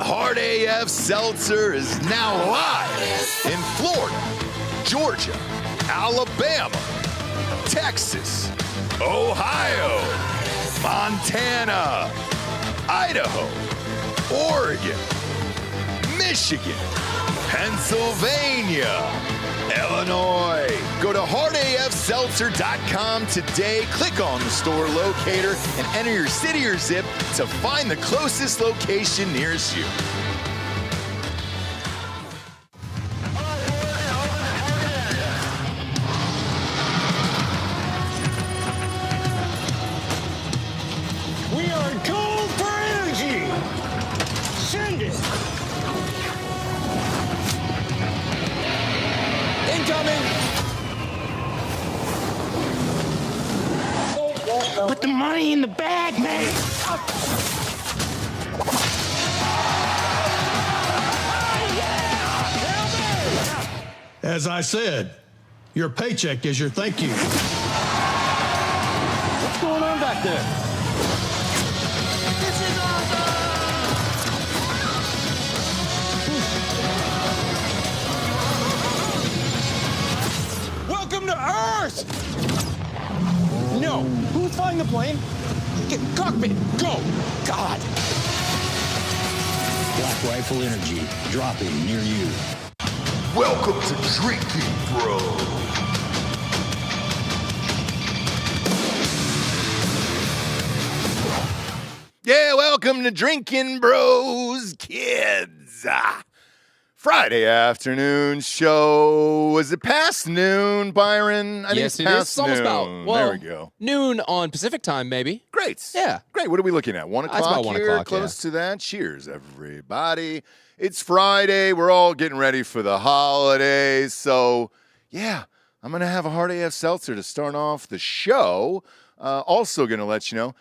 Hard AF Seltzer is now live in Florida, Georgia, Alabama, Texas, Ohio, Montana, Idaho, Oregon, Michigan, Pennsylvania, Illinois. Go to hardafseltzer.com today. Click on the store locator and enter your city or zip to find the closest location nearest you. We are gold for energy. Send it. Incoming. Put the money in the bag, man. As I said, your paycheck is your thank you. What's going on back there? This is awesome! Welcome to Earth! No. Who's flying the plane? Get cockpit. Go. God. Black Rifle Energy, dropping near you. Welcome to Drinkin, Bro. Yeah, welcome to Drinkin' Bros, kids. Friday afternoon show. Is it past noon, Byron? I think Yes, it's it past is. It's almost about, noon. well, there we go. noon on Pacific time, maybe. Great. Yeah. Great. What are we looking at? 1 o'clock That's about 1 here, o'clock, close to that. Cheers, everybody. It's Friday. We're all getting ready for the holidays. So, yeah, I'm going to have a Hard AF Seltzer to start off the show. Also going to let you know,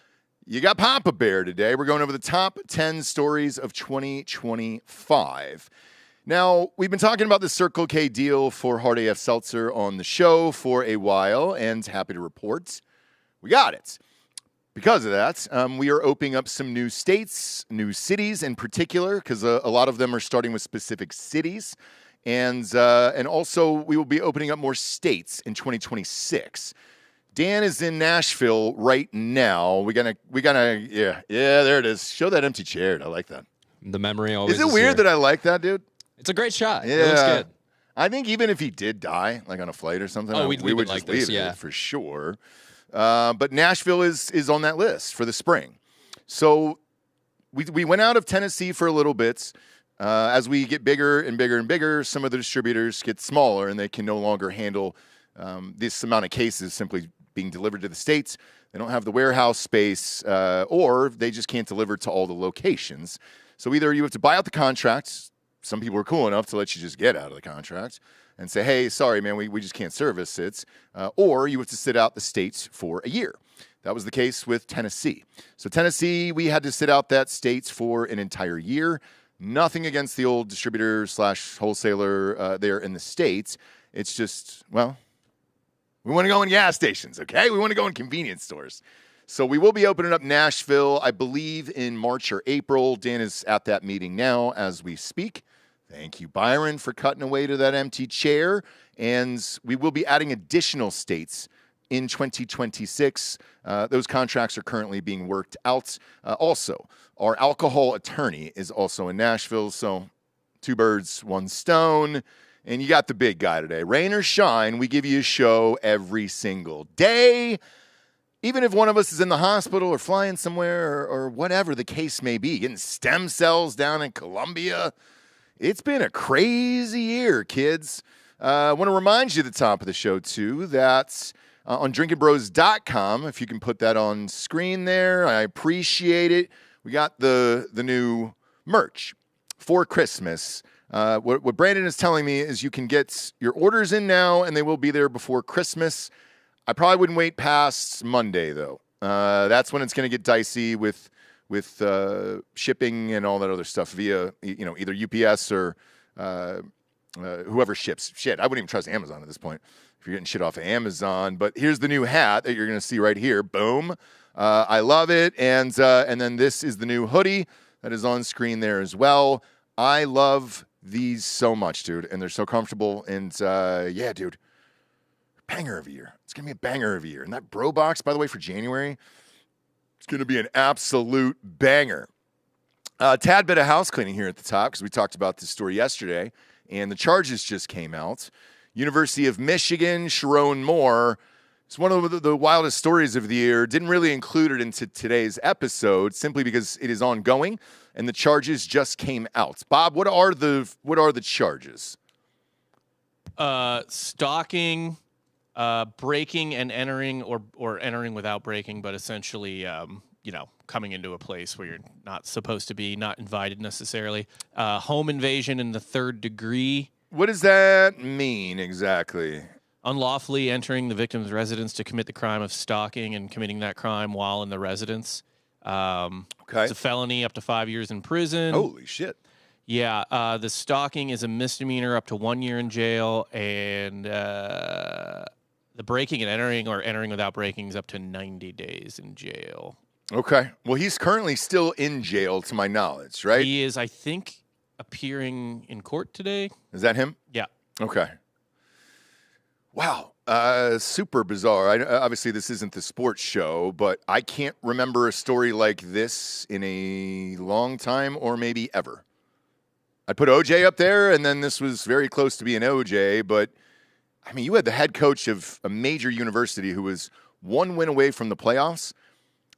you got Papa Bear today. We're going over the top 10 stories of 2025. Now, we've been talking about the Circle K deal for Hard AF Seltzer on the show for a while, and happy to report we got it. Because of that, we are opening up some new states, new cities in particular, because a lot of them are starting with specific cities. And also, we will be opening up more states in 2026. Dan is in Nashville right now. We gotta, yeah, there it is. Show that empty chair. I like that. The memory always Is it weird that I like that, dude? It's a great shot. Yeah. It looks good. I think even if he did die, like on a flight or something, Oh, we we'd leave would it like just this, leave yeah. it for sure. But Nashville is on that list for the spring. So we went out of Tennessee for a little bit. As we get bigger and bigger and bigger, some of the distributors get smaller and they can no longer handle this amount of cases simply being delivered to the states. They don't have the warehouse space or they just can't deliver to all the locations. So either you have to buy out the contracts. Some people are cool enough to let you just get out of the contract and say, hey, sorry, man, we just can't service it. Or you have to sit out the states for a year. That was the case with Tennessee. So Tennessee, we had to sit out that states for an entire year. Nothing against the old distributor / wholesaler there in the states. It's just, well, we want to go in gas stations, okay? We want to go in convenience stores. So we will be opening up Nashville, I believe, in March or April. Dan is at that meeting now as we speak. Thank you, Byron, for cutting away to that empty chair. And we will be adding additional states in 2026. Those contracts are currently being worked out. Also, our alcohol attorney is also in Nashville. So 2 birds, 1 stone. And you got the big guy today. Rain or shine, we give you a show every single day. Even if one of us is in the hospital or flying somewhere or whatever the case may be, getting stem cells down in Colombia. It's been a crazy year, kids. I want to remind you at the top of the show, too, that on drinkinbros.com, if you can put that on screen there, I appreciate it. We got the new merch for Christmas. What Brandon is telling me is you can get your orders in now, and they will be there before Christmas. I probably wouldn't wait past Monday, though. That's when it's going to get dicey with shipping and all that other stuff via, either UPS or whoever ships. Shit, I wouldn't even trust Amazon at this point if you're getting shit off of Amazon. But here's the new hat that you're going to see right here. Boom. I love it. And then this is the new hoodie. that is on screen there as well. I love these so much, dude, and they're so comfortable. And yeah, dude, banger of a year. It's gonna be a banger of a year. And that bro box, by the way, for January, it's gonna be an absolute banger. Tad bit of house cleaning here at the top because we talked about this story yesterday, and the charges just came out. University of Michigan, Sharon Moore. It's one of the wildest stories of the year. Didn't really include it into today's episode simply because it is ongoing and the charges just came out. Bob, what are the charges? Stalking, breaking and entering, or entering without breaking, but essentially, coming into a place where you're not supposed to be, not invited necessarily. Home invasion in the 3rd degree. What does that mean exactly? Unlawfully entering the victim's residence to commit the crime of stalking and committing that crime while in the residence. Okay. It's a felony up to 5 years in prison. Holy shit. Yeah. The stalking is a misdemeanor up to 1 year in jail, and the breaking and entering, or entering without breaking, is up to 90 days in jail. Okay. Well, he's currently still in jail, to my knowledge, right? He is, I think, appearing in court today. Is that him? Yeah. Okay. Wow. Super bizarre. Obviously, this isn't the sports show, but I can't remember a story like this in a long time, or maybe ever. I'd put OJ up there, and then this was very close to being OJ, but I mean, you had the head coach of a major university who was 1 win away from the playoffs.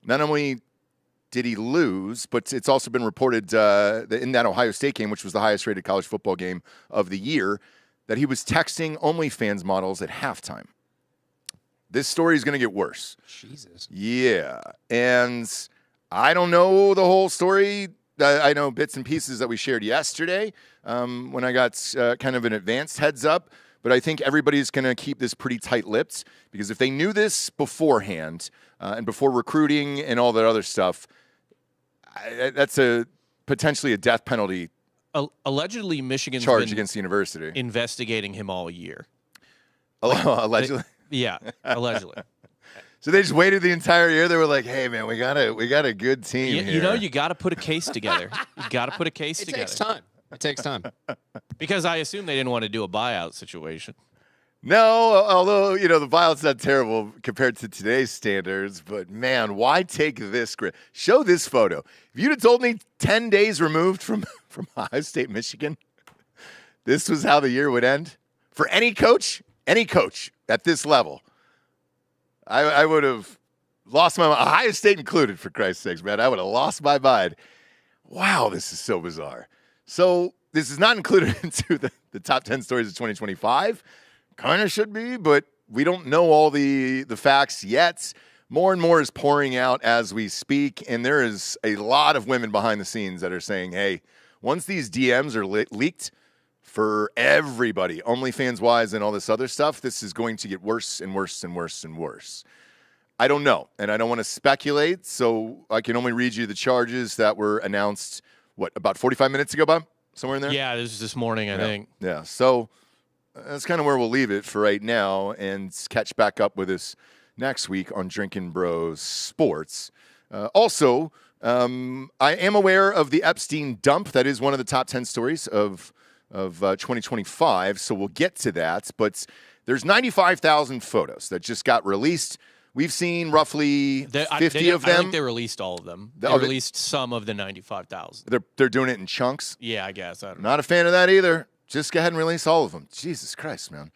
Not only did he lose, but it's also been reported that in that Ohio State game, which was the highest rated college football game of the year, that he was texting OnlyFans models at halftime. This story is going to get worse. Jesus. Yeah. And I don't know the whole story. I know bits and pieces that we shared yesterday when I got kind of an advanced heads up. But I think everybody's going to keep this pretty tight-lipped because if they knew this beforehand and before recruiting and all that other stuff, that's potentially a death penalty Allegedly, Michigan's charge been against the university. investigating him all year. Allegedly? Yeah, allegedly. So they just waited the entire year. They were like, "Hey, man, we got a good team here." You know, you got to put a case together. You got to put a case It together. takes time. It takes time. Because I assume they didn't want to do a buyout situation. No, although, the violence not terrible compared to today's standards, but man, why take this? Show this photo. If you'd have told me 10 days removed from Ohio State, Michigan, this was how the year would end for any coach at this level, I would have lost my mind. Ohio State included, for Christ's sakes, man. I would have lost my mind. Wow, this is so bizarre. So this is not included into the top 10 stories of 2025. Kind of should be, but we don't know all the facts yet. More and more is pouring out as we speak, and there is a lot of women behind the scenes that are saying, hey, once these DMs are leaked for everybody, OnlyFans-wise and all this other stuff, this is going to get worse and worse and worse and worse. I don't know, and I don't want to speculate, so I can only read you the charges that were announced, about 45 minutes ago, Bob? Somewhere in there? Yeah, this was this morning, I think. Yeah, so that's kind of where we'll leave it for right now and catch back up with us next week on Drinkin' Bros Sports. Also, I am aware of the Epstein dump. That is one of the top 10 stories of 2025, so we'll get to that. But there's 95,000 photos that just got released. We've seen roughly 50 of them. I think they released all of them. They released some of the 95,000. They're doing it in chunks? Yeah, I guess. I don't know. Not a fan of that either. Just go ahead and release all of them. Jesus Christ, man.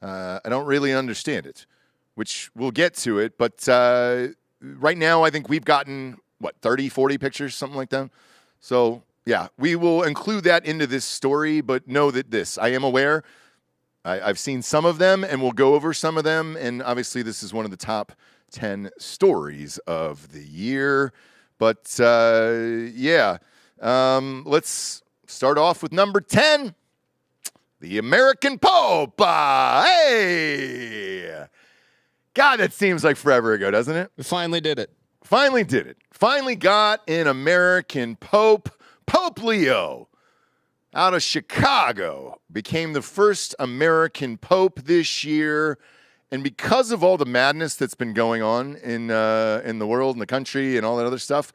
I don't really understand it, which we'll get to it. But right now, I think we've gotten, 30, 40 pictures, something like that. So, yeah, we will include that into this story, but know that I am aware. I've seen some of them, and we'll go over some of them. And obviously, this is one of the top 10 stories of the year. But, let's start off with number 10. The American Pope. Hey! God, that seems like forever ago, doesn't it? We finally did it. Finally did it. Finally got an American Pope. Pope Leo, out of Chicago, became the first American Pope this year. And because of all the madness that's been going on in the world and the country and all that other stuff,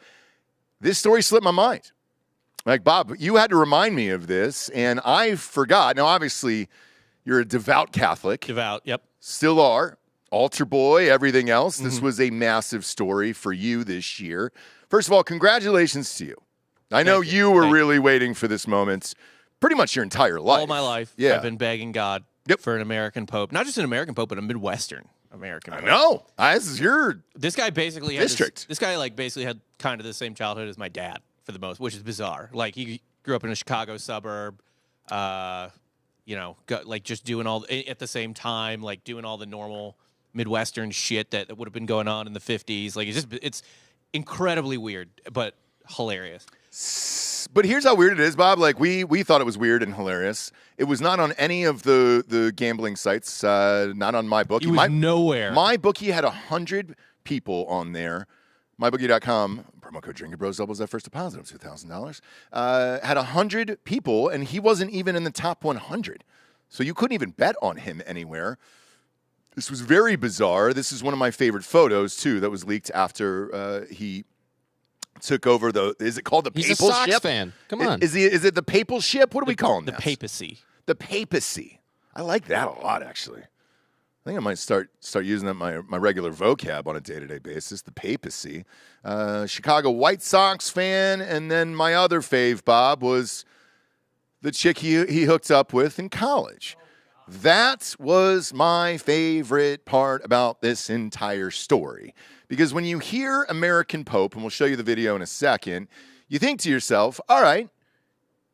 this story slipped my mind. Like, Bob, you had to remind me of this, and I forgot. Now, obviously, you're a devout Catholic. Devout, yep. Still are. Altar boy, everything else. This was a massive story for you this year. First of all, congratulations to you. I know you were really waiting for this moment pretty much your entire life. All my life, Yeah. I've been begging God for an American pope. Not just an American pope, but a Midwestern American pope. I know. This is your This guy basically district. This guy like basically had kind of the same childhood as my dad for the most, which is bizarre. Like he grew up in a Chicago suburb, you know, like just doing all at the same time, like doing all the normal Midwestern shit that would have been going on in the 50s. Like it's incredibly weird, but hilarious. But here's how weird it is, Bob. Like we thought it was weird and hilarious. It was not on any of the gambling sites. Not on MyBookie. It was nowhere. MyBookie had 100 people on there. MyBookie.com, promo code Drinkin Bros doubles that first deposit of $2,000. Had 100 people, and he wasn't even in the top 100. So you couldn't even bet on him anywhere. This was very bizarre. This is one of my favorite photos, too, that was leaked after he took over is it called the He's papal a Sox ship? fan. Come on. Is it the papal ship? What do we call him? The papacy. The papacy. I like that a lot, actually. I think I might start using that my regular vocab on a day-to-day basis. The papacy. Chicago White Sox fan, and then my other fave, Bob, was the chick he hooked up with in college. That was my favorite part about this entire story. Because when you hear American Pope, and we'll show you the video in a second, you think to yourself, all right,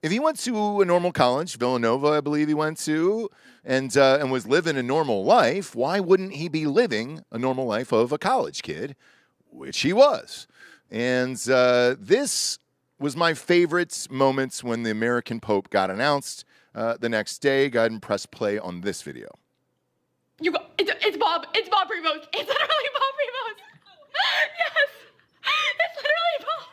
if he went to a normal college, Villanova, I believe he went to, and was living a normal life, why wouldn't he be living a normal life of a college kid, which he was? And this was my favorite moments when the American Pope got announced the next day. Go ahead and press play on this video. It's Bob. It's Bob Primos. It's literally Bob Primos. Yes. It's literally Bob.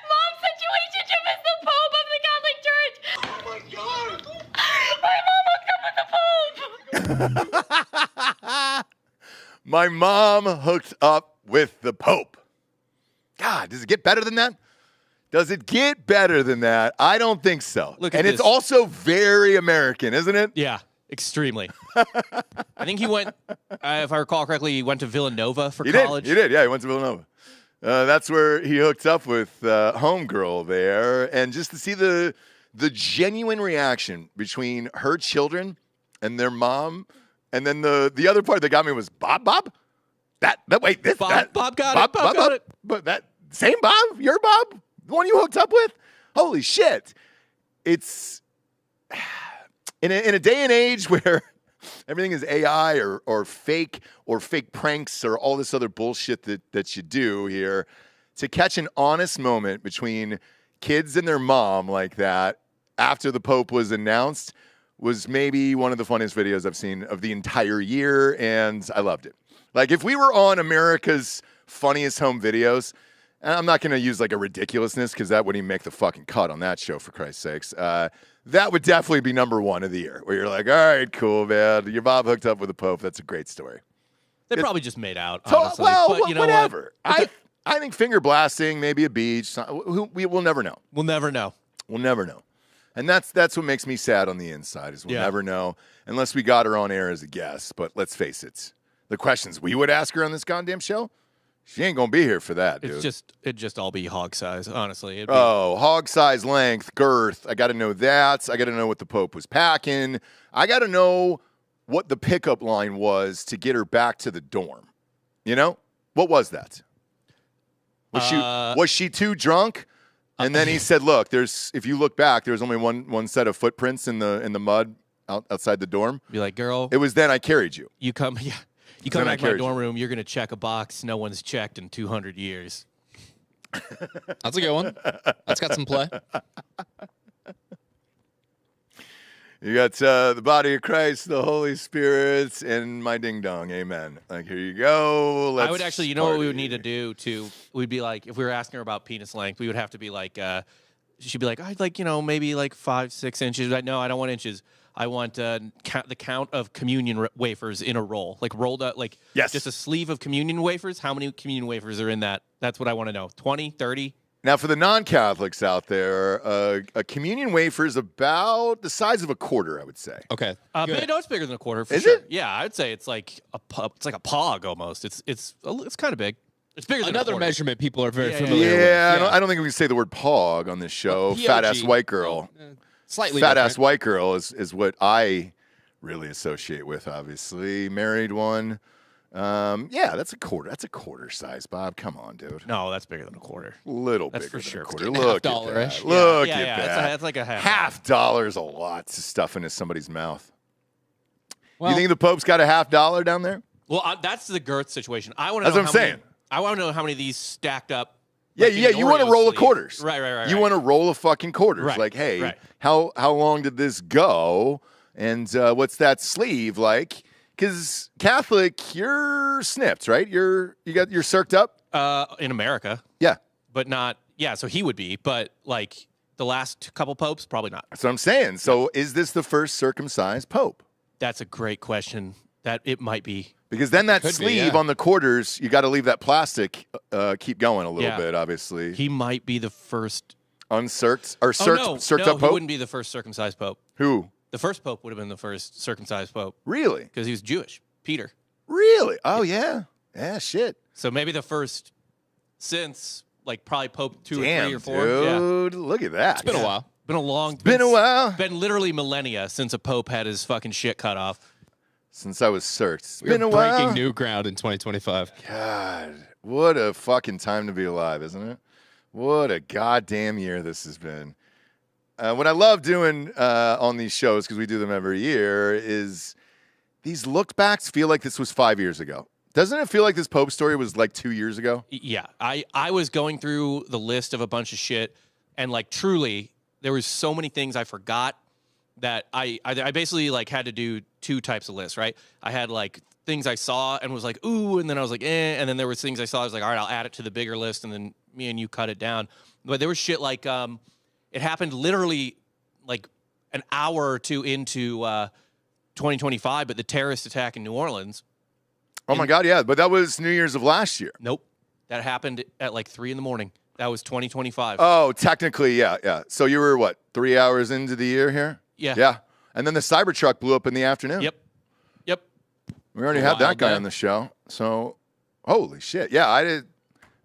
Mom's situationship is the Pope of the Catholic Church. Oh my God. My mom hooked up with the Pope. My mom hooked up with the Pope. God, does it get better than that? Does it get better than that? I don't think so. Look at and it's this. also very American, isn't it? Yeah, extremely. I think he went, if I recall correctly, he went to Villanova for college. He did. Yeah, he went to Villanova. That's where he hooked up with homegirl there. And just to see the genuine reaction between her children and their mom. And then the other part that got me was Bob? Wait, this Bob got it. Bob got it. But that same Bob? Your Bob? The one you hooked up with? Holy shit. It's in a day and age where everything is AI or fake pranks or all this other bullshit that you do here, to catch an honest moment between kids and their mom like that after the Pope was announced was maybe one of the funniest videos I've seen of the entire year, and I loved it. Like, if we were on America's Funniest Home Videos, and I'm not going to use like a ridiculousness because that wouldn't even make the fucking cut on that show, for Christ's sakes. That would definitely be number one of the year, where you're like, all right, cool, man. Your Bob hooked up with the Pope. That's a great story. They probably just made out, honestly. Well, but you know whatever. What? I think finger blasting, maybe a beach. We'll never know. We'll never know. We'll never know. And that's what makes me sad on the inside, is we'll never know unless we got her on air as a guest. But let's face it, the questions we would ask her on this goddamn show, she ain't gonna be here for that, dude. It'd just all be hog size, honestly. Hog size, length, girth. I got to know that. I got to know what the Pope was packing. I got to know what the pickup line was to get her back to the dorm. You know, what was that? Was she too drunk? And then he said, "Look, if you look back, there's only one set of footprints in the mud outside the dorm." Be like, girl, it was then I carried you. You come back to my dorm room. You're gonna check a box no one's checked in 200 years. That's a good one. That's got some play. You got the body of Christ, the Holy Spirit, and my ding dong. Amen. Like, here you go. I would actually, you know what we would need to do too? We'd be like, if we were asking her about penis length, we would have to be like, she'd be like, I'd like, maybe like 5-6 inches. No, I don't want inches. I want the count of communion wafers in a roll, like rolled up, like just a sleeve of communion wafers. How many communion wafers are in that? That's what I want to know. 20, 30? Now, for the non-Catholics out there, a communion wafer is about the size of a quarter, I would say. Okay. But no, it's bigger than a quarter. For Is sure. it? Yeah, I'd say it's like a pog almost. It's kind of big. It's bigger than Another a quarter. measurement people are very Yeah, familiar with. Yeah, I don't think we can say the word pog on this show. POG. Fat ass white girl. Slightly Fat different. ass white girl is what I really associate with. Obviously, married one. Yeah, that's a quarter. That's a quarter size, Bob. Come on, dude. No, that's bigger than a quarter. Little That's bigger for than sure. a quarter. Half Look at dollar-ish. that. Look yeah, at that. That's like a half. $50 a lot to stuff into somebody's mouth. Well, You think the Pope's got a $50 down there? Well, that's the girth situation. I want to know. That's what I'm saying. I want to know how many of these stacked up. Yeah, like, in yeah. an You want to Oreo roll of sleeve. quarters, Right. You want to roll of fucking quarters. Right, Like, hey, right. how long did this go? And what's that sleeve like? Because Catholic, you're snipped, right? You're circed up. In America, Yeah, but not. Yeah, so he would be, but like the last couple popes, probably not. that's what I'm saying. So, is this the first circumcised Pope? That's a great question. That it might be. Because then that Could be, sleeve yeah. on the quarters, you got to leave that plastic keep going a little Yeah. bit, obviously. He might be the first. Uncirced or Oh, circed no, up he Pope? wouldn't be the first circumcised pope. Who? The first pope would have been the first circumcised pope Really? because he was Jewish, Peter. Really? Oh, yeah. Yeah, shit. So maybe the first since like probably Pope 2 Damn, or 3 or 4. Yeah. dude. Look at that. it's been a while. Been a long. Been a while Been literally millennia since a pope had his fucking shit cut off. since I was circed. It's We're been a while. breaking new ground in 2025. God, what a fucking time to be alive, isn't it? What a goddamn year this has been. What I love doing on these shows, because we do them every year, is these look backs feel like this was 5 years ago. Doesn't it feel like this Pope story was like 2 years ago? Yeah, I was going through the list of a bunch of shit, and like truly, there was so many things I forgot that I basically like had to do two types of lists, right? I had like things I saw and was like, ooh, and then I was like, eh, and then there was things I saw, I was like, all right, I'll add it to the bigger list, and then me and you cut it down. But there was shit like, it happened literally like an hour or two into 2025, but the terrorist attack in New Orleans, Oh my God, yeah. But that was New Year's of last year. nope, that happened at like 3 a.m. That was 2025. Oh, technically, yeah. So you were, what, 3 hours into the year here? Yeah. Yeah. And then the Cybertruck blew up in the afternoon. Yep. We already A had that while guy back. on the show. So, holy shit. Yeah, I did.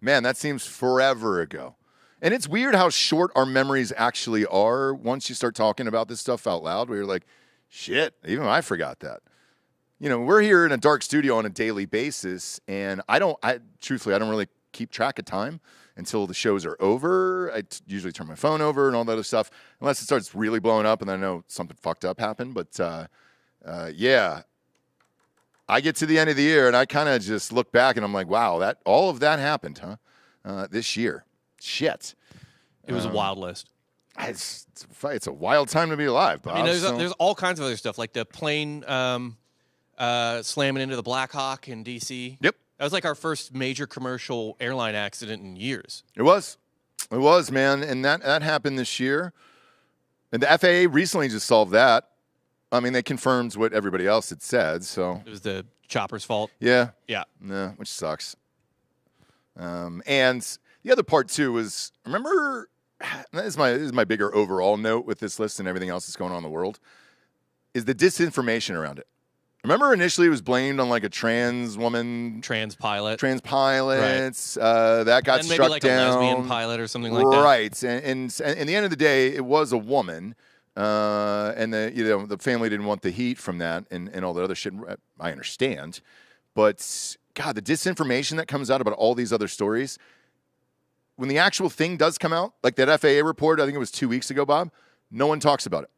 Man, that seems forever ago. And it's weird how short our memories actually are once you start talking about this stuff out loud. Where you're like, shit, even I forgot that. You know, we're here in a dark studio on a daily basis, and truthfully, I don't really keep track of time until the shows are over. I usually turn my phone over and all that other stuff, unless it starts really blowing up, and then I know something fucked up happened. But yeah, I get to the end of the year, and I kind of just look back, and I'm like, wow, that all of that happened, huh? This year, shit. It was a wild list. It's a wild time to be alive, Bob. I mean, so- there's all kinds of other stuff, like the plane slamming into the Black Hawk in D.C. Yep. That was like our first major commercial airline accident in years. It was, man, and that happened this year, and the FAA recently just solved that. I mean, they confirmed what everybody else had said, so It was the chopper's fault. yeah, Yeah. which sucks. And the other part too was, remember, this is my bigger overall note with this list and everything else that's going on in the world, is the disinformation around it. Remember, initially it was blamed on like a trans woman, Trans pilot. trans pilots. That got and maybe struck like down. a lesbian pilot or something like that. Right, and in the end of the day, it was a woman, and the family didn't want the heat from that and all the other shit. I understand, but God, the disinformation that comes out about all these other stories, when the actual thing does come out, like that FAA report, I think it was 2 weeks ago, Bob, no one talks about it.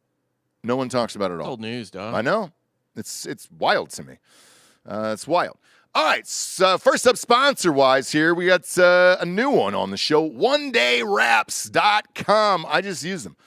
No one talks about it at all. Old news, dog. I know. It's wild to me. It's wild. All right, so first up, sponsor-wise here, we got a new one on the show, OneDayWraps.com. I just use them.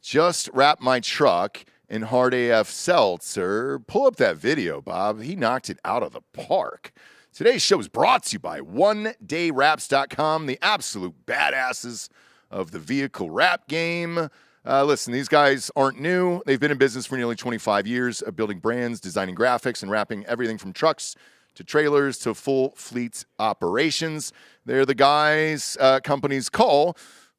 Just wrap my truck in hard AF seltzer. Pull up that video, Bob. He knocked it out of the park. Today's show is brought to you by OneDayWraps.com, the absolute badasses of the vehicle wrap game. Listen, these guys aren't new. They've been in business for nearly 25 years, building brands, designing graphics, and wrapping everything from trucks to trailers to full fleet operations. They're the guys companies call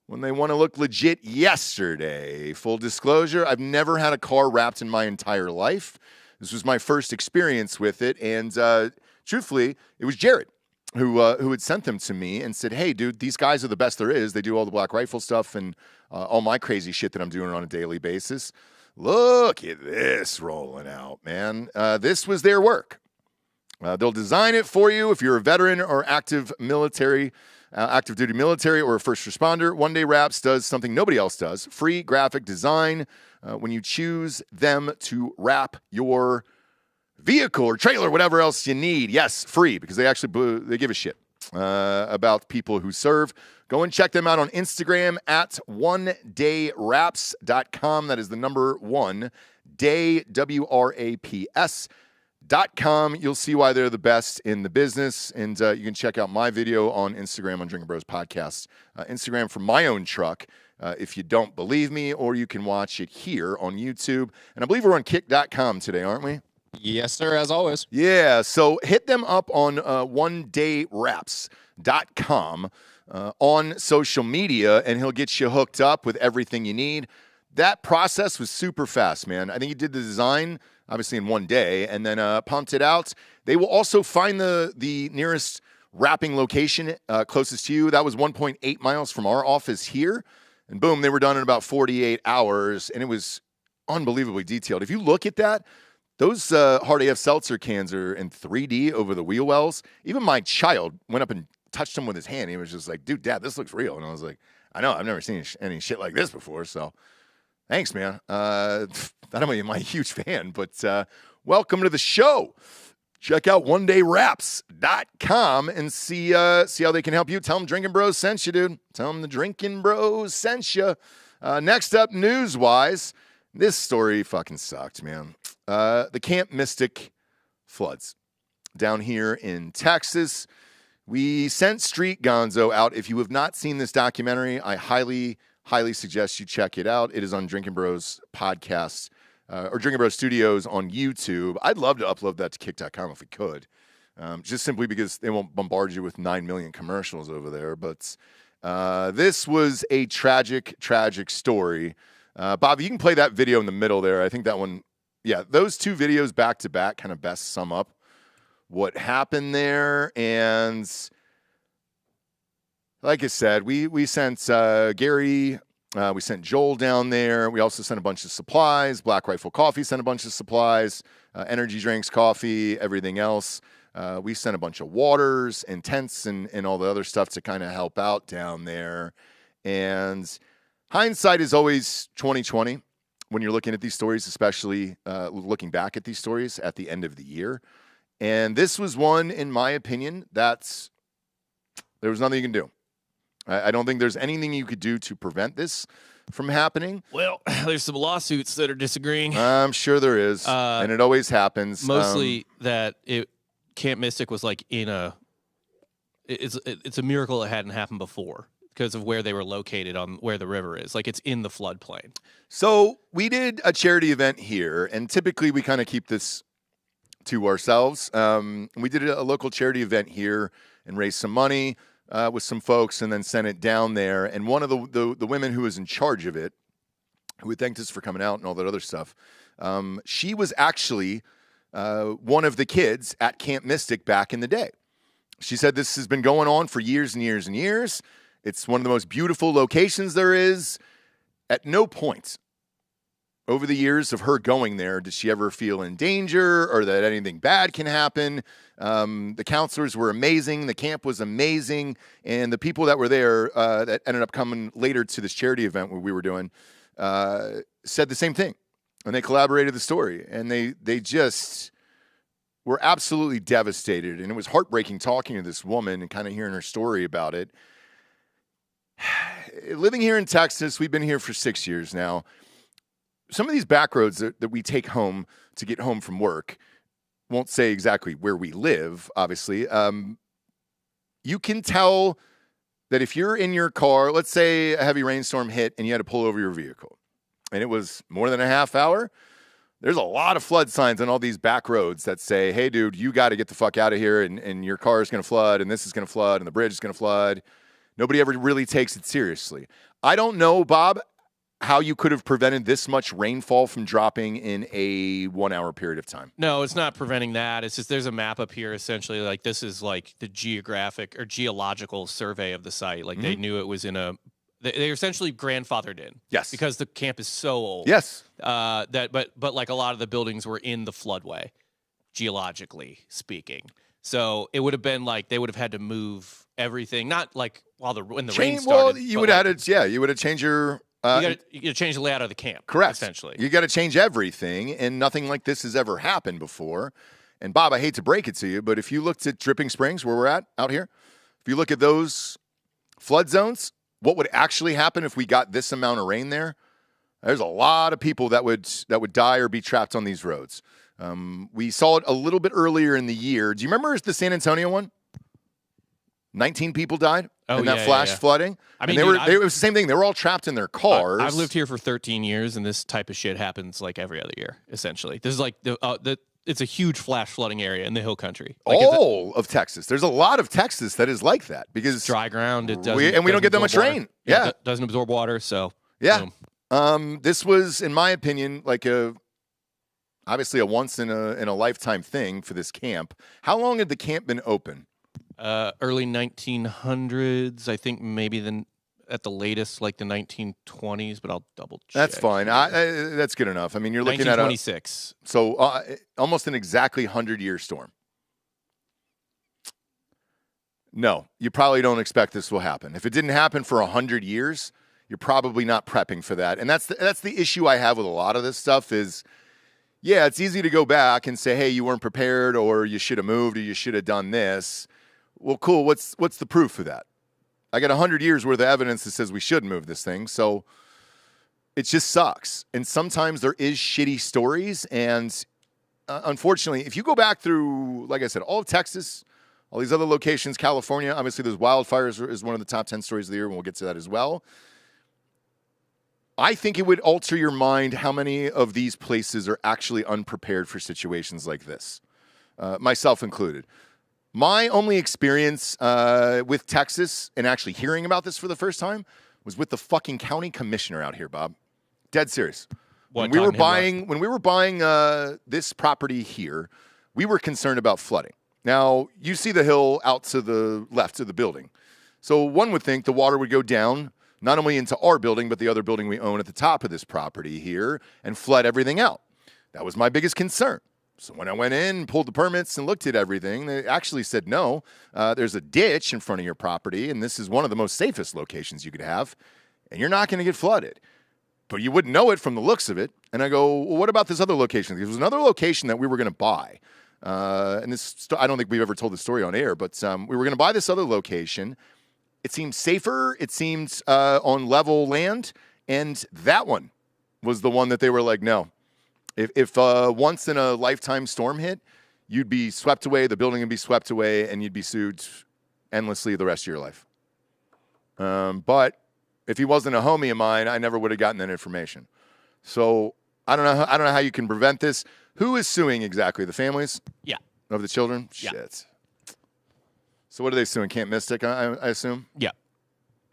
when they want to look legit yesterday. Full disclosure, I've never had a car wrapped in my entire life. This was my first experience with it, and truthfully, it was Jared who had sent them to me and said, hey, dude, these guys are the best there is. They do all the Black Rifle stuff and all my crazy shit that I'm doing on a daily basis. Look at this rolling out, man. This was their work. They'll design it for you if you're a veteran or active duty military or a first responder. One Day Wraps does something nobody else does. Free graphic design when you choose them to wrap your vehicle or trailer, whatever else you need. Yes, free, because they give a shit about people who serve. Go and check them out on Instagram at onedaywraps.com. That is the number 1 day, WRAPS.com. You'll see why they're the best in the business. And you can check out my video on Instagram on Drinkin Bros Podcast. Instagram for my own truck if you don't believe me, or you can watch it here on YouTube. And I believe we're on kick.com today, aren't we? Yes, sir, as always. Yeah, so hit them up on onedaywraps.com on social media, and he'll get you hooked up with everything you need. That process was super fast, man. I think he did the design, obviously, in one day, and then pumped it out. They will also find the nearest wrapping location closest to you. That was 1.8 miles from our office here, and boom, they were done in about 48 hours, and it was unbelievably detailed. If you look at that, those Hard AF seltzer cans are in 3D over the wheel wells. Even my child went up and touched them with his hand. He was just like, dude, Dad, this looks real. And I was like, I know, I've never seen any shit like this before. So thanks, man. I don't mean I'm a huge fan, but welcome to the show. Check out onedaywraps.com and see how they can help you. Tell them Drinkin Bros sent you, dude. Tell them the Drinkin Bros sent you. Next up, news-wise, this story fucking sucked, man. The Camp Mystic floods down here in Texas. We sent Street Gonzo out. If you have not seen this documentary, I highly, highly suggest you check it out. It is on Drinkin Bros Podcast or Drinkin Bros Studios on YouTube. I'd love to upload that to kick.com if we could, just simply because they won't bombard you with 9 million commercials over there. But this was a tragic, tragic story. Bob, you can play that video in the middle there. I think that one, yeah, those two videos back to back kind of best sum up what happened there. And like I said, we sent Gary, we sent Joel down there. We also sent a bunch of supplies. Black Rifle Coffee sent a bunch of supplies, energy drinks, coffee, everything else. We sent a bunch of waters and tents and all the other stuff to kind of help out down there. And hindsight is always 20/20 when you're looking at these stories, especially looking back at these stories at the end of the year. And this was one, in my opinion, there was nothing you can do. I don't think there's anything you could do to prevent this from happening. Well, there's some lawsuits that are disagreeing. I'm sure there is, and it always happens. Mostly that Camp Mystic was like it's a miracle it hadn't happened before, because of where they were located on where the river is. Like, it's in the floodplain. So we did a charity event here, and typically we kind of keep this to ourselves. We did a local charity event here and raised some money with some folks and then sent it down there. And one of the women who was in charge of it, who had thanked us for coming out and all that other stuff, she was actually one of the kids at Camp Mystic back in the day. She said this has been going on for years and years and years. It's one of the most beautiful locations there is. At no point over the years of her going there did she ever feel in danger or that anything bad can happen. The counselors were amazing. The camp was amazing. And the people that were there that ended up coming later to this charity event where we were doing said the same thing. And they collaborated the story. And they just were absolutely devastated. And it was heartbreaking talking to this woman and kind of hearing her story about it. Living here in Texas, we've been here for 6 years now. Some of these back roads that we take home to get home from work, won't say exactly where we live, obviously. You can tell that if you're in your car, let's say a heavy rainstorm hit and you had to pull over your vehicle, and it was more than a half hour, There's a lot of flood signs on all these back roads that say, hey, dude, you got to get the fuck out of here, and your car is going to flood, and this is going to flood, and the bridge is going to flood. Nobody ever really takes it seriously. I don't know, Bob, how you could have prevented this much rainfall from dropping in a 1 hour period of time. No, it's not preventing that. It's just there's a map up here essentially. Like this is like the geographic or geological survey of the site. Like they knew it was in a. They essentially grandfathered in. Yes. Because the camp is so old. Yes. But like a lot of the buildings were in the floodway, geologically speaking. So it would have been like they would have had to move everything, not like when the rain started. Well, you would have had to, you would have changed your. You got to change the layout of the camp. Correct. Essentially. You got to change everything, and nothing like this has ever happened before. And Bob, I hate to break it to you, but if you looked at Dripping Springs, where we're at out here, if you look at those flood zones, what would actually happen if we got this amount of rain there? There's a lot of people that would die or be trapped on these roads. We saw it a little bit earlier in the year. Do you remember the San Antonio one? 19 people died in that flash flooding. I mean, it was the same thing. They were all trapped in their cars. I've lived here for 13 years, and this type of shit happens like every other year, essentially. This is like it's a huge flash flooding area in the hill country. Like all of Texas. There's a lot of Texas that is like that because it's dry ground. It doesn't, we don't get that much rain. Yeah, it doesn't absorb water. So yeah, this was, in my opinion, like obviously a once in a lifetime thing for this camp. How long had the camp been open? Early 1900s, I think maybe at the latest, like the 1920s, but I'll double check. That's fine. That's good enough. I mean, you're looking at 1926. So almost an exactly 100-year storm. No, you probably don't expect this will happen. If it didn't happen for 100 years, you're probably not prepping for that. And that's the issue I have with a lot of this stuff is, yeah, it's easy to go back and say, hey, you weren't prepared, or you should have moved, or you should have done this. Well, cool. What's the proof of that? I got 100 years worth of evidence that says we should move this thing. So it just sucks. And sometimes there is shitty stories. And unfortunately, if you go back through, like I said, all of Texas, all these other locations, California, obviously those wildfires is one of the top 10 stories of the year, and we'll get to that as well. I think it would alter your mind how many of these places are actually unprepared for situations like this, myself included. My only experience with Texas and actually hearing about this for the first time was with the fucking county commissioner out here, Bob. Dead serious. When we were buying this property here, we were concerned about flooding. Now, you see the hill out to the left of the building. So one would think the water would go down not only into our building, but the other building we own at the top of this property here and flood everything out. That was my biggest concern. So when I went in, pulled the permits, and looked at everything, they actually said, no, there's a ditch in front of your property, and this is one of the most safest locations you could have, and you're not going to get flooded. But you wouldn't know it from the looks of it. And I go, well, what about this other location? There was another location that we were going to buy. And this, I don't think we've ever told the story on air, but we were going to buy this other location. It seemed safer. It seemed on level land. And that one was the one that they were like, no. If once in a lifetime storm hit, you'd be swept away, the building would be swept away, and you'd be sued endlessly the rest of your life. But if he wasn't a homie of mine, I never would have gotten that information. So I don't know how you can prevent this. Who is suing exactly? The families? Yeah. Of the children? Yeah. Shit. So what are they suing? Camp Mystic, I assume? Yeah.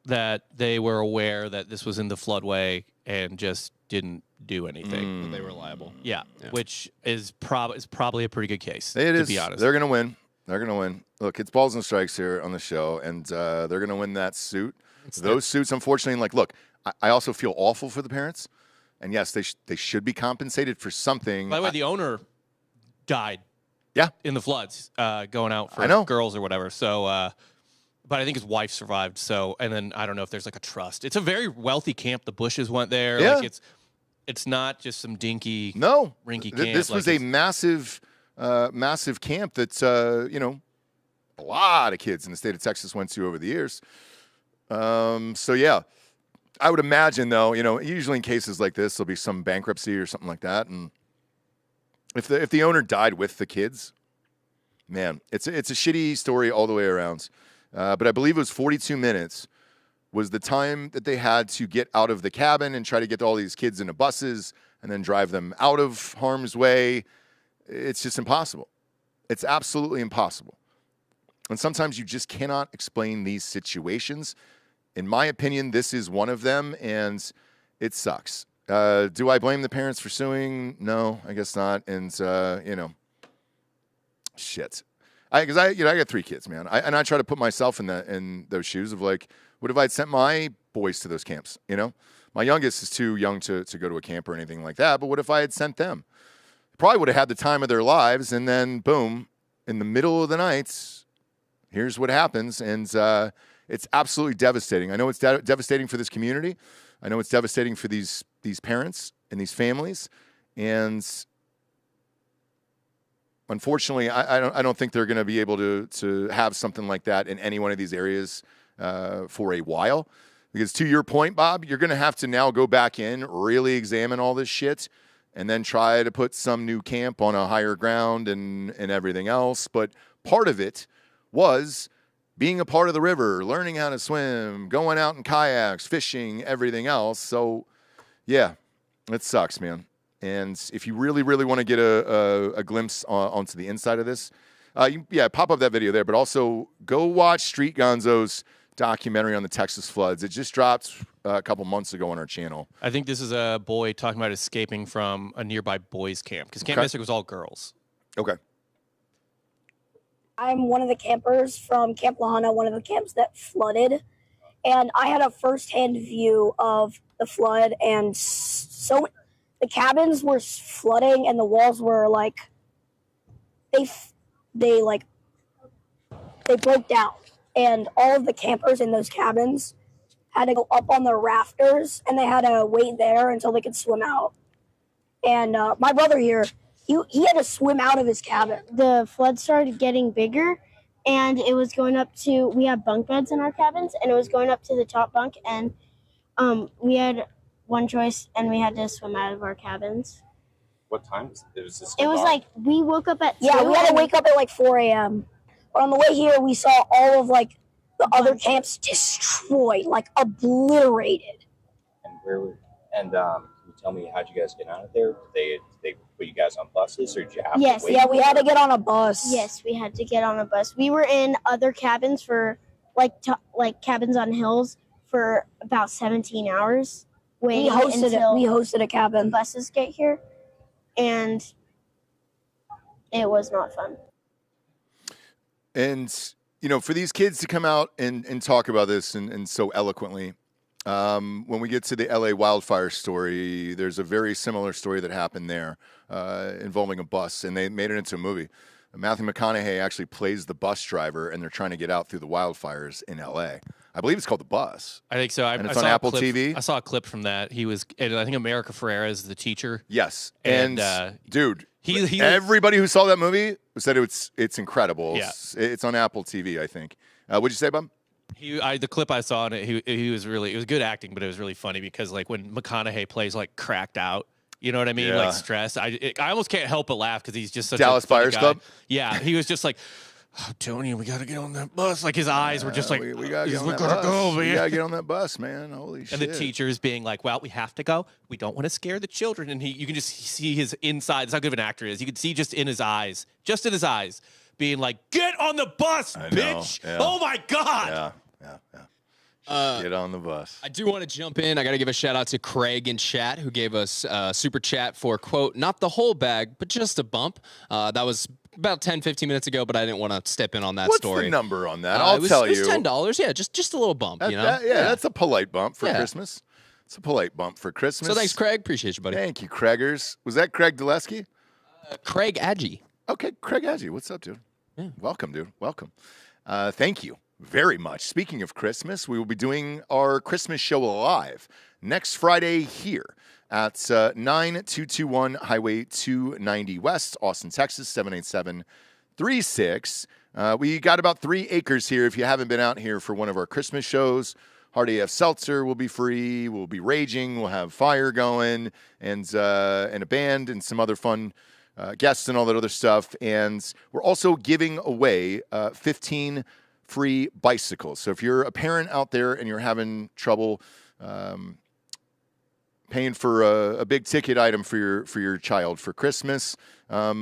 That they were aware that this was in the floodway and just didn't do anything. That they were liable. Yeah. Which is probably a pretty good case. To be honest. They're going to win. They're going to win. Look, it's balls and strikes here on the show, and they're going to win that suit. Those suits, unfortunately, like, look, I also feel awful for the parents. And yes, they should be compensated for something. By the way, the owner died. Yeah. In the floods, going out for girls or whatever. So, but I think his wife survived. So, and then I don't know if there's like a trust. It's a very wealthy camp. The Bushes went there. Yeah. Like it's not just some dinky, rinky camp. This was a massive camp that a lot of kids in the state of Texas went to over the years. So yeah. I would imagine, though, usually in cases like this, there'll be some bankruptcy or something like that, and if the owner died with the kids, man, it's a shitty story all the way around. But I believe it was 42 minutes was the time that they had to get out of the cabin and try to get all these kids into buses and then drive them out of harm's way. It's just impossible. It's absolutely impossible. And sometimes you just cannot explain these situations. In my opinion, this is one of them, and it sucks. Do I blame the parents for suing? No, I guess not. And, shit. Because I got 3 kids, man. I try to put myself in those shoes of like, what if I'd sent my boys to those camps? My youngest is too young to go to a camp or anything like that. But what if I had sent them? Probably would have had the time of their lives, and then boom, in the middle of the night, here's what happens, and it's absolutely devastating. I know it's devastating for this community. I know it's devastating for these parents and these families, and unfortunately, I don't think they're going to be able to have something like that in any one of these areas for a while. Because to your point, Bob, you're going to have to now go back in, really examine all this shit, and then try to put some new camp on a higher ground and everything else. But part of it was being a part of the river, learning how to swim, going out in kayaks, fishing, everything else. So, yeah, it sucks, man. And if you really, really want to get a glimpse onto the inside of this, pop up that video there. But also go watch Street Gonzo's documentary on the Texas floods. It just dropped a couple months ago on our channel. I think this is a boy talking about escaping from a nearby boys' camp because Camp Mystic was all girls. Okay. I'm one of the campers from Camp Lahana, one of the camps that flooded. And I had a firsthand view of the flood. And so the cabins were flooding and the walls were like, they broke down. And all of the campers in those cabins had to go up on the rafters, and they had to wait there until they could swim out. And my brother here, he had to swim out of his cabin. The flood started getting bigger, and it was going up to, we have bunk beds in our cabins, and it was going up to the top bunk, and we had one choice, and we had to swim out of our cabins. What time was it? It was like, we woke up at 2. Yeah, we had to wake up at like 4 a.m. But on the way here, we saw all of like the other camps destroyed, like obliterated. And where were? And can you tell me how'd you guys get out of there? Did they put you guys on buses, or did you have Yes. to wait? Yeah, we had to get on a bus. Yes, we had to get on a bus. We were in other cabins for like cabins on hills for about 17 hours waiting until we hosted a cabin. buses get here, and it was not fun. And, for these kids to come out and talk about this and so eloquently, when we get to the LA wildfire story, there's a very similar story that happened there involving a bus, and they made it into a movie. Matthew McConaughey actually plays the bus driver, and they're trying to get out through the wildfires in LA. I believe it's called The Bus. I think so. And it's on Apple TV. I saw a clip from that. And I think America Ferrera is the teacher. Yes. And dude, he everybody who saw that movie said it's incredible. Yeah. It's on Apple TV, I think. What'd you say, Bob? The clip I saw on it, he was really, it was good acting, but it was really funny because like when McConaughey plays like cracked out, you know what I mean? Yeah. Like stressed. I almost can't help but laugh because he's just such Dallas a funny Buyers guy. Club? Yeah, he was just like, oh, Tony, we got to get on that bus. Like his eyes were just like, we gotta get on that gotta bus. go, man. We gotta get on that bus, man. Holy shit. And the teachers being like, well, we have to go. We don't want to scare the children. And you can just see his inside. That's how good of an actor he is. You can see just in his eyes, being like, get on the bus, bitch. Yeah. Oh, my God. Yeah. Get on the bus. I do want to jump in. I got to give a shout out to Craig in chat who gave us a super chat for, quote, not the whole bag, but just a bump. That was about 10, 15 minutes ago, but I didn't want to step in on that story. What's the number on that? I'll tell you. It was $10. Yeah, just a little bump, That's a polite bump for Christmas. It's a polite bump for Christmas. So thanks, Craig. Appreciate you, buddy. Thank you, Craigers. Was that Craig Dulesky? Craig Agee. Okay, Craig Agee. What's up, dude? Yeah. Welcome, dude. Welcome. Thank you very much. Speaking of Christmas, we will be doing our Christmas show live next Friday here at 9221 Highway 290 West, Austin, Texas, 78736. We got about 3 acres here if you haven't been out here for one of our Christmas shows. Hard AF Seltzer will be free. We'll be raging. We'll have fire going and a band and some other fun guests and all that other stuff. And we're also giving away 15 free bicycles. So if you're a parent out there and you're having trouble paying for a big ticket item for your child for Christmas, I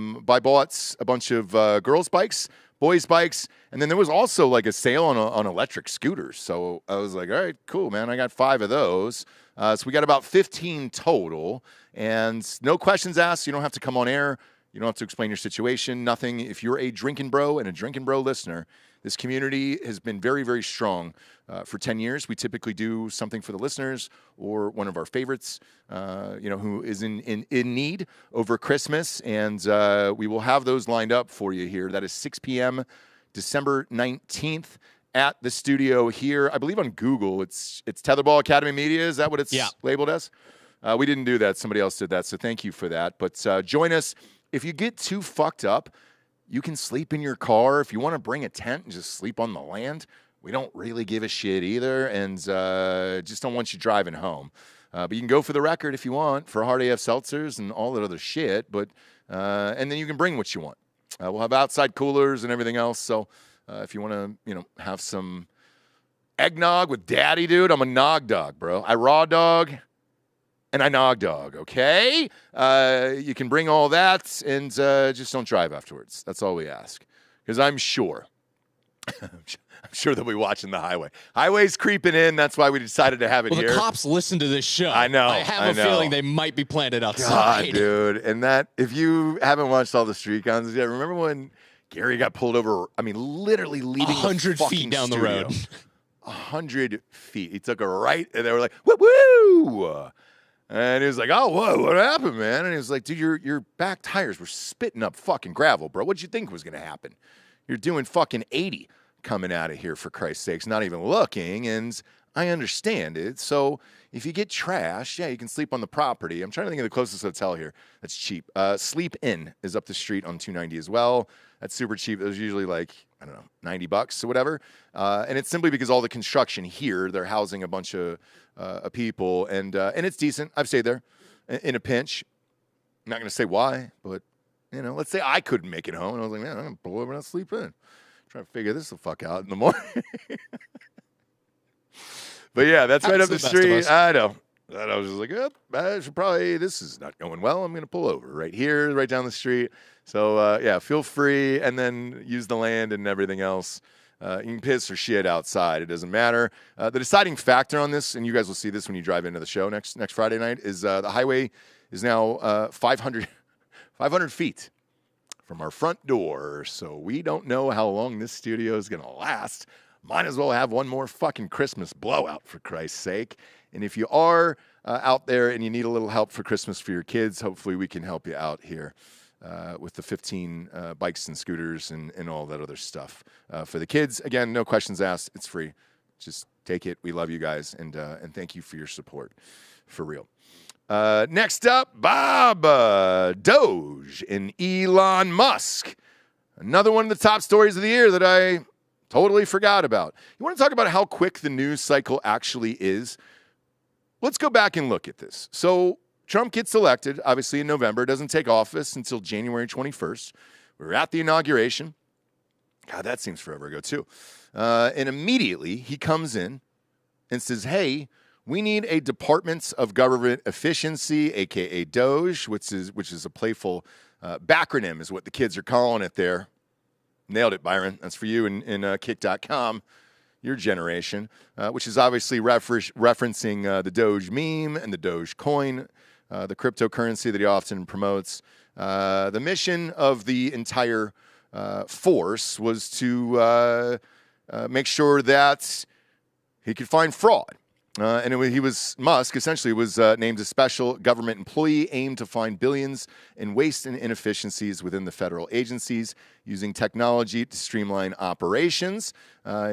bought a bunch of girls' bikes, boys' bikes, and then there was also like a sale on electric scooters. So I was like, all right, cool, man. I got 5 of those. So we got about 15 total, and no questions asked. You don't have to come on air. You don't have to explain your situation, nothing. If you're a Drinkin' Bro and a Drinkin' Bro listener, this community has been very, very strong for 10 years. We typically do something for the listeners or one of our favorites, who is in need over Christmas, and we will have those lined up for you here. That is 6 p.m., December 19th at the studio here. I believe on Google, it's Tetherball Academy Media. Is that what it's labeled as? We didn't do that. Somebody else did that, so thank you for that. But join us. If you get too fucked up, you can sleep in your car. If you want to bring a tent and just sleep on the land, we don't really give a shit either, and just don't want you driving home. But you can go for the record if you want for Hard AF seltzers and all that other shit. But and then you can bring what you want. We'll have outside coolers and everything else. So if you want to, have some eggnog with Daddy, dude, I'm a nog dog, bro. I raw dog. And I nog dog, okay? You can bring all that and just don't drive afterwards. That's all we ask. Because I'm sure they'll be watching the highway. Highway's creeping in. That's why we decided to have it here. The cops listen to this show. I know. I have a feeling they might be planted outside. God, dude. And that, if you haven't watched all the street guns, remember when Gary got pulled over? I mean, literally leaving 100 feet down the road. 100 feet. He took a right, and they were like, woo-woo! And he was like, oh, whoa, what happened, man? And he was like, dude, your back tires were spitting up fucking gravel, bro. What'd you think was going to happen? You're doing fucking 80 coming out of here, for Christ's sakes, not even looking. And I understand it. So if you get trashed, you can sleep on the property. I'm trying to think of the closest hotel here that's cheap. Sleep Inn is up the street on 290 as well. That's super cheap. It was usually like, I don't know, $90 or whatever. And it's simply because all the construction here, they're housing a bunch of people, and it's decent. I've stayed there in a pinch. I'm not going to say why, but, let's say I couldn't make it home, and I was like, man, I'm going to pull over and sleep in. Trying to figure this the fuck out in the morning. But yeah, that's right up the street. I know. And I was just like, this is not going well. I'm going to pull over right here, right down the street. So, feel free, and then use the land and everything else. You can piss or shit outside. It doesn't matter. The deciding factor on this, and you guys will see this when you drive into the show next Friday night, is the highway is now 500 feet from our front door. So we don't know how long this studio is going to last. Might as well have one more fucking Christmas blowout, for Christ's sake. And if you are out there and you need a little help for Christmas for your kids, hopefully we can help you out here. With the 15 bikes and scooters and all that other stuff for the kids. Again, no questions asked. It's free. Just take it. We love you guys, and thank you for your support, for real. Next up, Bob, DOGE and Elon Musk. Another one of the top stories of the year that I totally forgot about. You want to talk about how quick the news cycle actually is? Let's go back and look at this. So Trump gets elected, obviously, in November. Doesn't take office until January 21st. We were at the inauguration. God, that seems forever ago, too. And immediately, he comes in and says, hey, we need a Department of Government Efficiency, a.k.a. DOGE, which is a playful backronym, is what the kids are calling it there. Nailed it, Byron. That's for you in Kick.com. Your generation, which is obviously referencing the Doge meme and the Doge coin, the cryptocurrency that he often promotes. The mission of the entire force was to make sure that he could find fraud. Musk essentially was named a special government employee aimed to find billions in waste and inefficiencies within the federal agencies using technology to streamline operations.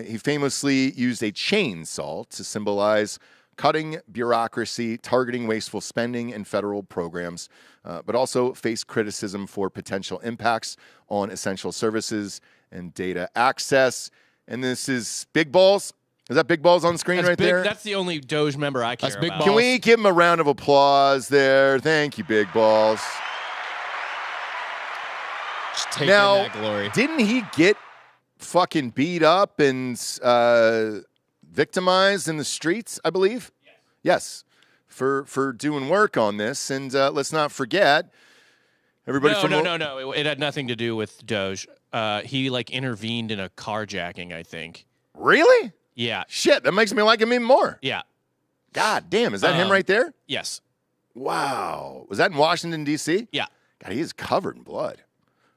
He famously used a chainsaw to symbolize cutting bureaucracy, targeting wasteful spending in federal programs, but also faced criticism for potential impacts on essential services and data access. And this is Big Balls. Is that Big Balls on screen there? That's the only Doge member I care about. Big Balls. Can we give him a round of applause there? Thank you, Big Balls. Just taking that glory. Didn't he get fucking beat up and victimized in the streets, I believe. Yes. For doing work on this. And let's not forget, everybody No. It had nothing to do with DOGE. He like intervened in a carjacking, I think. Really? Yeah. Shit, that makes me like him even more. Yeah. God damn, is that him right there? Yes. Wow. Was that in Washington, D.C.? Yeah. God, he is covered in blood.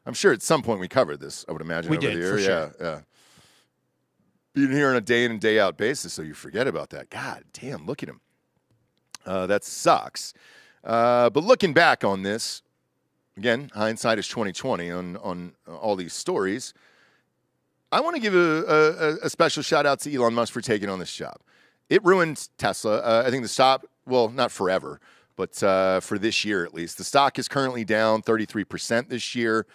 I'm sure at some point we covered this, I would imagine. We over did, the year. for sure. Yeah. Being here on a day in and day out basis, so you forget about that. God damn, look at him. That sucks. But looking back on this, again, hindsight is 2020 on all these stories. I want to give a special shout out to Elon Musk for taking on this job. It ruined Tesla. I think the stock, well, not forever, but for this year at least. The stock is currently down 33% this year.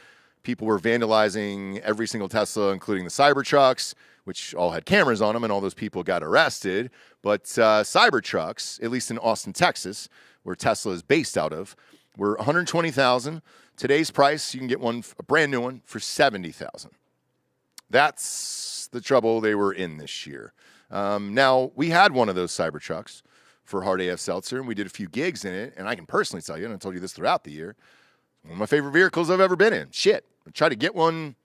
People were vandalizing every single Tesla, including the Cybertrucks, which all had cameras on them, and all those people got arrested. But Cybertrucks, at least in Austin, Texas, where Tesla is based out of, were $120,000. Today's price, you can get one, a brand new one, for $70,000. That's the trouble they were in this year. Now, we had one of those Cybertrucks for Hard AF Seltzer, and we did a few gigs in it, and I can personally tell you, and I told you this throughout the year, one of my favorite vehicles I've ever been in. Shit. I tried to get one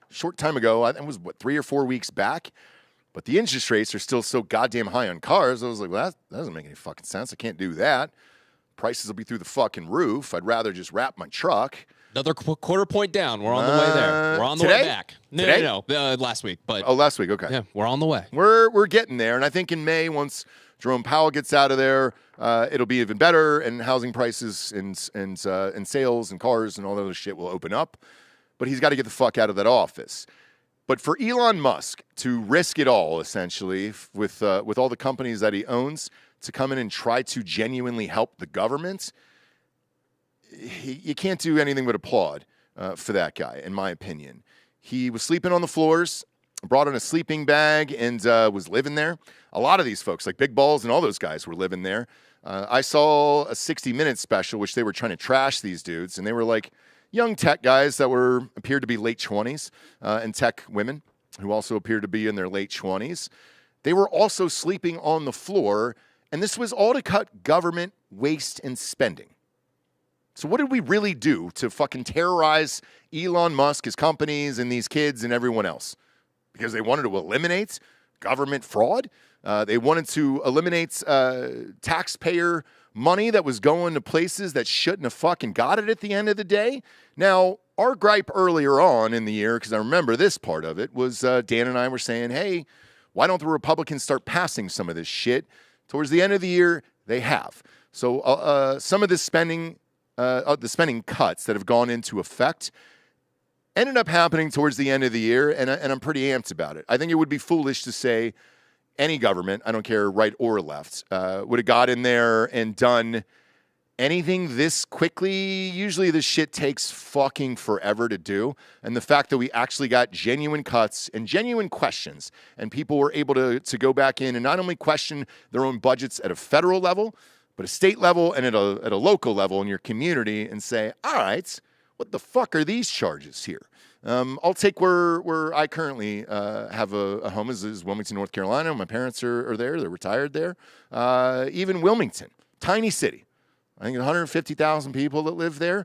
short time ago. I think it was, 3 or 4 weeks back, but the interest rates are still so goddamn high on cars. I was like, well, that doesn't make any fucking sense. I can't do that. Prices will be through the fucking roof. I'd rather just wrap my truck. Another quarter point down. We're on the way there. We're on the today? way back. No. Last week. But last week. Okay. Yeah, we're on the way. We're getting there, and I think in May, once Jerome Powell gets out of there, it'll be even better, and housing prices and sales and cars and all that other shit will open up. But he's got to get the fuck out of that office. But for Elon Musk to risk it all, essentially, with all the companies that he owns, to come in and try to genuinely help the government, you can't do anything but applaud for that guy, in my opinion. He was sleeping on the floors, brought in a sleeping bag, and was living there. A lot of these folks, like Big Balls and all those guys, were living there. I saw a 60-minute special, which they were trying to trash these dudes, and they were like young tech guys that appeared to be late 20s, and tech women who also appeared to be in their late 20s. They were also sleeping on the floor, and this was all to cut government waste and spending. So what did we really do to fucking terrorize Elon Musk, his companies, and these kids and everyone else? Because they wanted to eliminate government fraud? They wanted to eliminate taxpayer money that was going to places that shouldn't have fucking got it at the end of the day? Now, our gripe earlier on in the year, because I remember this part of it, was Dan and I were saying, hey, why don't the Republicans start passing some of this shit? Towards the end of the year, they have. So some of this spending, the spending cuts that have gone into effect ended up happening towards the end of the year, and I'm pretty amped about it. I think it would be foolish to say any government, I don't care right or left, would have got in there and done anything this quickly. Usually this shit takes fucking forever to do, and the fact that we actually got genuine cuts and genuine questions, and people were able to go back in and not only question their own budgets at a federal level, but a state level and at a local level in your community and say, all right, what the fuck are these charges here? I'll take where I currently have a home is Wilmington, North Carolina. My parents are there. They're retired there. Even Wilmington, tiny city. I think 150,000 people that live there.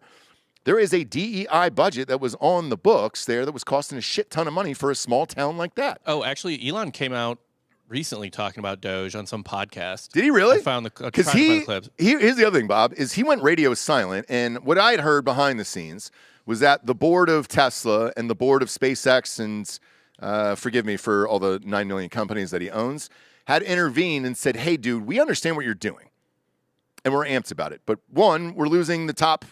There is a DEI budget that was on the books there that was costing a shit ton of money for a small town like that. Oh, actually, Elon came out recently talking about DOGE on some podcast. Did he really? I found the clips. Here's the other thing, Bob, is he went radio silent, and what I had heard behind the scenes was that the board of Tesla and the board of SpaceX and forgive me for all the 9 million companies that he owns, had intervened and said, hey, dude, we understand what you're doing, and we're amped about it. But one, we're losing the top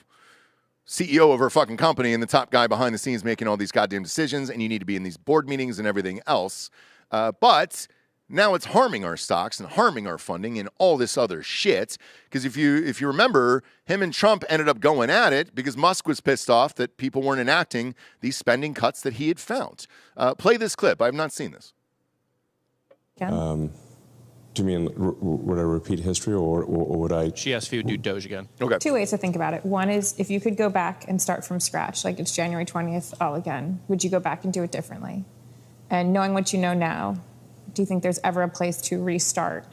CEO of our fucking company and the top guy behind the scenes making all these goddamn decisions, and you need to be in these board meetings and everything else. But now it's harming our stocks and harming our funding and all this other shit. Because if you remember, him and Trump ended up going at it because Musk was pissed off that people weren't enacting these spending cuts that he had found. Play this clip. I have not seen this. To Do you mean would I repeat history or would I? She asked if you would do Doge again. Okay. Two ways to think about it. One is if you could go back and start from scratch, like it's January 20th all again, would you go back and do it differently? And knowing what you know now, do you think there's ever a place to restart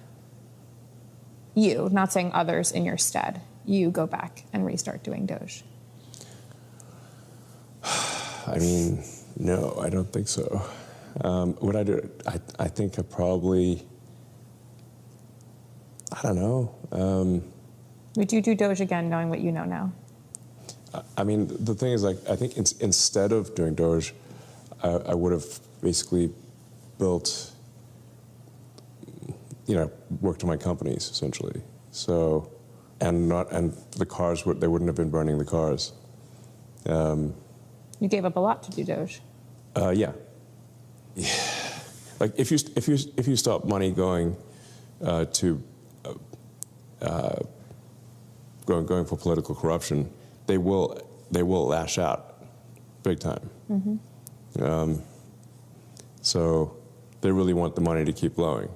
you, not saying others in your stead, you go back and restart doing Doge? I mean, no, I don't think so. Would I do it? I think I probably, I don't know. Would you do Doge again knowing what you know now? I mean, the thing is, like, I think instead of doing Doge, I would have basically built, worked on my companies, essentially. So, and the cars, they wouldn't have been burning the cars. You gave up a lot to do Doge. Yeah. Like if you stop money going to going for political corruption, they will lash out big time. Mm-hmm. So they really want the money to keep flowing.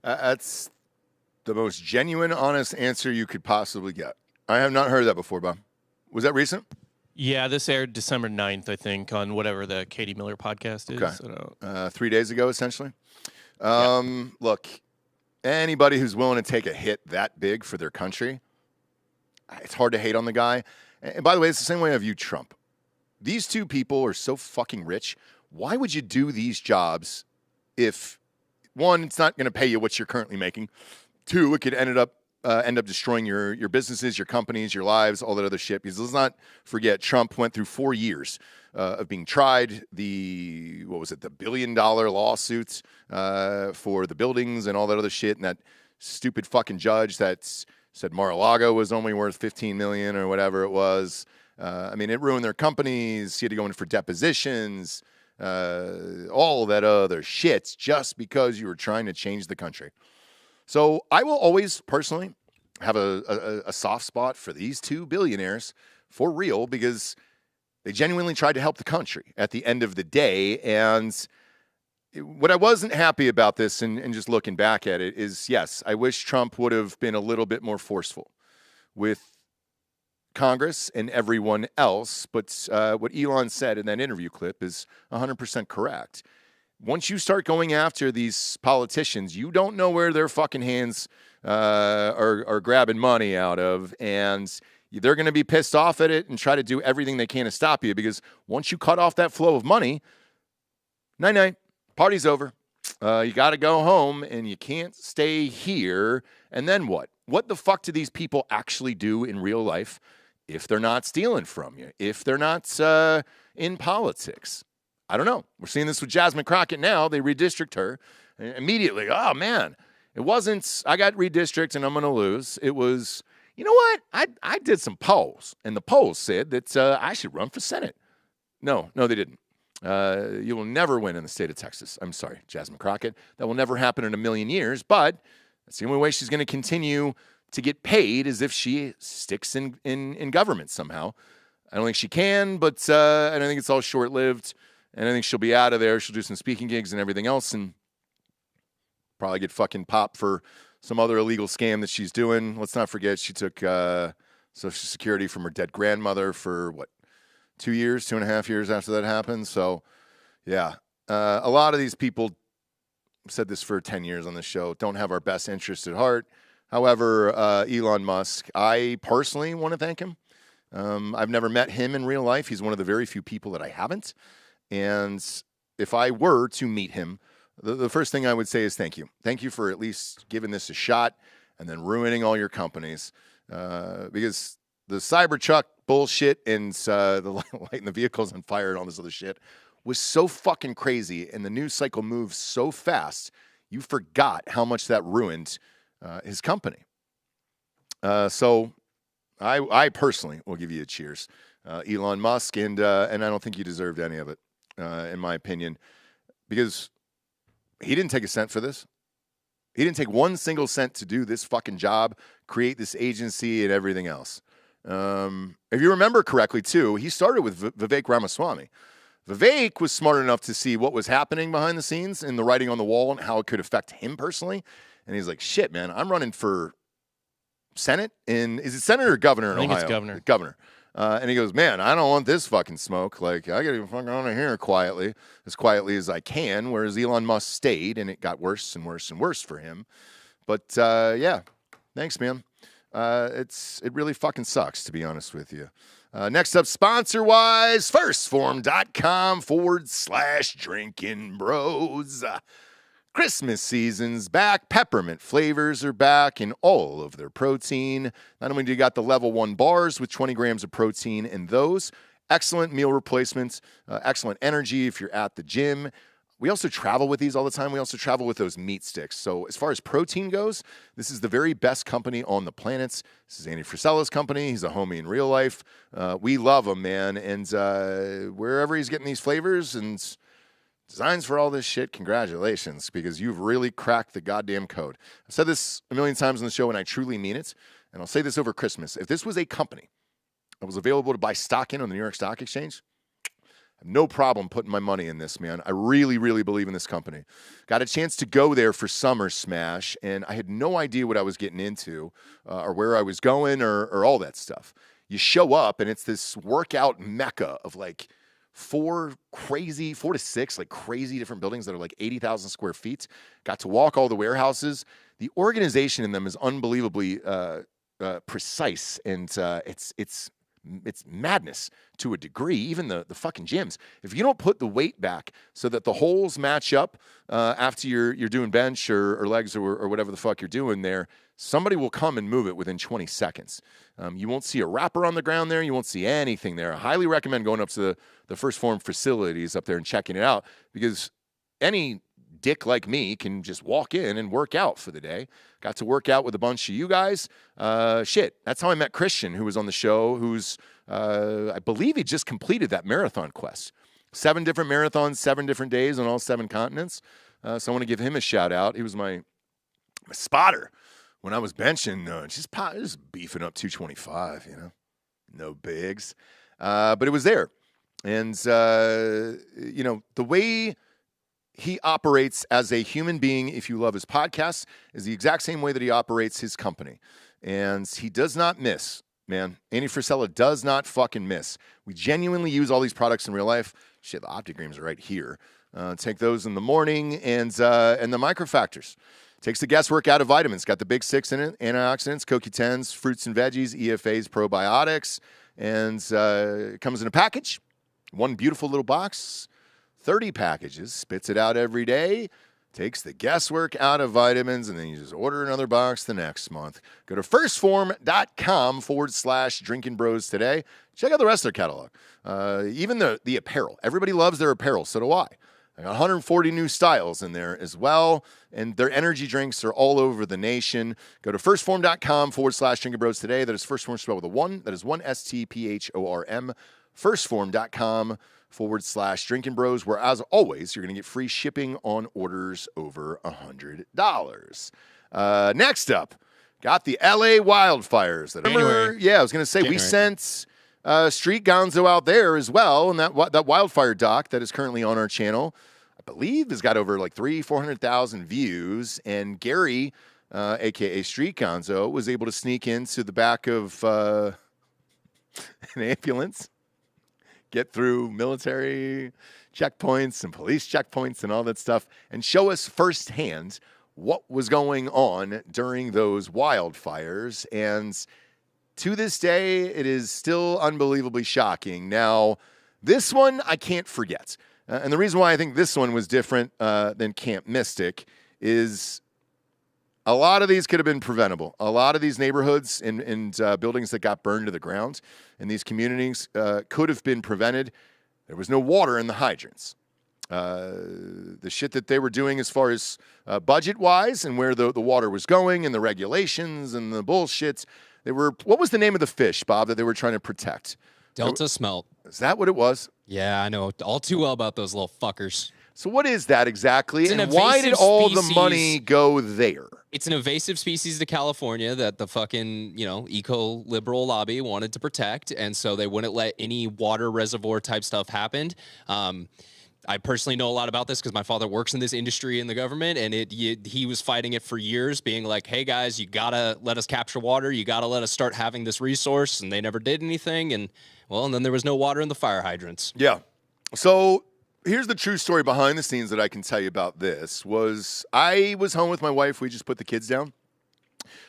That's the most genuine, honest answer you could possibly get. I have not heard that before, Bob. Was that recent? Yeah, this aired December 9th, I think, on whatever the Katie Miller podcast is. Okay. 3 days ago, essentially. Look, anybody who's willing to take a hit that big for their country, it's hard to hate on the guy. And by the way, it's the same way I view Trump. These two people are so fucking rich. Why would you do these jobs if, one, it's not going to pay you what you're currently making. Two, it could end up destroying your businesses, your companies, your lives, all that other shit. Because let's not forget, Trump went through 4 years of being tried. The $1 billion lawsuits for the buildings and all that other shit. And that stupid fucking judge that said Mar-a-Lago was only worth $15 million or whatever it was. I mean, it ruined their companies. He had to go in for depositions, all that other shit, just because you were trying to change the country. So I will always personally have a soft spot for these two billionaires for real, because they genuinely tried to help the country at the end of the day. And what I wasn't happy about this, and just looking back at it, is yes, I wish Trump would have been a little bit more forceful with Congress and everyone else. But what Elon said in that interview clip is 100% correct. Once you start going after these politicians, you don't know where their fucking hands are grabbing money out of, and they're going to be pissed off at it and try to do everything they can to stop you, because once you cut off that flow of money, night-night, party's over. You got to go home, and you can't stay here. And then what? What the fuck do these people actually do in real life if they're not stealing from you, if they're not in politics? I don't know. We're seeing this with Jasmine Crockett now. They redistrict her immediately. Oh, man. It wasn't, I got redistricted and I'm going to lose. It was, you know what? I did some polls, and the polls said that I should run for Senate. No, they didn't. You will never win in the state of Texas. I'm sorry, Jasmine Crockett. That will never happen in a million years, but that's the only way she's going to continue to get paid, is if she sticks in government somehow. I don't think she can, but I don't think it's all short-lived. And I think she'll be out of there. She'll do some speaking gigs and everything else, and probably get fucking popped for some other illegal scam that she's doing. Let's not forget she took Social Security from her dead grandmother for, 2.5 years after that happened. So, yeah. A lot of these people, I've said this for 10 years on this show, don't have our best interests at heart. However, Elon Musk, I personally want to thank him. I've never met him in real life. He's one of the very few people that I haven't. And if I were to meet him, the first thing I would say is thank you. Thank you for at least giving this a shot and then ruining all your companies. Because the Cybertruck bullshit and the lighting the vehicles on fire and all this other shit was so fucking crazy, and the news cycle moves so fast, you forgot how much that ruined his company. So I personally will give you a cheers, Elon Musk, and I don't think you deserved any of it. In my opinion, because he didn't take a cent for this. He didn't take one single cent to do this fucking job, create this agency and everything else. If you remember correctly, too, he started with Vivek Ramaswamy. Vivek was smart enough to see what was happening behind the scenes and the writing on the wall and how it could affect him personally. And he's like, shit, man, I'm running for Senate is it Senate or governor in I think Ohio? it's governor. Governor. And he goes, man, I don't want this fucking smoke. Like, I got to fucking on here quietly as I can, whereas Elon Musk stayed, and it got worse and worse and worse for him. But, yeah, thanks, man. It really fucking sucks, to be honest with you. Next up, sponsor-wise, firstform.com/drinking bros. Christmas season's back. Peppermint flavors are back in all of their protein. Not only do you got the level 1 bars with 20 grams of protein in those, excellent meal replacements, excellent energy if you're at the gym. We also travel with these all the time. We also travel with those meat sticks. So as far as protein goes, this is the very best company on the planet. This is Andy Frisella's company. He's a homie in real life. We love him, man. And wherever he's getting these flavors and designs for all this shit, congratulations, because you've really cracked the goddamn code. I've said this a million times on the show, and I truly mean it. And I'll say this over Christmas. If this was a company that was available to buy stock in on the New York Stock Exchange, I have no problem putting my money in this, man. I really, really believe in this company. Got a chance to go there for Summer Smash, and I had no idea what I was getting into or where I was going or all that stuff. You show up, and it's this workout mecca of like 4 to 6 like crazy different buildings that are like 80,000 square feet. Got to walk all the warehouses. The organization in them is unbelievably precise, and it's madness to a degree. Even the fucking gyms. If you don't put the weight back so that the holes match up after you're doing bench or legs or whatever the fuck you're doing there, somebody will come and move it within 20 seconds. You won't see a wrapper on the ground there. You won't see anything there. I highly recommend going up to the First Form facilities up there and checking it out, because any dick like me can just walk in and work out for the day. Got to work out with a bunch of you guys. Shit, that's how I met Christian, who was on the show, who's, I believe he just completed that marathon quest. 7 different marathons, 7 different days on all 7 continents. So I want to give him a shout out. He was my spotter when I was benching, just beefing up 225, no bigs. But it was there. And, the way he operates as a human being, if you love his podcast, is the exact same way that he operates his company. And he does not miss, man. Andy Frisella does not fucking miss. We genuinely use all these products in real life. Shit, the Optigreams are right here. Take those in the morning, and the Microfactors. Takes the guesswork out of vitamins. Got the big 6 in it: antioxidants, CoQ10s, fruits and veggies, EFAs, probiotics. And it comes in a package. One beautiful little box. 30 packages. Spits it out every day. Takes the guesswork out of vitamins, and then you just order another box the next month. Go to firstform.com/drinking bros today. Check out the rest of their catalog. Even the apparel. Everybody loves their apparel. So do I. I got 140 new styles in there as well, and their energy drinks are all over the nation. Go to firstform.com/drinking bros today. That is First Form spelled with a 1. That is 1 STPHORM. Firstform.com/drinking bros, where, as always, you're going to get free shipping on orders over $100. Next up, got the LA wildfires. I was going to say, we sent Street Gonzo out there as well, and that wildfire doc that is currently on our channel, I believe, has got over like 400,000 views. And Gary, aka Street Gonzo, was able to sneak into the back of an ambulance, get through military checkpoints and police checkpoints and all that stuff, and show us firsthand what was going on during those wildfires. And to this day, it is still unbelievably shocking. Now, this one I can't forget. And the reason why I think this one was different than Camp Mystic is a lot of these could have been preventable. A lot of these neighborhoods and buildings that got burned to the ground in these communities could have been prevented. There was no water in the hydrants. The shit that they were doing as far as budget-wise and where the water was going and the regulations and the bullshit, what was the name of the fish, Bob, that they were trying to protect? Delta smelt. Is that what it was? Yeah, I know all too well about those little fuckers. So what is that exactly, It's an and why did invasive all the species. money go there? It's an invasive species to California that the fucking, eco-liberal lobby wanted to protect, and so they wouldn't let any water reservoir type stuff happen. I personally know a lot about this because my father works in this industry in the government, and he was fighting it for years, being like, hey, guys, you got to let us capture water. You got to let us start having this resource, and they never did anything, and then there was no water in the fire hydrants. Yeah. So here's the true story behind the scenes that I can tell you about this. I was home with my wife. We just put the kids down.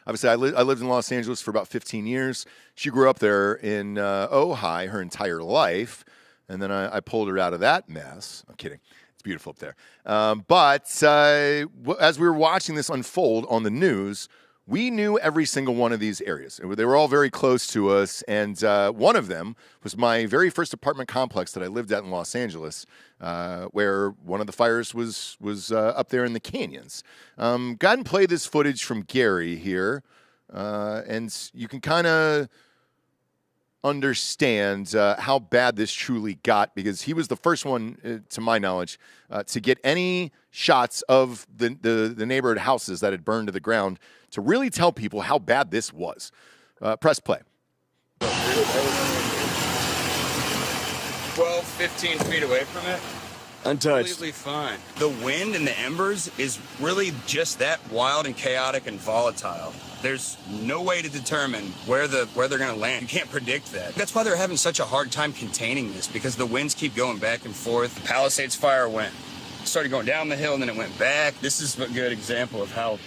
Obviously, I lived in Los Angeles for about 15 years. She grew up there in Ojai her entire life. And then I pulled her out of that mess. I'm kidding. It's beautiful up there. But as we were watching this unfold on the news, we knew every single one of these areas. They were all very close to us. And one of them was my very first apartment complex that I lived at in Los Angeles, where one of the fires was up there in the canyons. Go ahead and play this footage from Gary here. And you can kind of understand how bad this truly got, because he was the first one, to my knowledge, to get any shots of the neighborhood houses that had burned to the ground to really tell people how bad this was. Press play. 12, 15 feet away from it. Untouched. Completely fine. The wind and the embers is really just that wild and chaotic and volatile. There's no way to determine where they're going to land. You can't predict that. That's why they're having such a hard time containing this, because the winds keep going back and forth. The Palisades fire started going down the hill and then it went back. This is a good example of how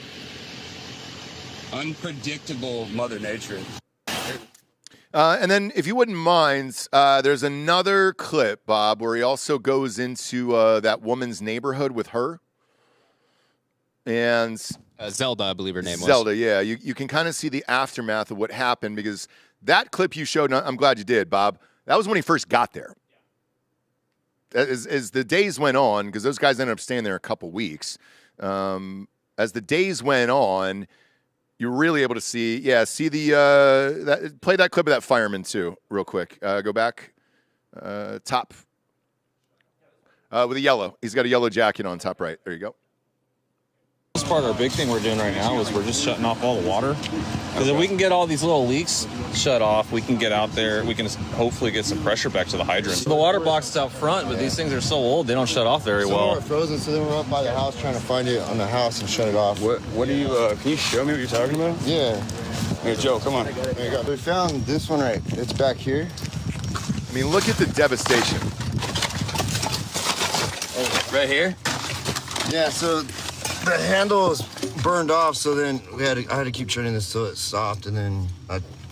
unpredictable Mother Nature is. And then, if you wouldn't mind, there's another clip, Bob, where he also goes into that woman's neighborhood with her. And Zelda, I believe her name was. Zelda, yeah. You can kind of see the aftermath of what happened, because that clip you showed, I'm glad you did, Bob, that was when he first got there. As the days went on, because those guys ended up staying there a couple weeks, as the days went on, you're really able to see the play that clip of that fireman too, real quick. Go back, top with a yellow. He's got a yellow jacket on top right. There you go. This part, our big thing we're doing right now is we're just shutting off all the water. Because if we can get all these little leaks shut off, we can get out there, we can hopefully get some pressure back to the hydrants. The water box is out front, but these things are so old, they don't shut off very well. Some are frozen, so then we're up by the house trying to find it on the house and shut it off. What do you, can you show me what you're talking about? Yeah. Here, Joe, come on. There you go. We found this one it's back here. I mean, look at the devastation. Right here? Yeah, so the handle is burned off, so then I had to keep turning this till it stopped, and then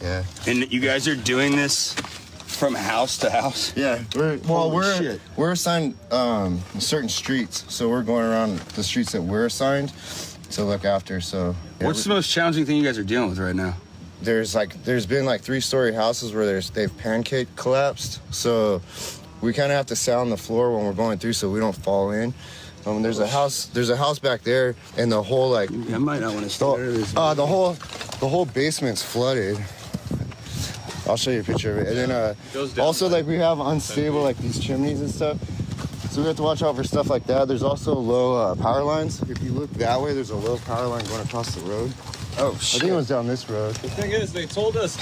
yeah. And you guys are doing this from house to house? Yeah, we're assigned certain streets, so we're going around the streets that we're assigned to look after. So what's the most challenging thing you guys are dealing with right now? There's been 3-story houses where they've pancake collapsed, so we kind of have to sit on the floor when we're going through so we don't fall in. There's a house back there, and the whole I might not want to stay there. The whole basement's flooded. I'll show you a picture of it. And then also we have unstable these chimneys and stuff, so we have to watch out for stuff like that. There's also low power lines. If you look that way, there's a low power line going across the road. Oh shit! I think it was down this road. The thing is, they told us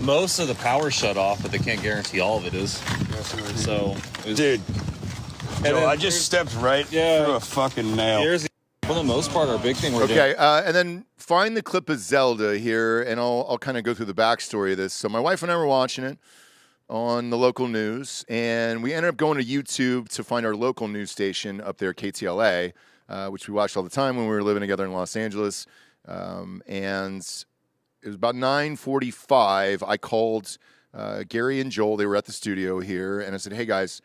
most of the power shut off, but they can't guarantee all of it is. Dude. Joe, I just stepped right through a fucking nail. For the most part, our big thing we're doing. Okay, and then find the clip of Zelda here, and I'll kind of go through the backstory of this. So my wife and I were watching it on the local news, and we ended up going to YouTube to find our local news station up there, KTLA, which we watched all the time when we were living together in Los Angeles. And it was about 9:45. I called Gary and Joel. They were at the studio here, and I said, "Hey guys,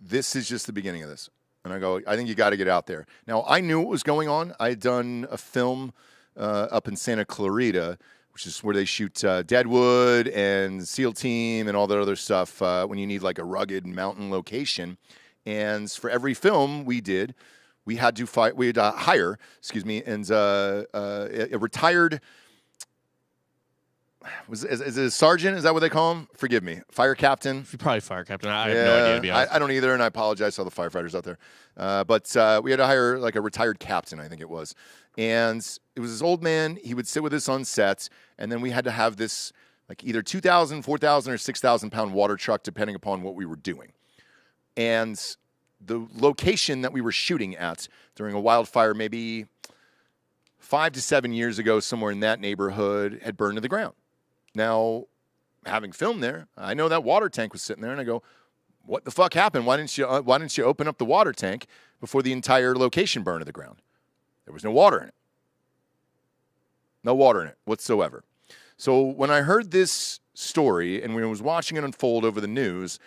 this is just the beginning of this." And I go, "I think you got to get out there." Now, I knew what was going on. I had done a film up in Santa Clarita, which is where they shoot Deadwood and SEAL Team and all that other stuff when you need a rugged mountain location. And for every film we did, we had to hire, a retired, is it a sergeant? Is that what they call him? Forgive me. Fire captain? Probably fire captain. I have no idea, to be honest. I don't either, and I apologize to all the firefighters out there. But we had to hire like a retired captain, I think it was. And it was this old man. He would sit with us on set, and then we had to have this like either 2,000, 4,000, or 6,000 pound water truck, depending upon what we were doing. And the location that we were shooting at during a wildfire, maybe 5 to 7 years ago, somewhere in that neighborhood, had burned to the ground. Now, having filmed there, I know that water tank was sitting there, and I go, "What the fuck happened? Why didn't you open up the water tank before the entire location burned to the ground?" There was no water in it. No water in it whatsoever. So when I heard this story and when I was watching it unfold over the news,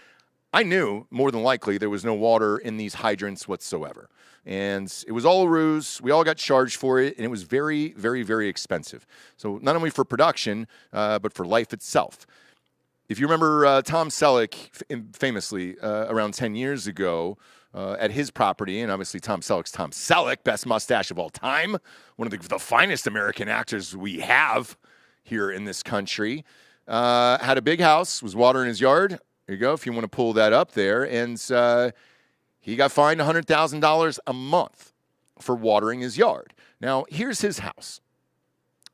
I knew more than likely there was no water in these hydrants whatsoever. And it was all a ruse. We all got charged for it, and it was very, very, very expensive. So not only for production, but for life itself. If you remember Tom Selleck, famously, around 10 years ago, at his property, and obviously Tom Selleck's Tom Selleck, best mustache of all time, one of the finest American actors we have here in this country, had a big house, was watering his yard. There you go, if you want to pull that up there. And he got fined $100,000 a month for watering his yard. Now, here's his house.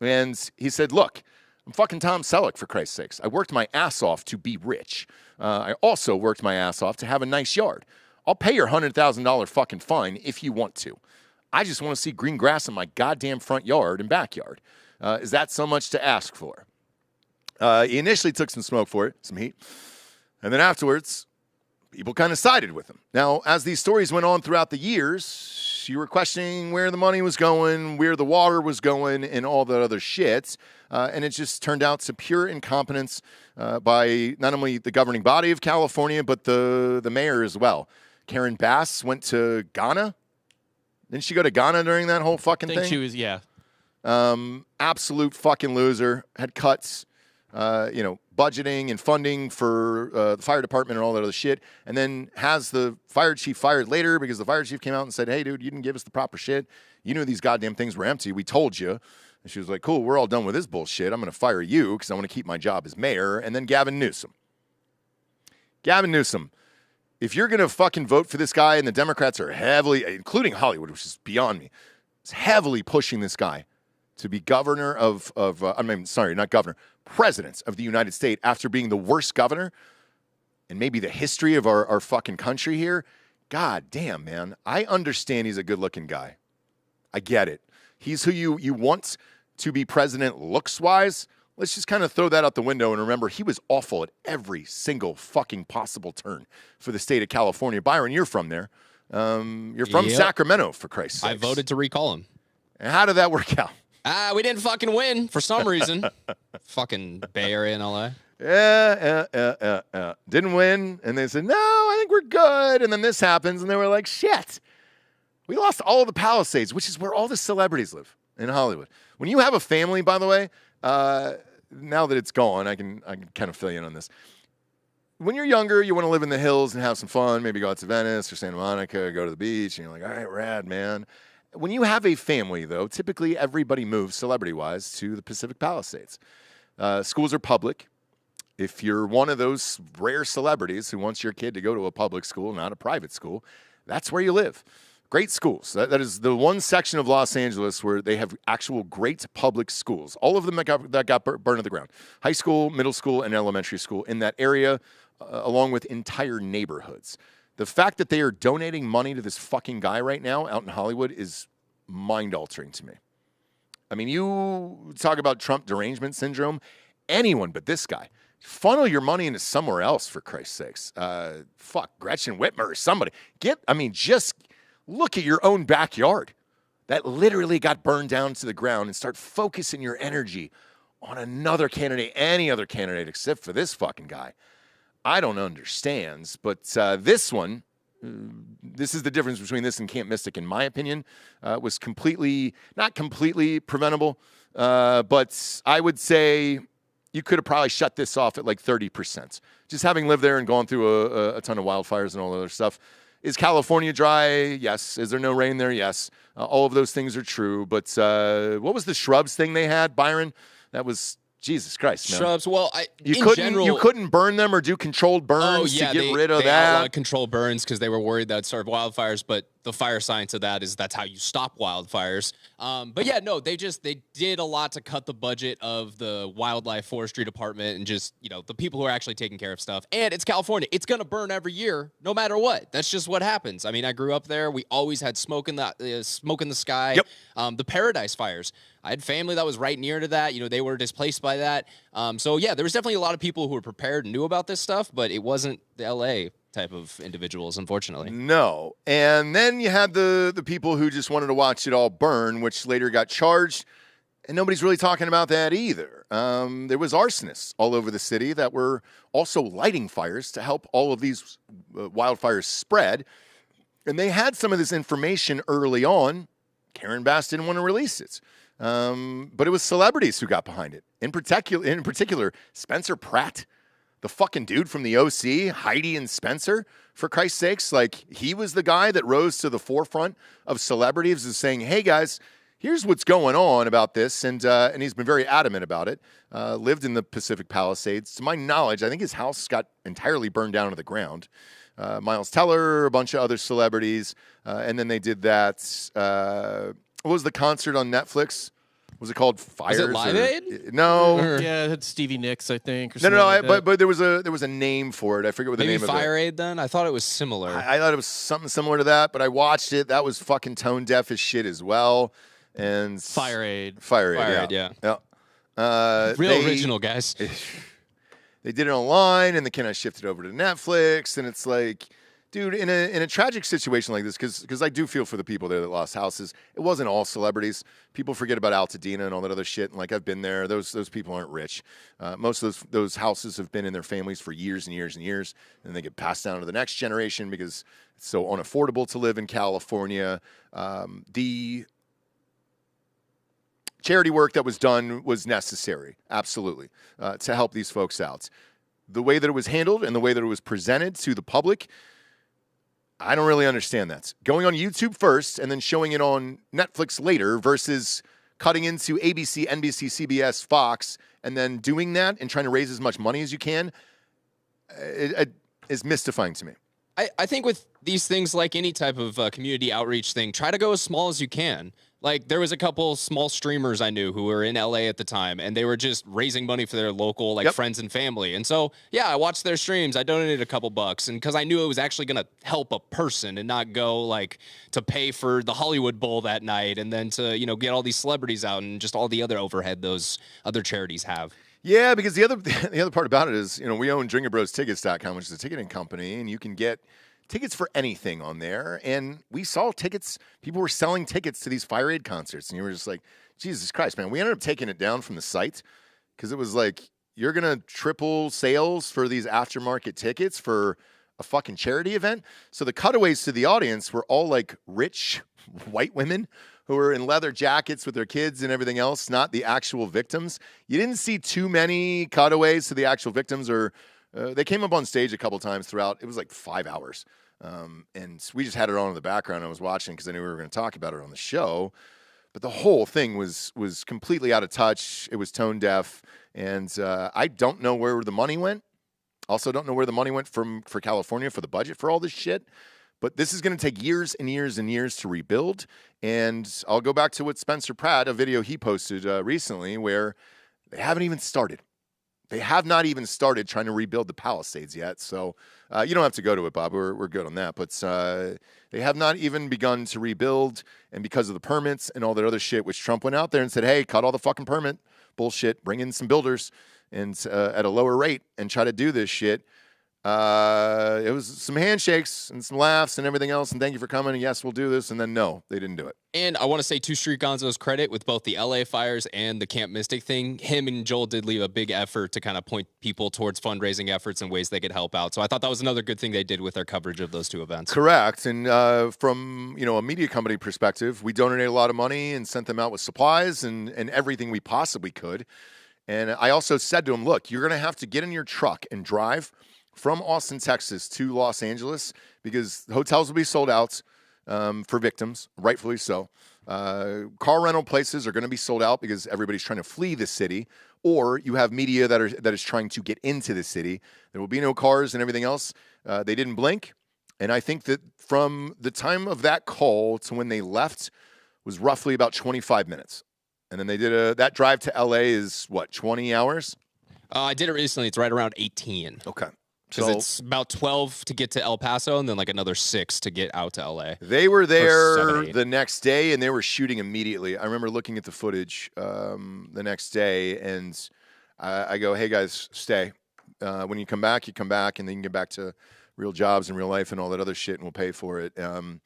And he said, "Look, I'm fucking Tom Selleck, for Christ's sakes. I worked my ass off to be rich. I also worked my ass off to have a nice yard. I'll pay your $100,000 fucking fine if you want to. I just want to see green grass in my goddamn front yard and backyard. Is that so much to ask for?" He initially took some smoke for it, some heat. And then afterwards, people kind of sided with him. Now, as these stories went on throughout the years, you were questioning where the money was going, where the water was going, and all that other shit. And it just turned out to pure incompetence by not only the governing body of California, but the mayor as well. Karen Bass went to Ghana. Didn't she go to Ghana during that whole fucking thing? I think she was, yeah. Absolute fucking loser. Had cuts, budgeting and funding for the fire department and all that other shit, and then has the fire chief fired later because the fire chief came out and said, "Hey, dude, you didn't give us the proper shit. You knew these goddamn things were empty. We told you." And she was like, "Cool, we're all done with this bullshit. I'm going to fire you because I want to keep my job as mayor." And then Gavin Newsom. If you're going to fucking vote for this guy, and the Democrats are heavily, including Hollywood, which is beyond me, is heavily pushing this guy to be governor president of the United States after being the worst governor in maybe the history of our fucking country here. God damn, man. I understand he's a good-looking guy. I get it. He's who you want to be president looks-wise. Let's just kind of throw that out the window and remember he was awful at every single fucking possible turn for the state of California. Byron, you're from there. You're from Sacramento, for Christ's sake. I voted to recall him. And how did that work out? We didn't fucking win for some reason. Fucking Bay Area in LA. Yeah. Didn't win. And they said, "No, I think we're good." And then this happens. And they were like, "Shit. We lost all of the Palisades," which is where all the celebrities live in Hollywood. When you have a family, by the way, now that it's gone, I can kind of fill you in on this. When you're younger, you want to live in the hills and have some fun, maybe go out to Venice or Santa Monica, go to the beach, and you're like, "All right, rad, man." When you have a family, though, typically everybody moves, celebrity-wise, to the Pacific Palisades. Schools are public. If you're one of those rare celebrities who wants your kid to go to a public school, not a private school, that's where you live. Great schools. That is the one section of Los Angeles where they have actual great public schools. All of them that got burned to the ground. High school, middle school, and elementary school in that area, along with entire neighborhoods. The fact that they are donating money to this fucking guy right now out in Hollywood is mind-altering to me. I mean, you talk about Trump derangement syndrome. Anyone but this guy. Funnel your money into somewhere else, for Christ's sakes. Gretchen Whitmer or somebody. Just look at your own backyard that literally got burned down to the ground and start focusing your energy on another candidate, any other candidate except for this fucking guy. I don't understand, but this one, this is the difference between this and Camp Mystic, in my opinion, was not completely preventable, but I would say you could have probably shut this off at like 30%. Just having lived there and gone through a ton of wildfires and all that other stuff. Is California dry? Yes. Is there no rain there? Yes. All of those things are true, but what was the shrubs thing they had, Byron? That was Jesus Christ, man. Shrubs. Well, you couldn't burn them or do controlled burns to get rid of they that. outlawed controlled burns because they were worried that would start wildfires. But the fire science of that is that's how you stop wildfires. But yeah, no, they did a lot to cut the budget of the wildlife forestry department and just, the people who are actually taking care of stuff. And it's California. It's going to burn every year, no matter what. That's just what happens. I mean, I grew up there. We always had smoke in the sky. Yep. The Paradise Fires. I had family that was right near to that. They were displaced by that. So yeah, there was definitely a lot of people who were prepared and knew about this stuff, but it wasn't the LA type of individuals, unfortunately. No. And then you had the people who just wanted to watch it all burn, which later got charged, and nobody's really talking about that either. There was arsonists all over the city that were also lighting fires to help all of these wildfires spread, and they had some of this information early on. Karen Bass didn't want to release it. But it was celebrities who got behind it. In particular, Spencer Pratt, the fucking dude from the OC, Heidi and Spencer, for Christ's sakes. Like, he was the guy that rose to the forefront of celebrities and saying, hey guys, here's what's going on about this. And he's been very adamant about it. Lived in the Pacific Palisades. To my knowledge, I think his house got entirely burned down to the ground. Miles Teller, a bunch of other celebrities. And then they did that. What was the concert on Netflix? Was it called Fires? Was it Live Aid? No. Yeah, it had Stevie Nicks, I think. Or No, like that. but there was a name for it. I forget what the Maybe name of it. Fire Aid then? I thought it was similar. I thought it was something similar to that, but I watched it. That was fucking tone deaf as shit as well. And Fire Aid. Fire Aid, yeah. Real original, guys. They did it online, and they kind of shifted over to Netflix, and it's like, dude, in a tragic situation like this, because I do feel for the people there that lost houses. It wasn't all celebrities. People forget about Altadena and all that other shit. And like, I've been there. Those people aren't rich. Most of those houses have been in their families for years and years and years, and they get passed down to the next generation because it's so unaffordable to live in California. The charity work that was done was necessary, absolutely, to help these folks out. The way that it was handled and the way that it was presented to the public, I don't really understand that. Going on YouTube first and then showing it on Netflix later versus cutting into ABC, NBC, CBS, Fox, and then doing that and trying to raise as much money as you can it is mystifying to me. I think with these things, like any type of community outreach thing, try to go as small as you can. Like, there was a couple small streamers I knew who were in LA at the time, and they were just raising money for their local, friends and family. And so, yeah, I watched their streams. I donated a couple bucks, and because I knew it was actually going to help a person and not go, to pay for the Hollywood Bowl that night and then to, get all these celebrities out and just all the other overhead those other charities have. Yeah, because the other part about it is, we own DrinkinBrosTickets.com, which is a ticketing company, and you can get tickets for anything on there. And we saw tickets. People were selling tickets to these Fire Aid concerts. And you were just like, Jesus Christ, man. We ended up taking it down from the site because it was like, you're going to triple sales for these aftermarket tickets for a fucking charity event. So the cutaways to the audience were all like rich white women who were in leather jackets with their kids and everything else, not the actual victims. You didn't see too many cutaways to the actual victims, or they came up on stage a couple times throughout. It was like 5 hours. And we just had it on in the background. I was watching because I knew we were going to talk about it on the show. But the whole thing was completely out of touch. It was tone deaf. And I don't know where the money went. Also don't know where the money went for California for the budget for all this shit. But this is going to take years and years and years to rebuild. And I'll go back to what Spencer Pratt, a video he posted recently, where they haven't even started. They have not even started trying to rebuild the Palisades yet. So you don't have to go to it, Bob. We're good on that. But they have not even begun to rebuild. And because of the permits and all that other shit, which Trump went out there and said, hey, cut all the fucking permit bullshit, bring in some builders and at a lower rate and try to do this shit. It was some handshakes and some laughs and everything else. And thank you for coming. And yes, we'll do this. And then no, they didn't do it. And I want to say to Street Gonzo's credit, with both the LA fires and the Camp Mystic thing, him and Joel did leave a big effort to kind of point people towards fundraising efforts and ways they could help out. So I thought that was another good thing they did with their coverage of those two events. Correct. And from a media company perspective, we donated a lot of money and sent them out with supplies and everything we possibly could. And I also said to them, look, you're going to have to get in your truck and drive from Austin, Texas to Los Angeles because hotels will be sold out for victims, rightfully so. Car rental places are going to be sold out because everybody's trying to flee the city, or you have media that is trying to get into the city. There will be no cars and everything else. They didn't blink. And I think that from the time of that call to when they left was roughly about 25 minutes. And then they did that drive to LA is what, 20 hours? I did it recently. It's right around 18. Okay. Because it's about 12 to get to El Paso and then like another 6 to get out to LA. They were there the next day and they were shooting immediately. I remember looking at the footage the next day and I go, hey guys, stay. When you come back, and then you can get back to real jobs and real life and all that other shit and we'll pay for it. And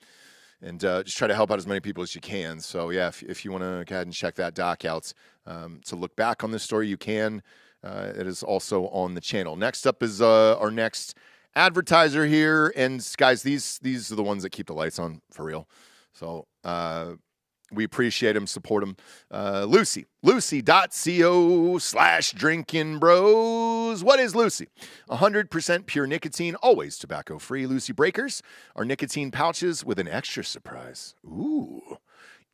just try to help out as many people as you can. So yeah, if you want to go ahead and check that doc out to look back on this story, you can. It is also on the channel. Next up is our next advertiser here. And guys, these are the ones that keep the lights on for real. So we appreciate them, support them. Lucy, lucy.co/Drinkin Bros. What is Lucy? 100% pure nicotine, always tobacco free. Lucy Breakers are nicotine pouches with an extra surprise. Ooh.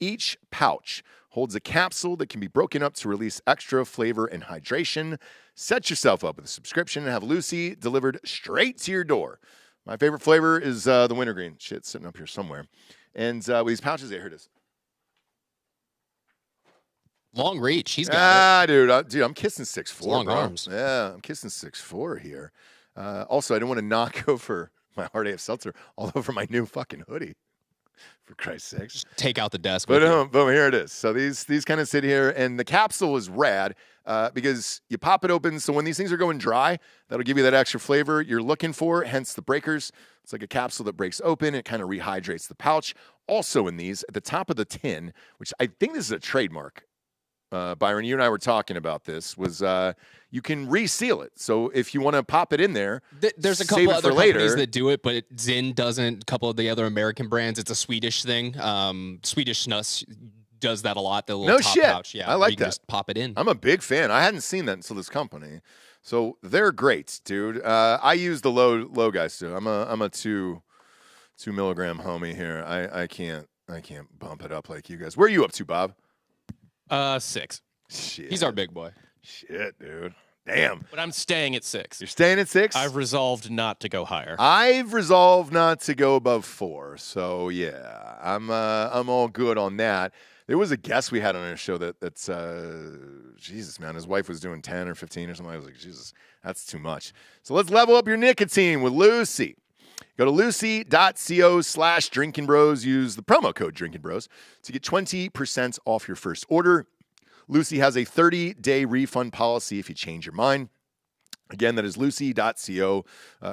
Each pouch holds a capsule that can be broken up to release extra flavor and hydration. Set yourself up with a subscription and have Lucy delivered straight to your door. My favorite flavor is the wintergreen. Shit, sitting up here somewhere. And with these pouches, here it is. Long reach. He's got it. Dude, I'm kissing 6'4". Long bro. arms. Yeah, I'm kissing 6'4" here. Also, I didn't want to knock over my Hard AF Seltzer all over my new fucking hoodie. For Christ's sakes. Just take out the desk. But boom, here it is. So these kind of sit here, and the capsule is rad because you pop it open. So when these things are going dry, that'll give you that extra flavor you're looking for, hence the breakers. It's like a capsule that breaks open. It kind of rehydrates the pouch. Also in these, at the top of the tin, which I think this is a trademark, Byron, you and I were talking about this, was you can reseal it. So if you want to pop it in there, there's a couple other companies that do it, but Zinn doesn't. A couple of the other American brands, it's a Swedish thing. Swedish Nuss does that a lot. The little top pouch. Yeah, I like you can that. Just pop it in. I'm a big fan. I hadn't seen that until this company. So they're great, dude. I use the low guys too. I'm a 2 milligram homie here. I can't bump it up like you guys. Where are you up to, Bob? 6. Shit. He's our big boy. Shit, dude. Damn. But I'm staying at 6. You're staying at 6? I've resolved not to go higher. I've resolved not to go above 4. So yeah, I'm all good on that. There was a guest we had on our show that's Jesus, man, his wife was doing 10 or 15 or something. I was like, Jesus, that's too much. So let's level up your nicotine with Lucy. Go to lucy.co/Drinkin Bros. Use the promo code Drinkin Bros to get 20% off your first order. Lucy has a 30-day refund policy if you change your mind. Again, that is lucy.co,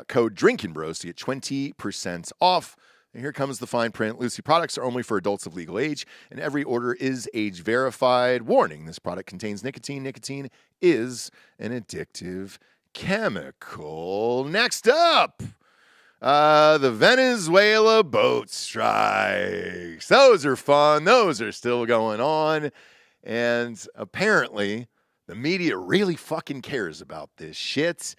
code Drinkin Bros to get 20% off. And here comes the fine print. Lucy products are only for adults of legal age, and every order is age verified. Warning, this product contains nicotine. Nicotine is an addictive chemical. Next up, the Venezuela boat strikes. Those are fun. Those are still going on. And apparently, the media really fucking cares about this shit.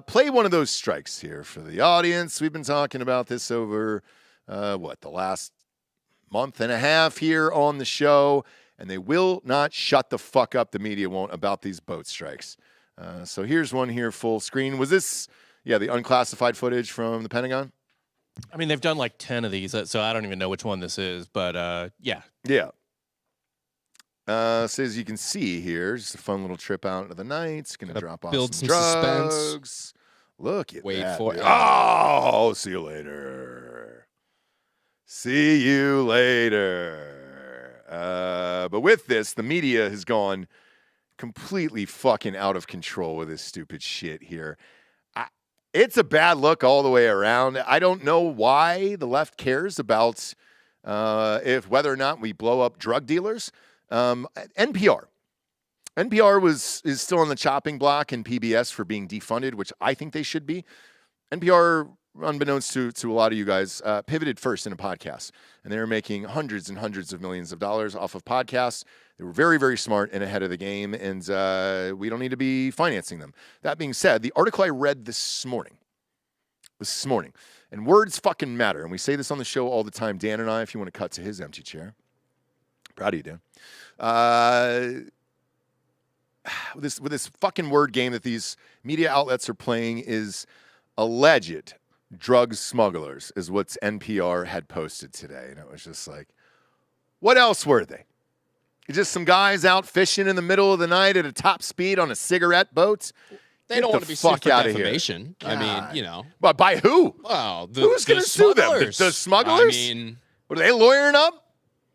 Play one of those strikes here for the audience. We've been talking about this over, the last month and a half here on the show. And they will not shut the fuck up, the media won't, about these boat strikes. So here's one here full screen. Was this... Yeah, the unclassified footage from the Pentagon? I mean, they've done like 10 of these, so I don't even know which one this is, but yeah. Yeah. So as you can see here, just a fun little trip out into the night. It's going to drop off some drugs. Suspense. Look at that. Wait for it. Oh, see you later. See you later. But with this, the media has gone completely fucking out of control with this stupid shit here. It's a bad look all the way around. I don't know why the left cares about whether or not we blow up drug dealers. NPR is still on the chopping block and PBS for being defunded, which I think they should be. NPR, unbeknownst to a lot of you guys, pivoted first in a podcast, and they were making hundreds and hundreds of millions of dollars off of podcasts. They were very, very smart and ahead of the game, and we don't need to be financing them. That being said, the article I read this morning, and words fucking matter, and we say this on the show all the time, Dan and I, if you want to cut to his empty chair. Proud of you, Dan. With this fucking word game that these media outlets are playing is alleged drug smugglers, is what NPR had posted today. And it was just like, what else were they? Just some guys out fishing in the middle of the night at a top speed on a cigarette boat? They don't want to be sued for defamation. I mean, you know. But by who? Well, who's going to sue them? The smugglers? I mean, what are they lawyering up?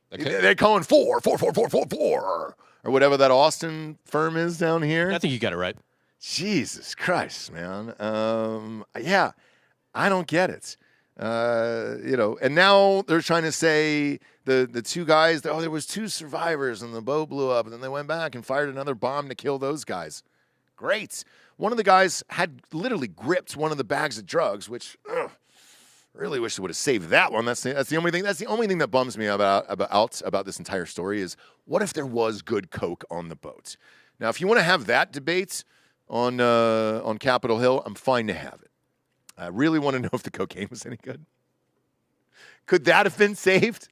They're calling four, or whatever that Austin firm is down here. I think you got it right. Jesus Christ, man. Yeah, I don't get it. And now they're trying to say the two guys, there was 2 survivors and the boat blew up, and then they went back and fired another bomb to kill those guys. Great. One of the guys had literally gripped one of the bags of drugs, which really wish they would have saved that one. That's the only thing. That's the only thing that bums me about this entire story is what if there was good coke on the boat? Now, if you want to have that debate on Capitol Hill, I'm fine to have it. I really want to know if the cocaine was any good. Could that have been saved?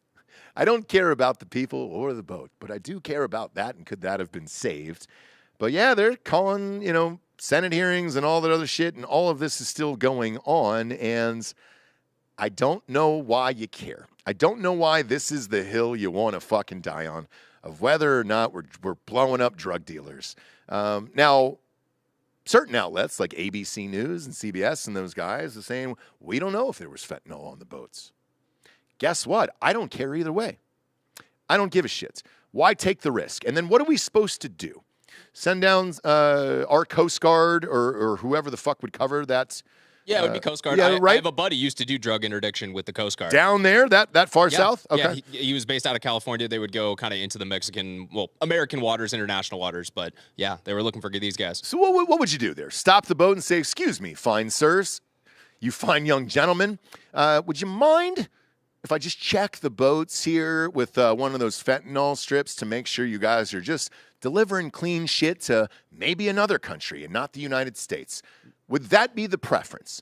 I don't care about the people or the boat, but I do care about that, and could that have been saved? But yeah, they're calling, Senate hearings and all that other shit, and all of this is still going on, and I don't know why you care. I don't know why this is the hill you want to fucking die on, of whether or not we're blowing up drug dealers. Now, certain outlets like ABC News and CBS and those guys are saying, we don't know if there was fentanyl on the boats. Guess what? I don't care either way. I don't give a shit. Why take the risk? And then what are we supposed to do? Send down our Coast Guard or whoever the fuck would cover that? Yeah, it would be Coast Guard. Yeah, right? I have a buddy who used to do drug interdiction with the Coast Guard. Down there, that far south? Okay. Yeah, he was based out of California. They would go kind of into the American waters, international waters. But yeah, they were looking for these guys. So what would you do there? Stop the boat and say, excuse me, fine sirs, you fine young gentlemen. Would you mind if I just check the boats here with one of those fentanyl strips to make sure you guys are just delivering clean shit to maybe another country and not the United States? Would that be the preference?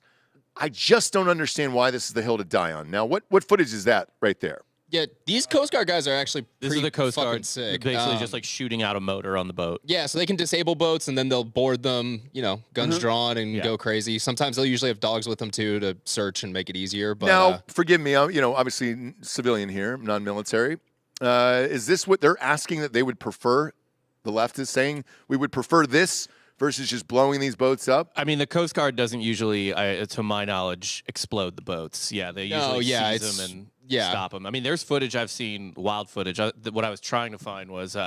I just don't understand why this is the hill to die on. Now, what footage is that right there? Yeah, these Coast Guard guys are actually This is the Coast Guard sick. basically just like shooting out a motor on the boat. Yeah, so they can disable boats and then they'll board them, guns drawn and go crazy. Sometimes they'll usually have dogs with them too to search and make it easier. But now, forgive me, obviously civilian here, non-military. Is this what they're asking that they would prefer? The left is saying we would prefer this versus just blowing these boats up? I mean, the Coast Guard doesn't usually, to my knowledge, explode the boats. Yeah, they usually seize them and stop them. I mean, there's footage I've seen, wild footage. What I was trying to find was,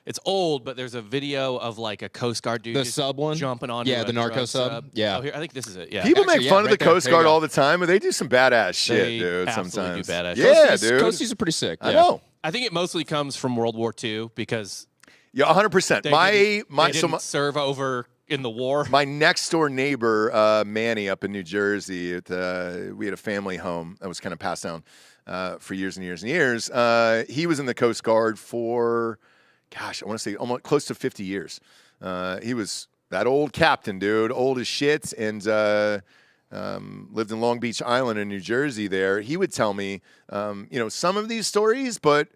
it's old, but there's a video of like a Coast Guard dude the sub one jumping onto the narco sub. Yeah, oh, here, I think this is it. Yeah, people make fun of the Coast Guard all the time, but they do some badass shit, dude. Sometimes, do badass yeah, shit. dude. Coasties are pretty sick. I know. I think it mostly comes from World War II because 100%. They didn't serve over in the war. My next door neighbor, Manny, up in New Jersey, we had a family home that was kind of passed down for years and years and years. He was in the Coast Guard for, I want to say almost close to 50 years. He was that old captain, dude, old as shit, and lived in Long Beach Island in New Jersey there. He would tell me, some of these stories, but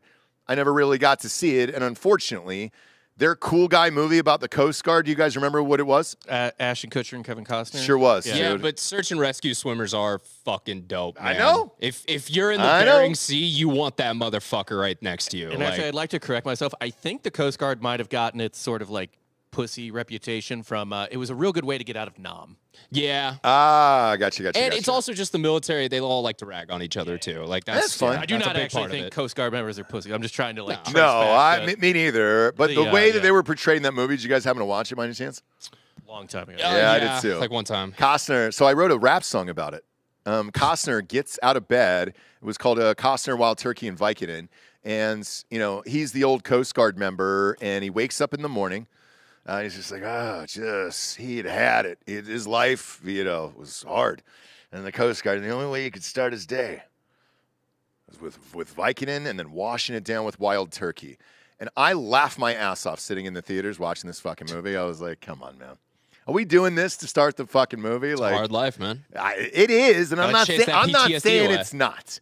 I never really got to see it. And unfortunately, their cool guy movie about the Coast Guard, do you guys remember what it was? Ashton Kutcher and Kevin Costner? Sure was. Yeah, but search and rescue swimmers are fucking dope, man. I know. If you're in the Bering Sea, you want that motherfucker right next to you. And actually, I'd like to correct myself. I think the Coast Guard might have gotten its sort of like pussy reputation from, it was a real good way to get out of Nam. Yeah. Gotcha. And it's also just the military. They all like to rag on each other, too. Like that's fine. I do not actually think Coast Guard members are pussy. I'm just trying to like. Me neither. But the way that they were portrayed in that movie, did you guys happen to watch it by any chance? Long time ago. Yeah, I did too. Like one time. Costner. So I wrote a rap song about it. Costner gets out of bed. It was called Costner, Wild Turkey, and Vicodin. And, he's the old Coast Guard member, and he wakes up in the morning. He's just like, he'd had it. His life, was hard. And the Coast Guard, the only way he could start his day was with Vicodin and then washing it down with Wild Turkey. And I laughed my ass off sitting in the theaters watching this fucking movie. I was like, come on, man. Are we doing this to start the fucking movie? It's like hard life, man. It is, and I'm not saying it's not.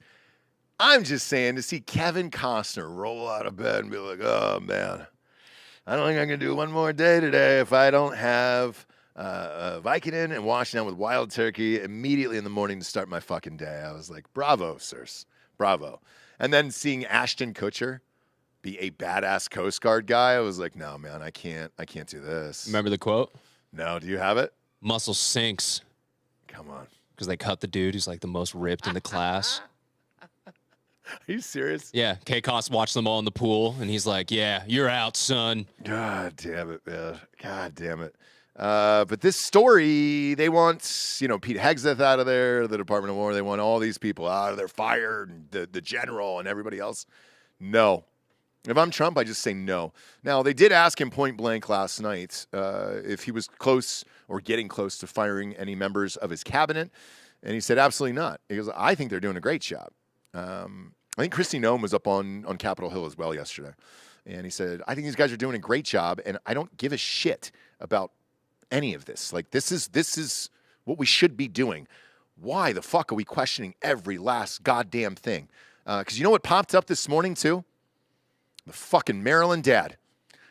I'm just saying, to see Kevin Costner roll out of bed and be like, oh, man, I don't think I can do one more day today if I don't have Vicodin and wash down with wild turkey immediately in the morning to start my fucking day. I was like, bravo, sirs. Bravo. And then seeing Ashton Kutcher be a badass Coast Guard guy, I was like, no, man, I can't do this. Remember the quote? No, do you have it? Muscle sinks. Come on. Because they cut the dude who's like the most ripped in the class. Are you serious? Yeah, K-Cos watched them all in the pool, and he's like, yeah, you're out, son. God damn it, man. God damn it. But this story, they want, Pete Hegseth out of there, the Department of War. They want all these people out of there, fired, and the general and everybody else. No. If I'm Trump, I just say no. Now, they did ask him point blank last night if he was close or getting close to firing any members of his cabinet. And he said, absolutely not. He goes, I think they're doing a great job. I think Kristi Noem was up on Capitol Hill as well yesterday. And he said, I think these guys are doing a great job, and I don't give a shit about any of this. Like, this is what we should be doing. Why the fuck are we questioning every last goddamn thing? Because you know what popped up this morning, too? The fucking Maryland dad.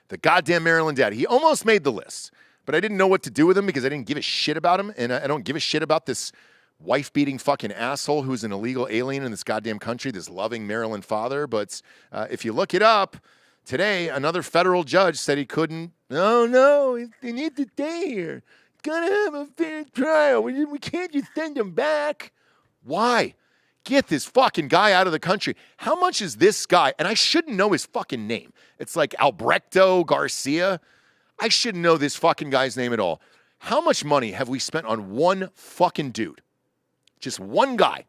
The goddamn Maryland dad. He almost made the list, but I didn't know what to do with him because I didn't give a shit about him, and I don't give a shit about this wife-beating fucking asshole who's an illegal alien in this goddamn country, this loving Maryland father. But if you look it up, today, another federal judge said he couldn't. No, they need to stay here. Gotta have a fair trial. We can't just send him back. Why? Get this fucking guy out of the country. How much is this guy? And I shouldn't know his fucking name. It's like Alberto Garcia. I shouldn't know this fucking guy's name at all. How much money have we spent on one fucking dude? Just one guy,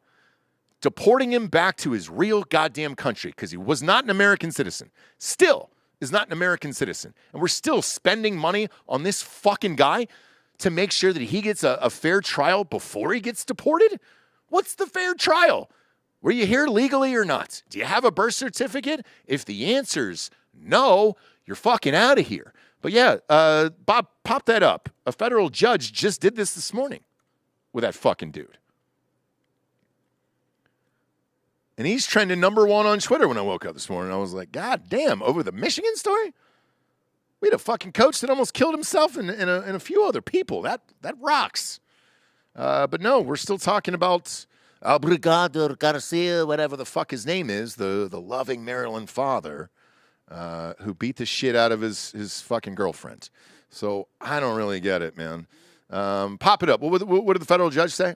deporting him back to his real goddamn country because he was not an American citizen. Still is not an American citizen. And we're still spending money on this fucking guy to make sure that he gets a fair trial before he gets deported? What's the fair trial? Were you here legally or not? Do you have a birth certificate? If the answer's no, you're fucking out of here. But yeah, Bob, pop that up. A federal judge just did this morning with that fucking dude. And he's trending #1 on Twitter when I woke up this morning. I was like, God damn, over the Michigan story? We had a fucking coach that almost killed himself and a few other people. That rocks. But no, we're still talking about Alberto Garcia, whatever the fuck his name is, the loving Maryland father who beat the shit out of his fucking girlfriend. So I don't really get it, man. Pop it up. What did the federal judge say?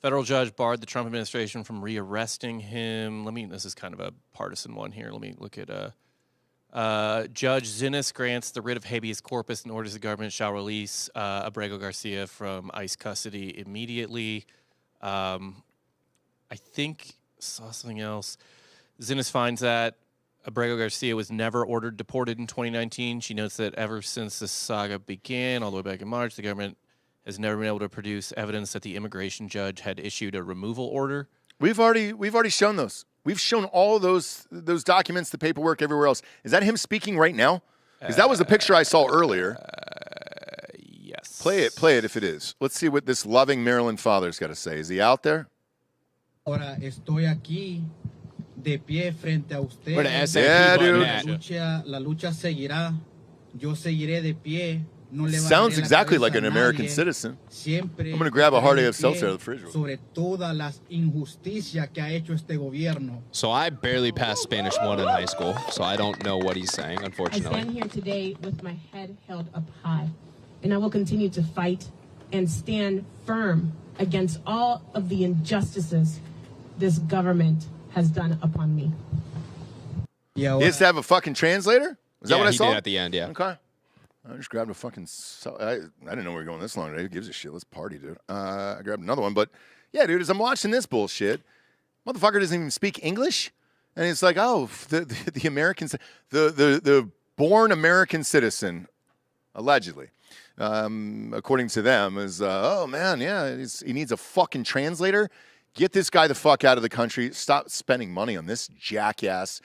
Federal judge barred the Trump administration from rearresting him. This is kind of a partisan one here. Let me look at Judge Zinnis grants the writ of habeas corpus and orders the government shall release Abrego Garcia from ICE custody immediately. I think saw something else. Zinnis finds that Abrego Garcia was never ordered deported in 2019. She notes that ever since this saga began, all the way back in March, the government has never been able to produce evidence that the immigration judge had issued a removal order. We've already shown those. We've shown all of those documents, the paperwork, everywhere else. Is that him speaking right now? Because that was the picture I saw earlier. Yes. Play it if it is. Let's see what this loving Maryland father's got to say. Is he out there? Ahora estoy aquí de pie frente a ustedes. Where the SAP button at? La lucha seguirá. Yo seguiré de pie. Sounds exactly like an American citizen. I'm going to grab a hard AF seltzer out of the fridge. So I barely passed Spanish 1 in high school, so I don't know what he's saying, unfortunately. I stand here today with my head held up high, and I will continue to fight and stand firm against all of the injustices this government has done upon me. He has to have a fucking translator? Is that what I saw? He did at the end, yeah. Okay. I just grabbed a fucking... I didn't know we were going this long today. Who gives a shit? Let's party, dude. I grabbed another one. But, yeah, dude, as I'm watching this bullshit, motherfucker doesn't even speak English. And it's like, oh, the Americans... The born American citizen, allegedly, according to them, is, oh, man, yeah, he needs a fucking translator. Get this guy the fuck out of the country. Stop spending money on this jackass.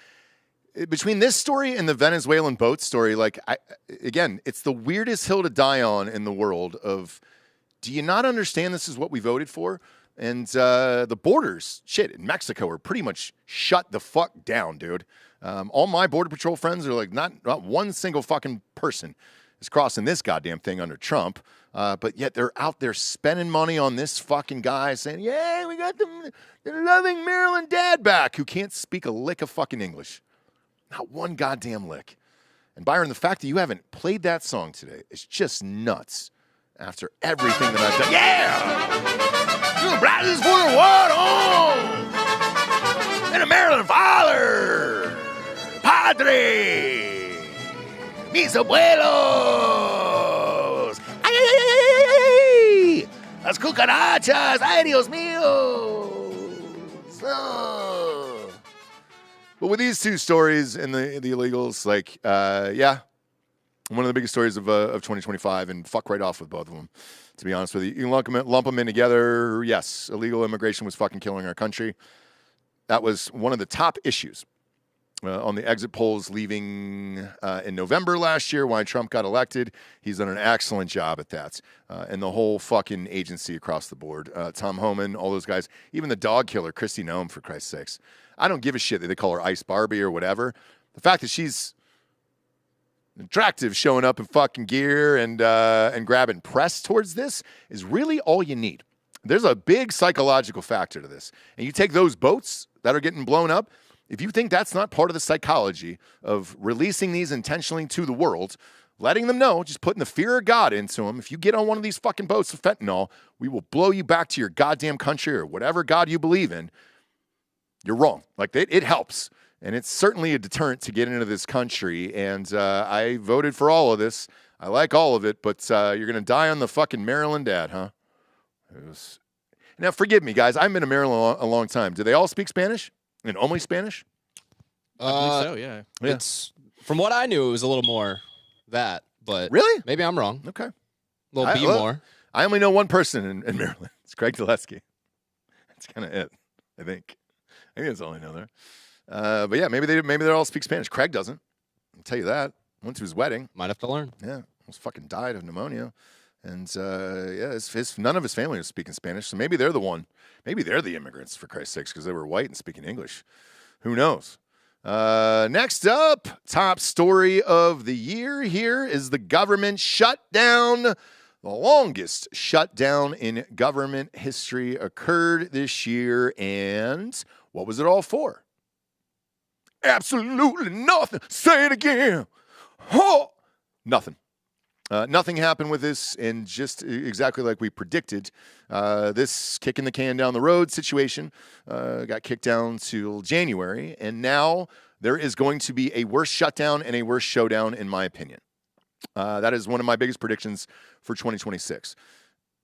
Between this story and the Venezuelan boat story, again, it's the weirdest hill to die on in the world of, do you not understand this is what we voted for? And the borders, shit, in Mexico are pretty much shut the fuck down, dude. All my Border Patrol friends are like, not one single fucking person is crossing this goddamn thing under Trump. But yet they're out there spending money on this fucking guy saying, yeah, we got the loving Maryland dad back who can't speak a lick of fucking English. Not one goddamn lick. And Byron, the fact that you haven't played that song today is just nuts after everything that I've done. Yeah! You brothers for the what on? And a Maryland father! Padre! Mis abuelos! ¡Ay, ay, ay, ay, ay, ay! ¡Las cucarachas! ¡Ay, Dios mío! Oh. But with these two stories and the illegals, like, yeah, one of the biggest stories of 2025, and fuck right off with both of them, to be honest with you. You can lump them in together. Yes, illegal immigration was fucking killing our country. That was one of the top issues on the exit polls leaving in November last year when Trump got elected. He's done an excellent job at that. And the whole fucking agency across the board. Tom Homan, all those guys. Even the dog killer, Kristi Noem, for Christ's sakes. I don't give a shit that they call her Ice Barbie or whatever. The fact that she's attractive showing up in fucking gear and grabbing press towards this is really all you need. There's a big psychological factor to this. And you take those boats that are getting blown up, if you think that's not part of the psychology of releasing these intentionally to the world, letting them know, just putting the fear of God into them, if you get on one of these fucking boats of fentanyl, we will blow you back to your goddamn country or whatever God you believe in, you're wrong. Like, it helps. And it's certainly a deterrent to get into this country. And I voted for all of this. I like all of it, but you're going to die on the fucking Maryland dad, huh? Now, forgive me, guys. I've been in Maryland a long time. Do they all speak Spanish? And only Spanish? I believe so, yeah. It's, from what I knew, it was a little more that. But really? Maybe I'm wrong. Okay. A little B more. I only know one person in Maryland. It's Craig Gillespie. That's kind of it, I think. I think that's all I know there. But yeah, maybe they all speak Spanish. Craig doesn't. I'll tell you that. Went to his wedding. Might have to learn. Yeah, almost fucking died of pneumonia. And yeah, none of his family was speaking Spanish. So maybe they're the one. Maybe they're the immigrants, for Christ's sakes, because they were white and speaking English. Who knows? Next up, top story of the year here is the government shutdown. The longest shutdown in government history occurred this year. And what was it all for? Absolutely nothing. Say it again. Oh, nothing. Nothing happened with this, and just exactly like we predicted, this kicking the can down the road situation got kicked down till January, and now there is going to be a worse shutdown and a worse showdown, in my opinion. That is one of my biggest predictions for 2026.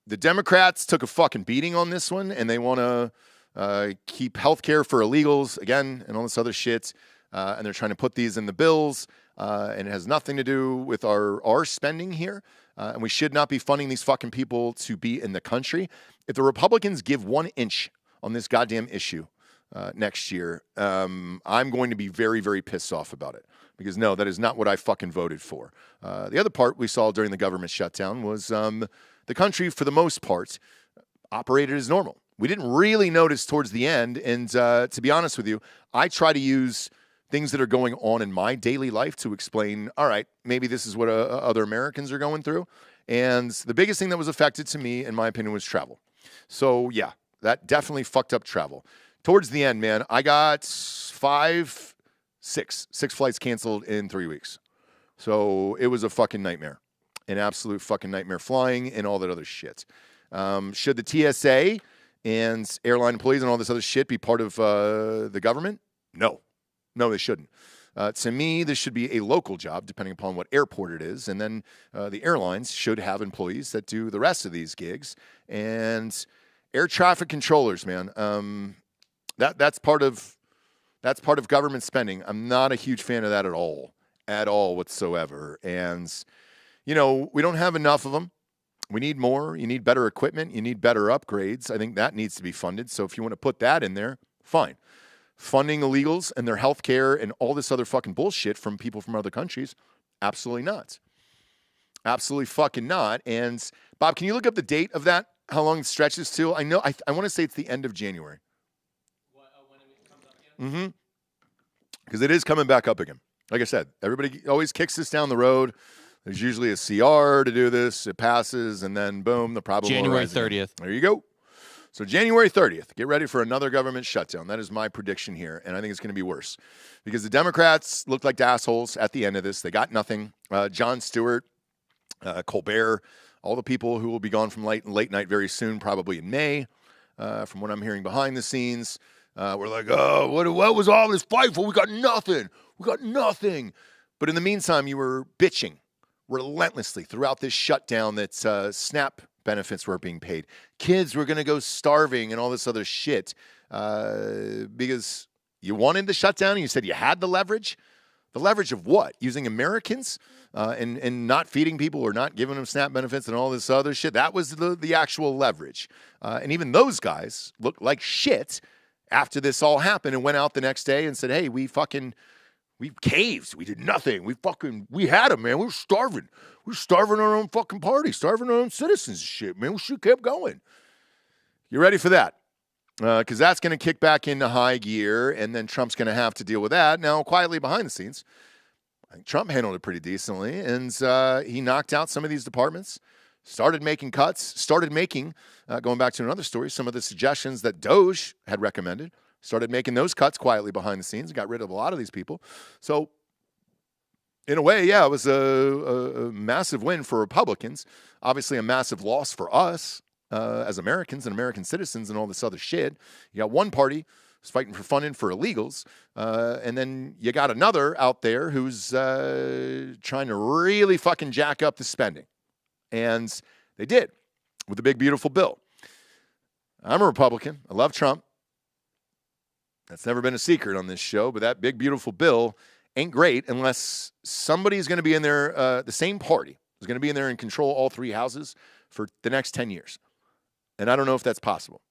The Democrats took a fucking beating on this one, and they want to keep healthcare for illegals, again, and all this other shit, and they're trying to put these in the bills. And it has nothing to do with our spending here. And we should not be funding these fucking people to be in the country. If the Republicans give 1 inch on this goddamn issue next year, I'm going to be very, very pissed off about it. Because no, that is not what I fucking voted for. The other part we saw during the government shutdown was the country, for the most part, operated as normal. We didn't really notice towards the end. And to be honest with you, I try to use things that are going on in my daily life to explain, all right, maybe this is what other Americans are going through. And the biggest thing that was affected to me, in my opinion, was travel. So yeah, that definitely fucked up travel. Towards the end, man, I got six flights canceled in 3 weeks. So it was a fucking nightmare, an absolute fucking nightmare, flying and all that other shit. Should the TSA and airline employees and all this other shit be part of the government? No. No, they shouldn't. To me, this should be a local job, depending upon what airport it is. And then the airlines should have employees that do the rest of these gigs. And air traffic controllers, man, that's part of government spending. I'm not a huge fan of that at all whatsoever. And, you know, we don't have enough of them. We need more. You need better equipment. You need better upgrades. I think that needs to be funded. So if you want to put that in there, fine. Funding illegals and their health care and all this other fucking bullshit from people from other countries, absolutely not. Absolutely fucking not. And, Bob, can you look up the date of that? how long it stretches to. I know. I want to say it's the end of January. Mm-hmm. Because it is coming back up again. Like I said, everybody always kicks this down the road. There's usually a CR to do this. It passes, and then boom, the problem. January 30th. There you go. So January 30th, get ready for another government shutdown. That is my prediction here, and I think it's going to be worse because the Democrats look like assholes at the end of this. They got nothing. Jon Stewart, Colbert, all the people who will be gone from late night very soon, probably in May, from what I'm hearing behind the scenes. We're like, oh, what was all this fight for? We got nothing. We got nothing. But in the meantime, you were bitching relentlessly throughout this shutdown that SNAP benefits weren't being paid. Kids were going to go starving and all this other shit because you wanted the shutdown and you said you had the leverage. The leverage of what? Using Americans and not feeding people or not giving them SNAP benefits and all this other shit. That was the actual leverage. And even those guys looked like shit after this all happened and went out the next day and said, hey, we caved. We did nothing. We had them, man. We were starving. We were starving our own fucking party, starving our own citizens and shit, man. We should have kept going. You ready for that? Because that's going to kick back into high gear, and then Trump's going to have to deal with that. Now, quietly behind the scenes, I think Trump handled it pretty decently, and he knocked out some of these departments, started making cuts, going back to another story, some of the suggestions that DOGE had recommended, started making those cuts quietly behind the scenes and got rid of a lot of these people. So, in a way, yeah, it was a massive win for Republicans. Obviously, a massive loss for us as Americans and American citizens and all this other shit. You got one party who's fighting for funding for illegals, and then you got another out there who's trying to really fucking jack up the spending. And they did with the big, beautiful bill. I'm a Republican. I love Trump. That's never been a secret on this show, but that big, beautiful bill ain't great unless somebody's going to be in there, the same party is going to be in there and control all three houses for the next 10 years. And I don't know if that's possible.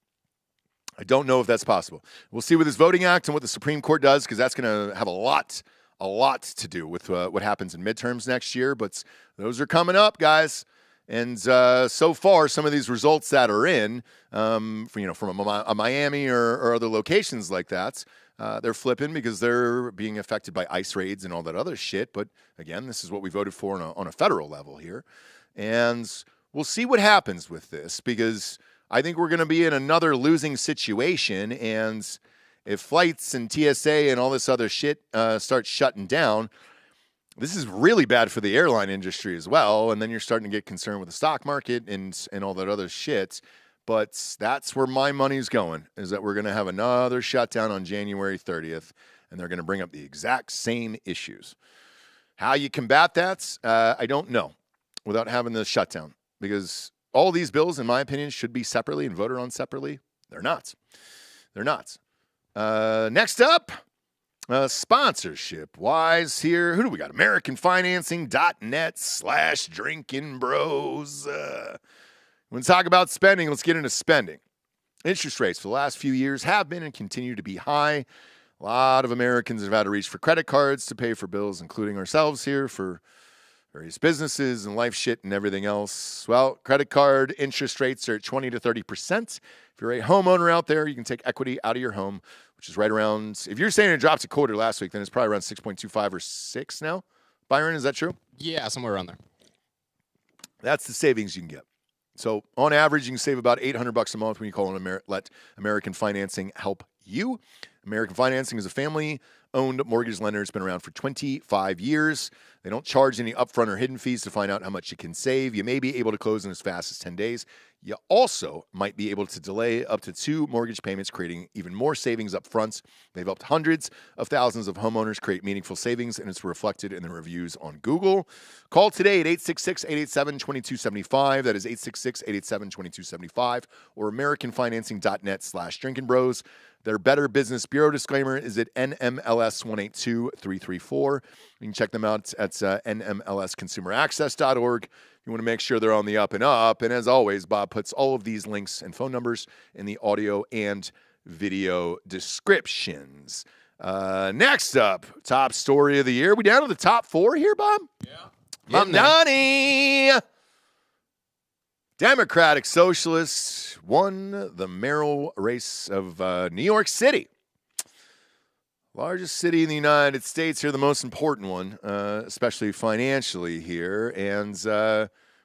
I don't know if that's possible. We'll see with this voting act and what the Supreme Court does, because that's going to have a lot to do with what happens in midterms next year. But those are coming up, guys. And so far, some of these results that are in, from a Miami or other locations like that, they're flipping because they're being affected by ICE raids and all that other shit. But again, this is what we voted for on a federal level here. And we'll see what happens with this, because I think we're going to be in another losing situation. And if flights and TSA and all this other shit start shutting down, this is really bad for the airline industry as well. And then you're starting to get concerned with the stock market and all that other shit. But that's where my money's going, is that we're going to have another shutdown on January 30th, and they're going to bring up the exact same issues. How you combat that, I don't know, without having the shutdown, because all these bills, in my opinion, should be separately and voted on separately. They're not. They're not. Next up, sponsorship wise here. Who do we got? AmericanFinancing.net/Drinkin Bros. When we talk about spending, let's get into spending. Interest rates for the last few years have been and continue to be high. A lot of Americans have had to reach for credit cards to pay for bills, including ourselves here, for various businesses and life shit and everything else. Well, credit card interest rates are at 20 to 30%. If you're a homeowner out there, you can take equity out of your home, which is right around, if you're saying it dropped a quarter last week, then it's probably around 6.25 or 6 now. Byron, is that true? Yeah, somewhere around there. That's the savings you can get. So on average, you can save about $800 a month when you call let American Financing help you. American Financing is a family-owned mortgage lender. It's been around for 25 years. They don't charge any upfront or hidden fees to find out how much you can save. You may be able to close in as fast as 10 days. You also might be able to delay up to 2 mortgage payments, creating even more savings up front. They've helped hundreds of thousands of homeowners create meaningful savings, and it's reflected in the reviews on Google. Call today at 866-887-2275. That is 866-887-2275, or AmericanFinancing.net/Drinkin Bros. Their Better Business Bureau disclaimer is at NMLS 182334. You can check them out at NMLSconsumeraccess.org. You want to make sure they're on the up and up. And as always, Bob puts all of these links and phone numbers in the audio and video descriptions. Next up, top story of the year. We down to the top 4 here, Bob? Yeah. Mamdani Democratic Socialists won the mayoral race of New York City. Largest city in the United States here, the most important one, especially financially here. And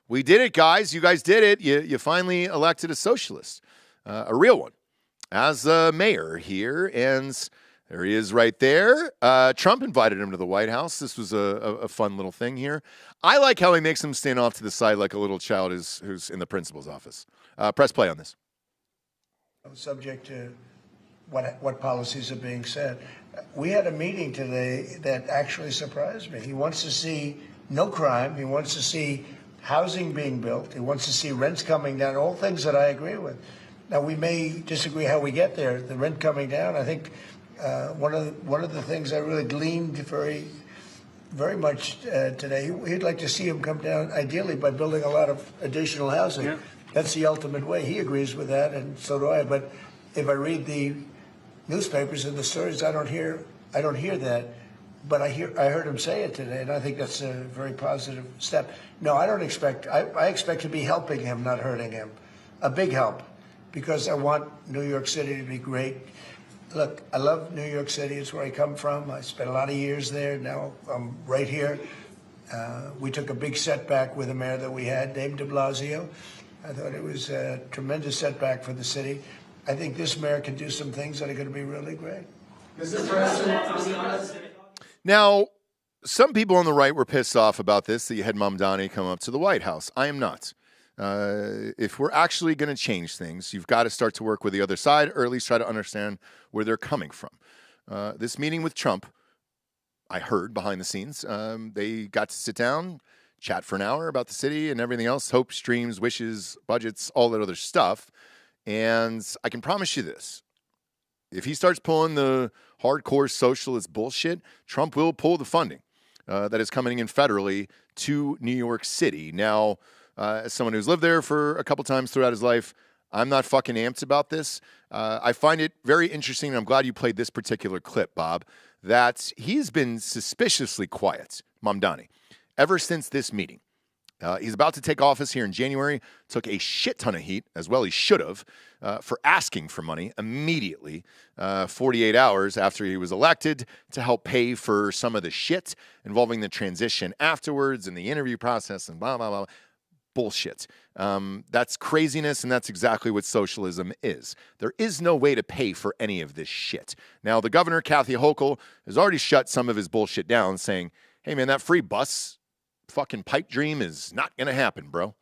we did it, guys. You guys did it. You finally elected a socialist, a real one, as mayor here. And there he is right there. Trump invited him to the White House. This was a fun little thing here. I like how he makes him stand off to the side like a little child who's in the principal's office. Press play on this. Subject to what policies are being said. We had a meeting today that actually surprised me. He wants to see no crime. He wants to see housing being built. He wants to see rents coming down, all things that I agree with. Now, we may disagree how we get there. The rent coming down, I think one of the things I really gleaned very much today, he'd like to see him come down, ideally, by building a lot of additional housing. Yeah. That's the ultimate way. He agrees with that, and so do I. But if I read the newspapers and the stories, I don't hear that. But I heard him say it today, and I think that's a very positive step. No, I don't expect. I expect to be helping him, not hurting him. A big help, because I want New York City to be great. Look, I love New York City. It's where I come from. I spent a lot of years there. Now I'm right here. We took a big setback with the mayor that we had, named de Blasio. I thought it was a tremendous setback for the city. I think this mayor can do some things that are going to be really great. Mr. President. Now, some people on the right were pissed off about this, that you had Mamdani come up to the White House. I am not. If we're actually going to change things, you've got to start to work with the other side, or at least try to understand where they're coming from. This meeting with Trump, I heard behind the scenes, they got to sit down, chat for an hour about the city and everything else, hopes, dreams, wishes, budgets, all that other stuff. And I can promise you this. If he starts pulling the hardcore socialist bullshit, Trump will pull the funding that is coming in federally to New York City. Now, as someone who's lived there for a couple times throughout his life, I'm not fucking amped about this. I find it very interesting, and I'm glad you played this particular clip, Bob, that he's been suspiciously quiet, Mamdani, ever since this meeting. He's about to take office here in January, took a shit ton of heat, as well he should have, for asking for money immediately, 48 hours after he was elected, to help pay for some of the shit involving the transition afterwards and the interview process and blah, blah, blah. Bullshit. That's craziness, and that's exactly what socialism is. There is no way to pay for any of this shit. Now, the governor, Kathy Hochul, has already shut some of his bullshit down, saying, hey, man, that free bus fucking pipe dream is not going to happen, bro.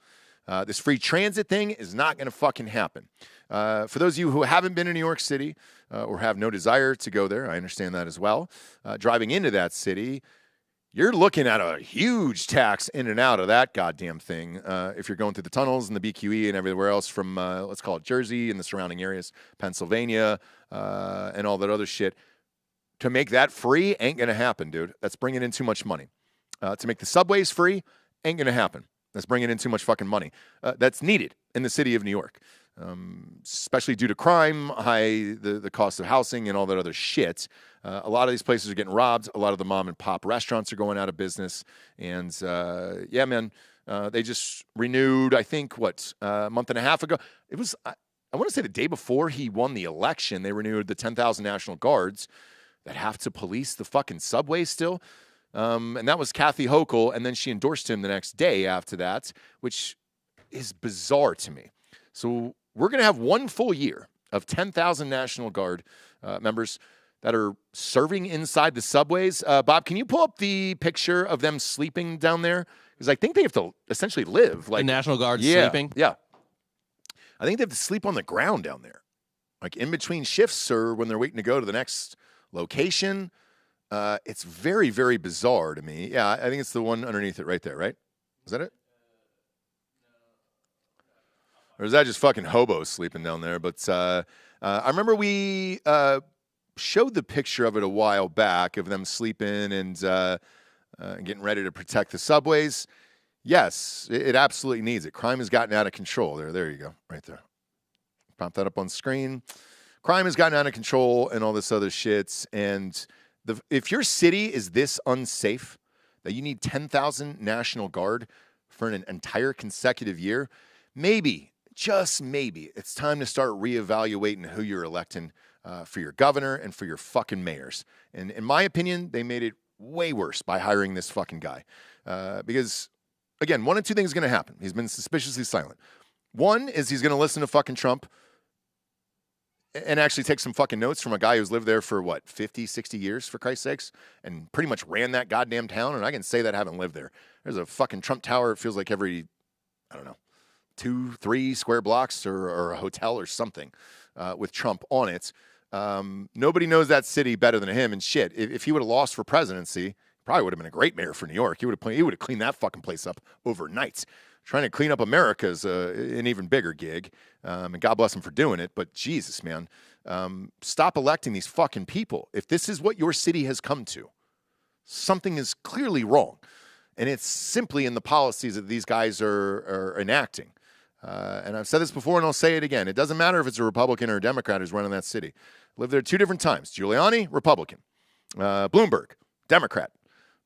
This free transit thing is not going to fucking happen. For those of you who haven't been in New York City or have no desire to go there, I understand that as well. Driving into that city, you're looking at a huge tax in and out of that goddamn thing if you're going through the tunnels and the BQE and everywhere else from, let's call it Jersey and the surrounding areas, Pennsylvania, and all that other shit. To make that free ain't going to happen, dude. That's bringing in too much money. To make the subways free ain't going to happen. That's bringing in too much fucking money. That's needed in the city of New York, especially due to crime, the cost of housing, and all that other shit. A lot of these places are getting robbed. A lot of the mom and pop restaurants are going out of business. And yeah, man, they just renewed, I think, a month and a half ago. It was, I want to say the day before he won the election, they renewed the 10,000 National Guards that have to police the fucking subway still. And that was Kathy Hochul, and then she endorsed him the next day after that, which is bizarre to me. So we're going to have one full year of 10,000 National Guard members that are serving inside the subways. Bob, can you pull up the picture of them sleeping down there? Because I think they have to essentially live. Like the National Guard sleeping? Yeah. I think they have to sleep on the ground down there, like in between shifts or when they're waiting to go to the next location. It's very, very bizarre to me. Yeah, I think it's the one underneath it right there, right? Is that it? Or is that just fucking hobos sleeping down there? But I remember we showed the picture of it a while back of them sleeping and getting ready to protect the subways. Yes, it absolutely needs it. Crime has gotten out of control. There you go, right there. Pop that up on screen. Crime has gotten out of control and all this other shit. And if your city is this unsafe that you need 10,000 National Guard for an entire consecutive year, maybe, just maybe, it's time to start reevaluating who you're electing for your governor and for your fucking mayors. And in my opinion, they made it way worse by hiring this fucking guy. Because, again, one of two things is going to happen. He's been suspiciously silent. One is he's going to listen to fucking Trump and actually take some fucking notes from a guy who's lived there for, 50, 60 years, for Christ's sakes, and pretty much ran that goddamn town. And I can say that I haven't lived there. There's a fucking Trump tower, it feels like every, 2, 3 square blocks or a hotel or something with Trump on it. Nobody knows that city better than him. And shit, if he would have lost for presidency, probably would have been a great mayor for New York. He would have cleaned that fucking place up overnight. Trying to clean up America is an even bigger gig, and God bless him for doing it. But Jesus, man, stop electing these fucking people. If this is what your city has come to, something is clearly wrong, and it's simply in the policies that these guys are enacting. And I've said this before, and I'll say it again. It doesn't matter if it's a Republican or a Democrat who's running that city. Lived there 2 different times. Giuliani, Republican. Bloomberg, Democrat.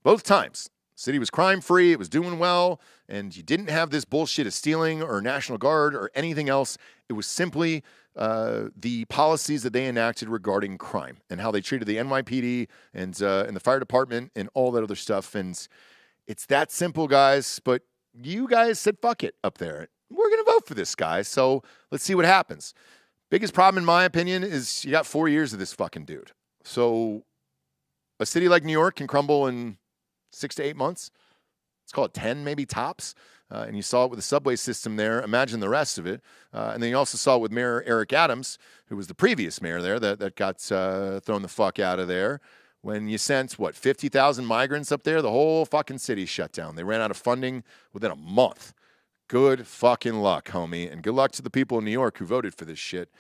Both times. City was crime-free, it was doing well, and you didn't have this bullshit of stealing or National Guard or anything else. It was simply the policies that they enacted regarding crime and how they treated the NYPD and the fire department and all that other stuff. And it's that simple, guys. But you guys said fuck it up there. We're going to vote for this guy, so let's see what happens. Biggest problem, in my opinion, is you got 4 years of this fucking dude. So a city like New York can crumble in 6 to 8 months. Let's call it 10, maybe tops. And you saw it with the subway system there. Imagine the rest of it. And then you also saw it with Mayor Eric Adams, who was the previous mayor there that got thrown the fuck out of there. When you sent, 50,000 migrants up there, the whole fucking city shut down. They ran out of funding within a month. Good fucking luck, homie. And good luck to the people in New York who voted for this shit.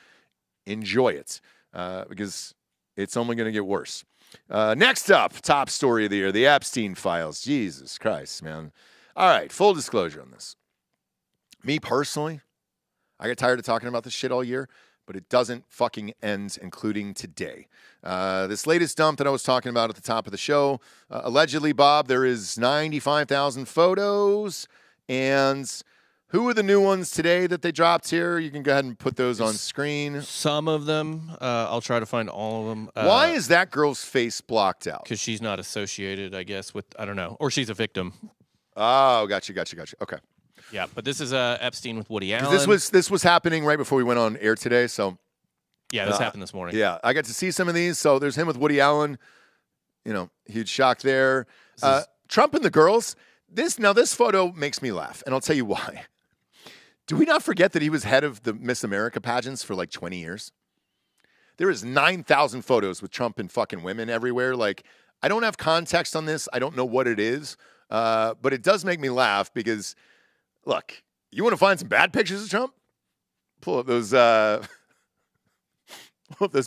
Enjoy it, because it's only going to get worse. Next up, top story of the year, the Epstein Files. Jesus Christ, man. All right, full disclosure on this. Me personally, I get tired of talking about this shit all year, but it doesn't fucking end, including today. This latest dump that I was talking about at the top of the show, allegedly, Bob, there is 95,000 photos, and who are the new ones today that they dropped here? You can go ahead and put those on screen. Some of them. I'll try to find all of them. Why is that girl's face blocked out? Because she's not associated, I guess, with, I don't know. Or she's a victim. Oh, gotcha. Okay. Yeah, but this is Epstein with Woody Allen. This was happening right before we went on air today, so. Yeah, this happened this morning. Yeah, I got to see some of these. So there's him with Woody Allen. Huge shock there. Trump and the girls. This photo makes me laugh, and I'll tell you why. Do we not forget that he was head of the Miss America pageants for 20 years? There is 9,000 photos with Trump and fucking women everywhere. I don't have context on this. I don't know what it is, but it does make me laugh because, look, you want to find some bad pictures of Trump? Pull up those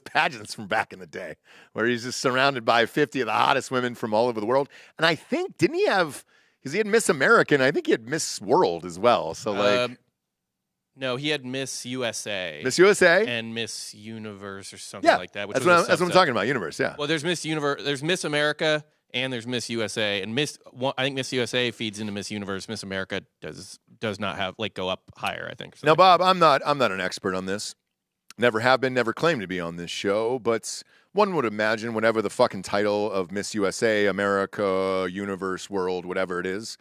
pageants from back in the day where he's just surrounded by 50 of the hottest women from all over the world. And I think, didn't he have, because he had Miss America, and I think he had Miss World as well. So no, he had Miss USA. Miss USA? And Miss Universe or something like that. That's what I'm talking about, Universe, yeah. Well, there's Miss Universe, there's Miss America, and there's Miss USA. And I think Miss USA feeds into Miss Universe. Miss America does not have, go up higher, I think. Now, Bob, I'm not an expert on this. Never have been, never claimed to be on this show, but one would imagine whenever the fucking title of Miss USA, America, Universe, World, whatever it is,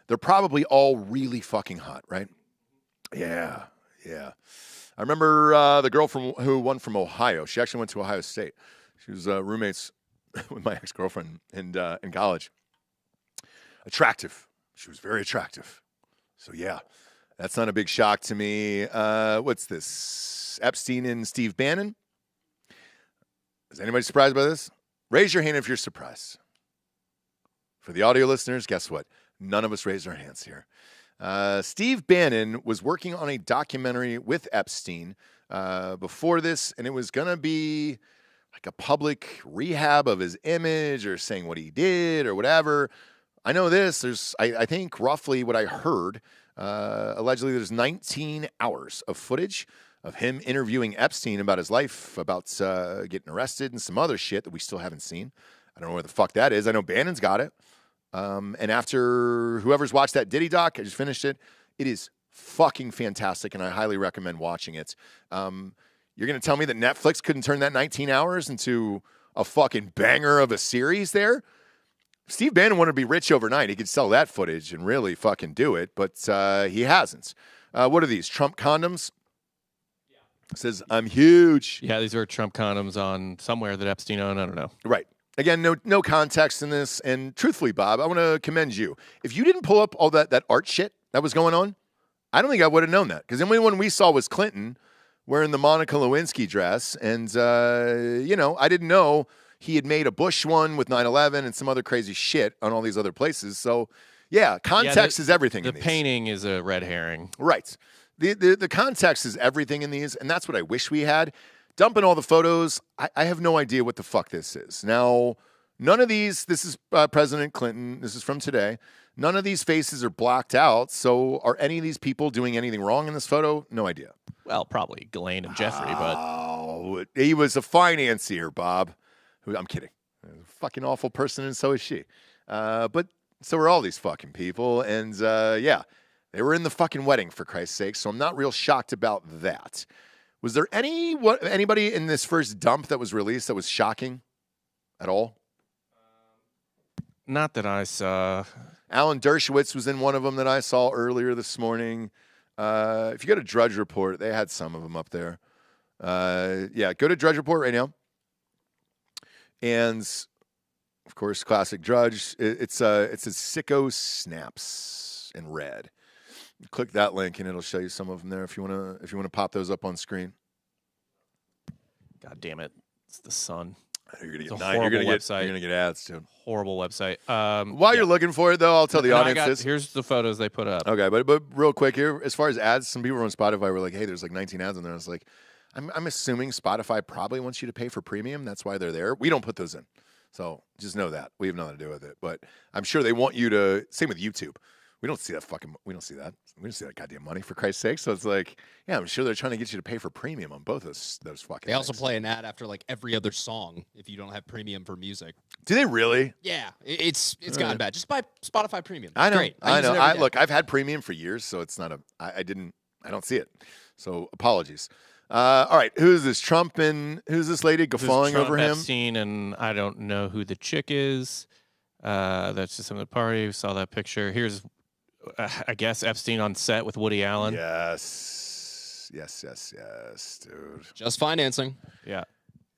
they're probably all really fucking hot, right? Yeah. I remember the girl who won from Ohio. She actually went to Ohio State. She was roommates with my ex-girlfriend in college. Attractive. She was very attractive. So, yeah, that's not a big shock to me. What's this? Epstein and Steve Bannon. Is anybody surprised by this? Raise your hand if you're surprised. For the audio listeners, guess what? None of us raised our hands here. Steve Bannon was working on a documentary with Epstein before this, and it was going to be a public rehab of his image or saying what he did or whatever. I know this. There's, I think, roughly what I heard. Allegedly, there's 19 hours of footage of him interviewing Epstein about his life, about getting arrested and some other shit that we still haven't seen. I don't know where the fuck that is. I know Bannon's got it. And after whoever's watched that Diddy doc, I just finished it. It is fucking fantastic, and I highly recommend watching it. You're going to tell me that Netflix couldn't turn that 19 hours into a fucking banger of a series there? Steve Bannon wanted to be rich overnight. He could sell that footage and really fucking do it, but he hasn't. What are these, Trump condoms? It says, I'm huge. Yeah, these are Trump condoms on somewhere that Epstein owned. I don't know. Right. Again, no context in this. And truthfully, Bob, I want to commend you. If you didn't pull up all that art shit that was going on, I don't think I would have known that. Because the only one we saw was Clinton wearing the Monica Lewinsky dress. And, I didn't know he had made a Bush one with 9/11 and some other crazy shit on all these other places. So, yeah, context is everything. The painting is a red herring. Right. The context is everything in these, and that's what I wish we had. Dumping all the photos, I have no idea what the fuck this is. Now, none of these, this is President Clinton, this is from today, none of these faces are blocked out, so are any of these people doing anything wrong in this photo? No idea. Well, probably Ghislaine and Jeffrey, but... he was a financier, Bob. I'm kidding. A fucking awful person, and so is she. But so are all these fucking people, and yeah. They were in the fucking wedding, for Christ's sake, so I'm not real shocked about that. Was there anybody in this first dump that was released that was shocking at all? Not that I saw. Alan Dershowitz was in one of them that I saw earlier this morning. If you go to Drudge Report, they had some of them up there. Yeah, go to Drudge Report right now. And, of course, classic Drudge. It says Sicko Snaps in red. Click that link and it'll show you some of them there if you want to pop those up on screen. God damn it. It's the Sun. You're gonna get ads too. Horrible website. While you're looking for it though, I'll tell the audience this. Here's the photos they put up. Okay, but real quick here, as far as ads, some people on Spotify were like, hey, there's like 19 ads on there. I was like, I'm assuming Spotify probably wants you to pay for premium. That's why they're there. We don't put those in. So just know that. We have nothing to do with it. But I'm sure they want you to, same with YouTube. We don't see that. We don't see that goddamn money, for Christ's sake. So it's like, yeah, I'm sure they're trying to get you to pay for premium on both those fucking They also things. play an ad after like every other song if you don't have premium for music. Do they really? Yeah, it's gotten bad. Just buy Spotify Premium. I know. Great. I know. use it every day. Look, I've had premium for years, so it's not I don't see it. So apologies. All right, who's this? Trump and who's this lady guffawing over him? Epstein, and I don't know who the chick is. That's just some of the party. We saw that picture. Here's, I guess, Epstein on set with Woody Allen. Yes, dude. Just financing. Yeah.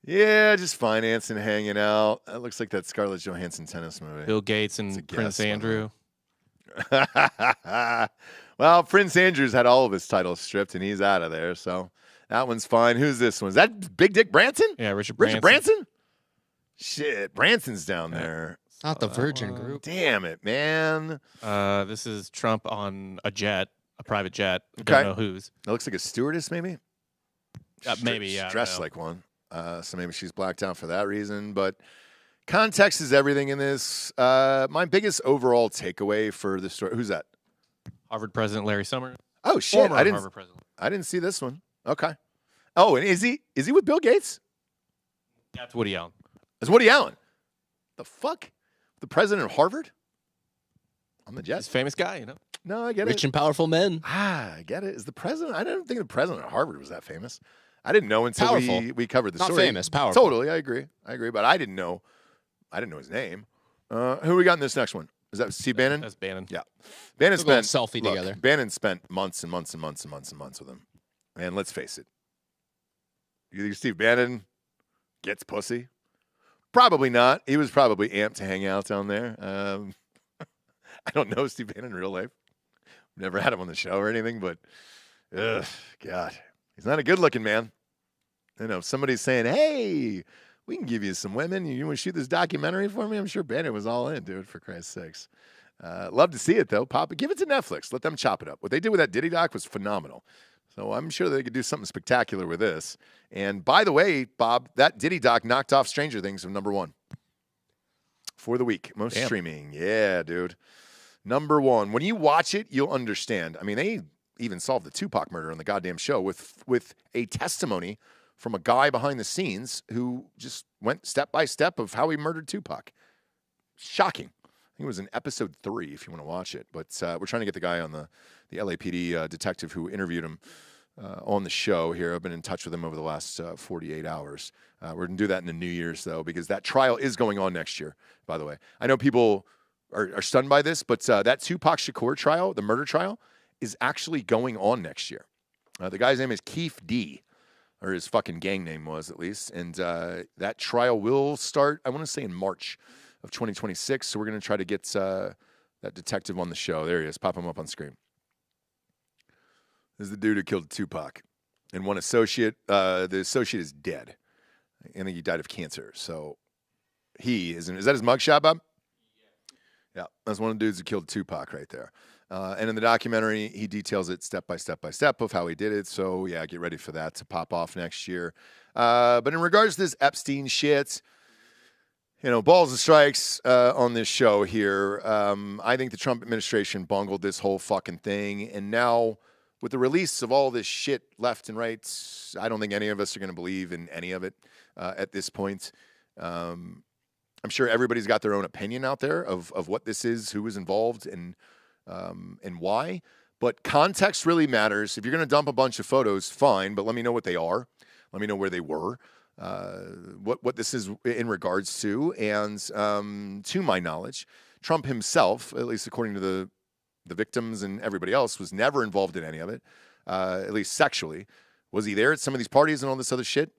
Yeah, just financing, hanging out. That looks like that Scarlett Johansson tennis movie. Bill Gates and Prince Andrew. Well, Prince Andrew's had all of his titles stripped, and he's out of there, so that one's fine. Who's this one? Is that Big Dick Branson? Yeah, Richard Branson. Richard Branson? Shit, Branson's down there. It's not the Virgin Group. Damn it, man. This is Trump on a jet, a private jet. Okay. Don't know whose. It looks like a stewardess, maybe? Maybe, yeah. Dressed like one. So maybe she's blacked out for that reason. But context is everything in this. My biggest overall takeaway for the story. Who's that? Harvard President Larry Summers. Oh, shit. Former Harvard President. I didn't see this one. Okay. Oh, and is he with Bill Gates? That's Woody Allen. It's Woody Allen. The fuck? The president of Harvard? On the jet? He's a famous guy, you know? No, I get Rich it. and powerful men. I get it. Is the president? I didn't think the president of Harvard was that famous. I didn't know until we covered the Not story. famous, powerful. Totally, I agree. But I didn't know his name. Who we got in this next one? Is that Steve Bannon? That's Bannon. Yeah. Bannon Took a little spent selfie together. Bannon spent months and months and months and months and months with him. And let's face it. You think Steve Bannon gets pussy? Probably not. He was probably amped to hang out down there. I don't know Steve Bannon in real life. Never had him on the show or anything, but God, he's not a good-looking man. You know, if somebody's saying, "Hey, we can give you some women. You want to shoot this documentary for me?" I'm sure Bannon was all in, dude. For Christ's sakes, love to see it though. Pop it, give it to Netflix. Let them chop it up. What they did with that Diddy doc was phenomenal. So I'm sure they could do something spectacular with this. And by the way, Bob, that Diddy doc knocked off Stranger Things from #1 for the week. Most streaming. Yeah, dude. #1. When you watch it, you'll understand. I mean, they even solved the Tupac murder on the goddamn show with a testimony from a guy behind the scenes who just went step by step of how he murdered Tupac. Shocking. think it was in episode 3 if you want to watch it. But we're trying to get the guy on the LAPD detective who interviewed him on the show here. I've been in touch with him over the last 48 hours. We're going to do that in the New Year's, though, because that trial is going on next year, by the way. I know people are stunned by this, but that Tupac Shakur trial, the murder trial, is actually going on next year. The guy's name is Keith D., or his fucking gang name was, at least. And that trial will start, I want to say, in March of 2026. So we're going to try to get that detective on the show. There he is. Pop him up on screen. This is the dude who killed Tupac. And one associate, the associate is dead. I think he died of cancer. So he is that his mugshot, Bob? Yeah, that's one of the dudes who killed Tupac right there. And in the documentary, he details it step by step by step of how he did it. So, yeah, get ready for that to pop off next year. But in regards to this Epstein shit, balls and strikes on this show here. I think the Trump administration bungled this whole fucking thing. And now, with the release of all this shit left and right, I don't think any of us are going to believe in any of it at this point. I'm sure everybody's got their own opinion out there of what this is, who was involved, and why. But context really matters. If you're going to dump a bunch of photos, fine, but let me know what they are. Let me know where they were, what this is in regards to. And to my knowledge, Trump himself, at least according to the victims and everybody else, was never involved in any of it, at least sexually. Was he there at some of these parties and all this other shit?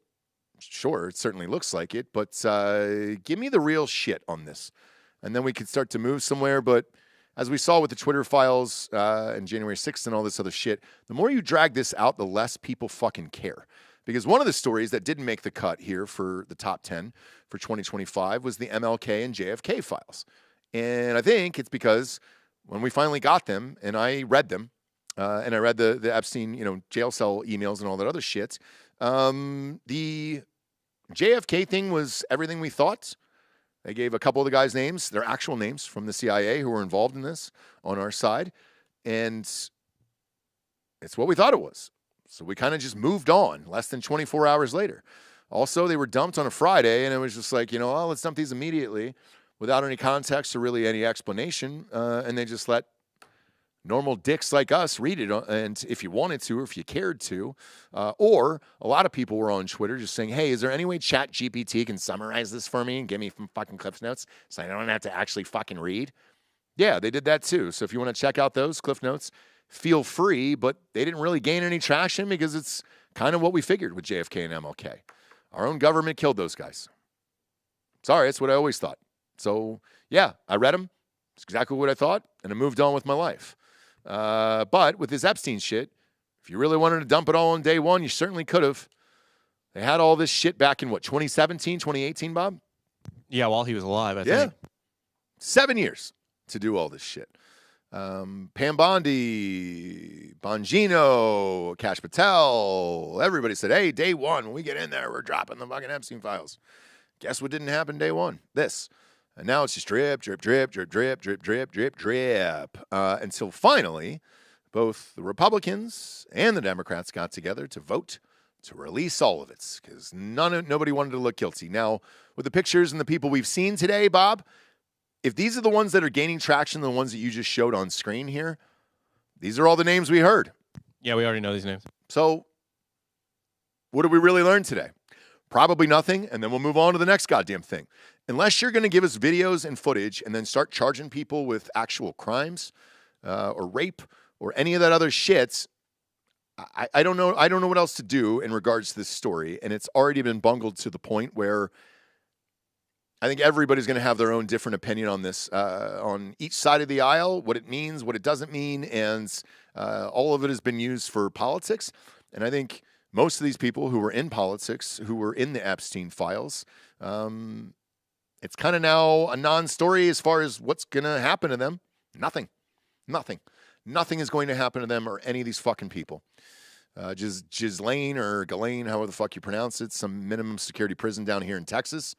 Sure, it certainly looks like it, but give me the real shit on this. And then we could start to move somewhere. But as we saw with the Twitter files and January 6th and all this other shit, the more you drag this out, the less people fucking care. Because one of the stories that didn't make the cut here for the top 10 for 2025 was the MLK and JFK files. And I think it's because when we finally got them and I read them, and I read the Epstein, jail cell emails and all that other shit, the JFK thing was everything we thought. They gave a couple of the guys' names, their actual names from the CIA who were involved in this on our side. And it's what we thought it was. So we kind of just moved on less than 24 hours later. Also, they were dumped on a Friday, and it was just like, let's dump these immediately without any context or really any explanation. And they just let normal dicks like us read it, and if you wanted to or if you cared to, or a lot of people were on Twitter just saying, hey, is there any way ChatGPT can summarize this for me and give me some fucking Cliff Notes so I don't have to actually fucking read? Yeah, they did that too. So if you want to check out those Cliff Notes, feel free, but they didn't really gain any traction because it's kind of what we figured with JFK and MLK. Our own government killed those guys. Sorry, that's what I always thought. So yeah, I read them. It's exactly what I thought, and I moved on with my life. But with this Epstein shit, if you really wanted to dump it all on day one, you certainly could have. They had all this shit back in, 2017, 2018, Bob? Yeah, while he was alive, I think. 7 years to do all this shit. Pam Bondi, Bongino, Kash Patel, everybody said, hey, day one, when we get in there, we're dropping the fucking Epstein files. Guess what didn't happen day one? This. And now it's just drip, drip, drip, drip, drip, drip, drip, drip, drip. Until finally, both the Republicans and the Democrats got together to vote to release all of it because nobody wanted to look guilty. Now, with the pictures and the people we've seen today, Bob, if these are the ones that are gaining traction, the ones that you just showed on screen here, these are all the names we heard. Yeah, we already know these names. So what did we really learn today? Probably nothing, and then we'll move on to the next goddamn thing. Unless you're going to give us videos and footage and then start charging people with actual crimes or rape or any of that other shit, I don't know. I don't know what else to do in regards to this story, and it's already been bungled to the point where I think everybody's going to have their own different opinion on this, on each side of the aisle, what it means, what it doesn't mean, and all of it has been used for politics. And I think most of these people who were in politics, who were in the Epstein files, it's kind of now a non-story as far as what's going to happen to them. Nothing is going to happen to them or any of these fucking people. Ghislaine or Ghislaine, however the fuck you pronounce it, some minimum security prison down here in Texas.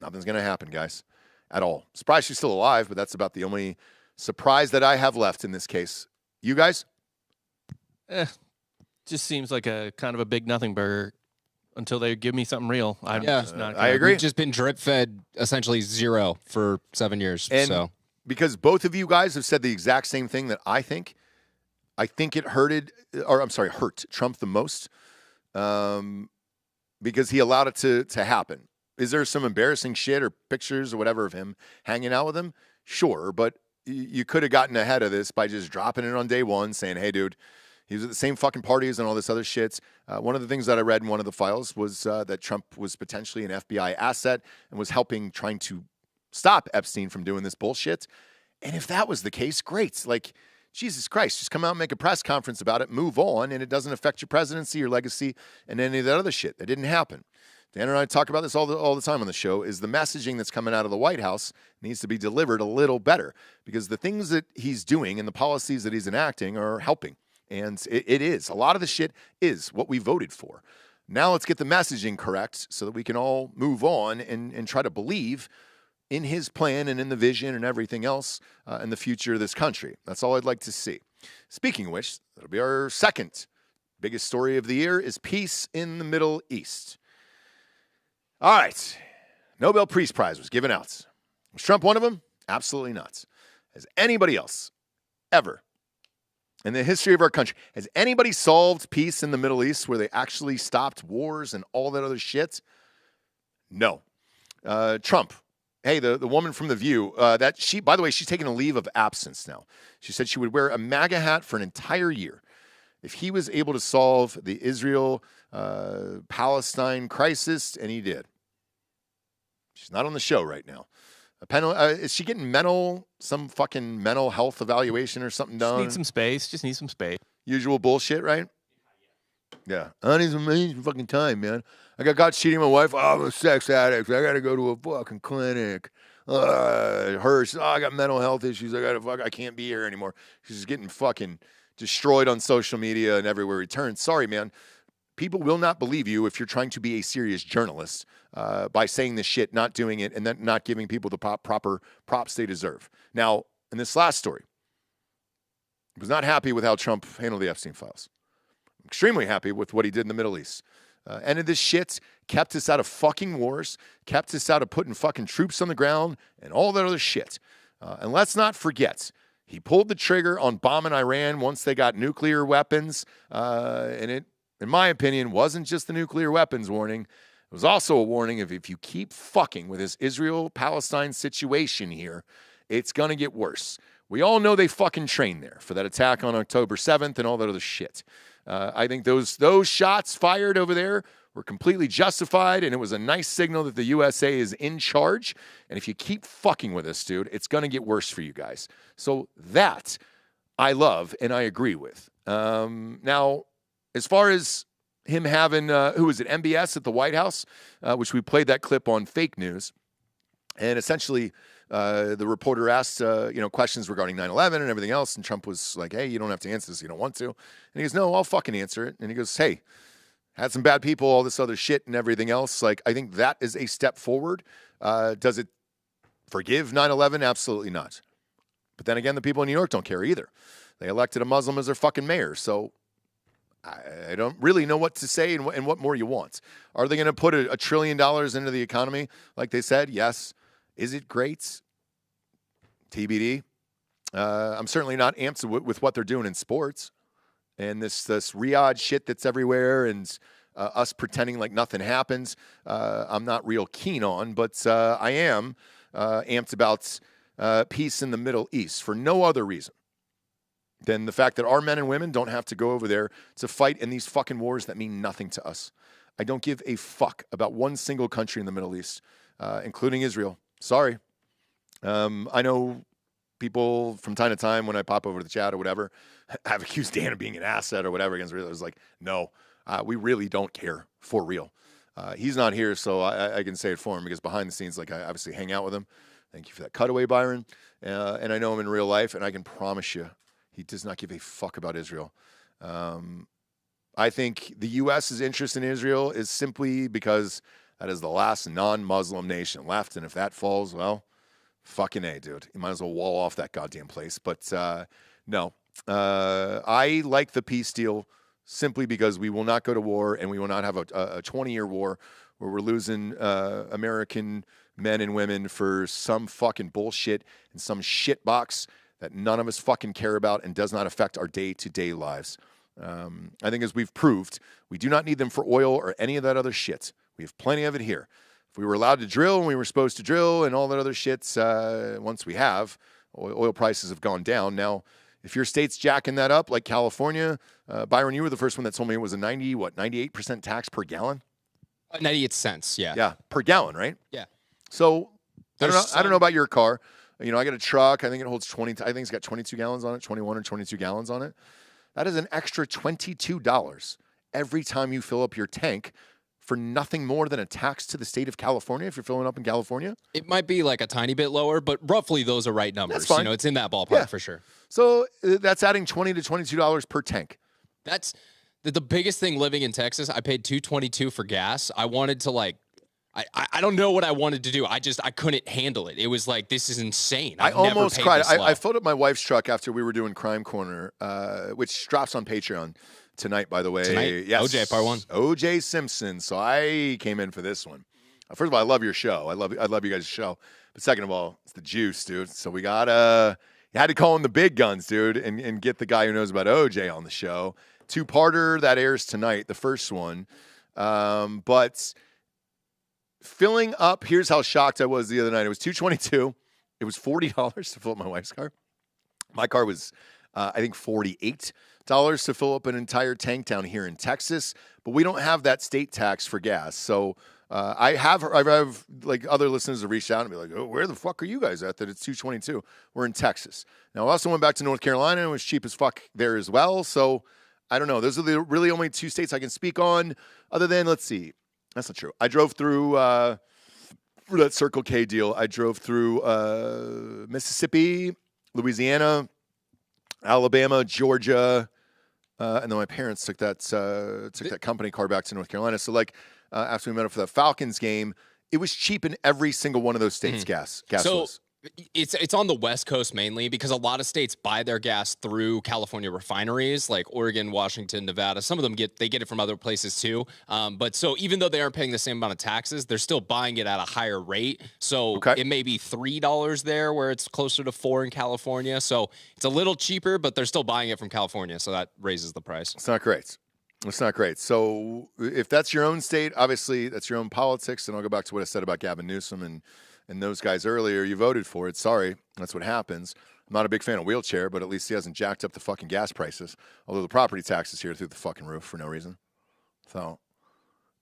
Nothing's going to happen, guys, at all. Surprised she's still alive, but that's about the only surprise that I have left in this case. You guys? Just seems like a kind of a big nothing burger until they give me something real. I agree. We've just been drip fed essentially zero for 7 years. And so because both of you guys have said the exact same thing that I think. I think it hurt Trump the most because he allowed it to happen. Is there some embarrassing shit or pictures or whatever of him hanging out with him? Sure, but you could have gotten ahead of this by just dropping it on day one, saying, hey, dude, he was at the same fucking parties and all this other shit. One of the things that I read in one of the files was that Trump was potentially an FBI asset and was helping trying to stop Epstein from doing this bullshit. And if that was the case, great. Like, Jesus Christ, just come out and make a press conference about it, move on, and it doesn't affect your presidency, your legacy, and any of that other shit. That didn't happen. Dan and I talk about this all the time on the show, is the messaging that's coming out of the White House needs to be delivered a little better because the things that he's doing and the policies that he's enacting are helping. And it is. A lot of the shit is what we voted for. Now let's get the messaging correct so that we can all move on and try to believe in his plan and in the vision and everything else in the future of this country. That's all I'd like to see. Speaking of which, that'll be our second biggest story of the year is peace in the Middle East. All right. Nobel Peace Prize was given out. Was Trump one of them? Absolutely not. Has anybody else ever in the history of our country, has anybody solved peace in the Middle East where they actually stopped wars and all that other shit? No. Trump. Hey, the woman from The View, by the way, she's taking a leave of absence now. She said she would wear a MAGA hat for an entire year if he was able to solve the Israel-Palestine crisis, and he did. She's not on the show right now. Is she getting some fucking mental health evaluation or something done? Just need some space. Usual bullshit, right? Yeah. I need some fucking time, man. I got caught cheating my wife. Oh, I'm a sex addict. I got to go to a fucking clinic. I got mental health issues. I can't be here anymore. She's getting fucking destroyed on social media and everywhere he turns. Sorry, man. People will not believe you if you're trying to be a serious journalist by saying this shit, not doing it, and then not giving people the proper props they deserve. Now, in this last story, I was not happy with how Trump handled the Epstein Files. I'm extremely happy with what he did in the Middle East. Ended this shit, kept us out of fucking wars, kept us out of putting fucking troops on the ground, and all that other shit. And let's not forget, he pulled the trigger on bombing Iran once they got nuclear weapons, and it, in my opinion, wasn't just the nuclear weapons warning. It was also a warning of if you keep fucking with this Israel-Palestine situation here, it's going to get worse. We all know they fucking trained there for that attack on October 7th and all that other shit. I think those shots fired over there were completely justified, and it was a nice signal that the USA is in charge. And if you keep fucking with us, dude, it's going to get worse for you guys. So that I love and I agree with. Now, as far as him having, who was it, MBS at the White House, which we played that clip on fake news. And essentially, the reporter asked, questions regarding 9/11 and everything else. And Trump was like, hey, you don't have to answer this. You don't want to. And he goes, no, I'll fucking answer it. And he goes, hey, had some bad people, all this other shit and everything else. Like, I think that is a step forward. Does it forgive 9/11? Absolutely not. But then again, the people in New York don't care either. They elected a Muslim as their fucking mayor. So I don't really know what to say and what more you want. Are they going to put $1 trillion into the economy like they said? Yes. Is it great? TBD. I'm certainly not amped with what they're doing in sports and this Riyadh shit that's everywhere and us pretending like nothing happens. I'm not real keen on, but I am amped about peace in the Middle East for no other reason than the fact that our men and women don't have to go over there to fight in these fucking wars that mean nothing to us. I don't give a fuck about one single country in the Middle East, including Israel. Sorry. I know people from time to time when I pop over to the chat or whatever have accused Dan of being an asset or whatever against real. I was like, no, we really don't care for real. He's not here, so I can say it for him because behind the scenes, like I obviously hang out with him. Thank you for that cutaway, Byron. And I know him in real life, and I can promise you he does not give a fuck about Israel. I think the U.S.'s interest in Israel is simply because that is the last non-Muslim nation left, and if that falls, well, fucking A, dude. You might as well wall off that goddamn place. But no, I like the peace deal simply because we will not go to war, and we will not have a 20-year war where we're losing American men and women for some fucking bullshit in some shit box that none of us fucking care about and does not affect our day-to-day lives. I think as we've proved, we do not need them for oil or any of that other shit. We have plenty of it here. If we were allowed to drill and we were supposed to drill and all that other shit, once we have, oil prices have gone down. Now, if your state's jacking that up, like California, Byron, you were the first one that told me it was a 98% tax per gallon? 98 cents, yeah. Yeah, per gallon, right? Yeah. So, I don't know about your car. You know, I got a truck. I think it holds 20. I think it's got 22 gallons on it, 21 or 22 gallons on it. That is an extra $22 every time you fill up your tank for nothing more than a tax to the state of California if you're filling up in California. It might be like a tiny bit lower, but roughly those are right numbers. That's fine. You know, it's in that ballpark for sure. So that's adding $20 to $22 per tank. That's the biggest thing living in Texas. I paid $2.22 for gas. I wanted to I don't know what I wanted to do. I couldn't handle it. It was like, this is insane. I almost cried. I filled up my wife's truck after we were doing Crime Corner, which drops on Patreon tonight, by the way. Tonight? Yes. OJ Part 1. OJ Simpson. So I came in for this one. First of all, I love your show. I love you guys' show. But second of all, it's the juice, dude. So we got you had to call in the big guns, dude, and get the guy who knows about OJ on the show. Two-parter that airs tonight, the first one. But filling up, here's how shocked I was the other night. It was $2.22. It was $40 to fill up my wife's car. My car was, I think, $48 to fill up an entire tank down here in Texas. But we don't have that state tax for gas. So I've like other listeners have reached out and be like, oh, where the fuck are you guys at that it's $2.22? We're in Texas. Now, I also went back to North Carolina and it was cheap as fuck there as well. So I don't know. Those are the really only two states I can speak on other than, let's see. That's not true. I drove through, for that Circle K deal, I drove through Mississippi, Louisiana, Alabama, Georgia, and then my parents took that company car back to North Carolina. So, after we met up for the Falcons game, it was cheap in every single one of those states, gas was. It's on the West Coast mainly because a lot of states buy their gas through California refineries like Oregon, Washington, Nevada. Some of them get it from other places too. But so even though they aren't paying the same amount of taxes, they're still buying it at a higher rate. So it may be $3 there where it's closer to $4 in California. So it's a little cheaper, but they're still buying it from California. So that raises the price. It's not great. It's not great. So if that's your own state, obviously that's your own politics. And I'll go back to what I said about Gavin Newsom and those guys earlier. You voted for it. Sorry. That's what happens. I'm not a big fan of wheelchair, but at least he hasn't jacked up the fucking gas prices. Although the property tax is here through the fucking roof for no reason. So,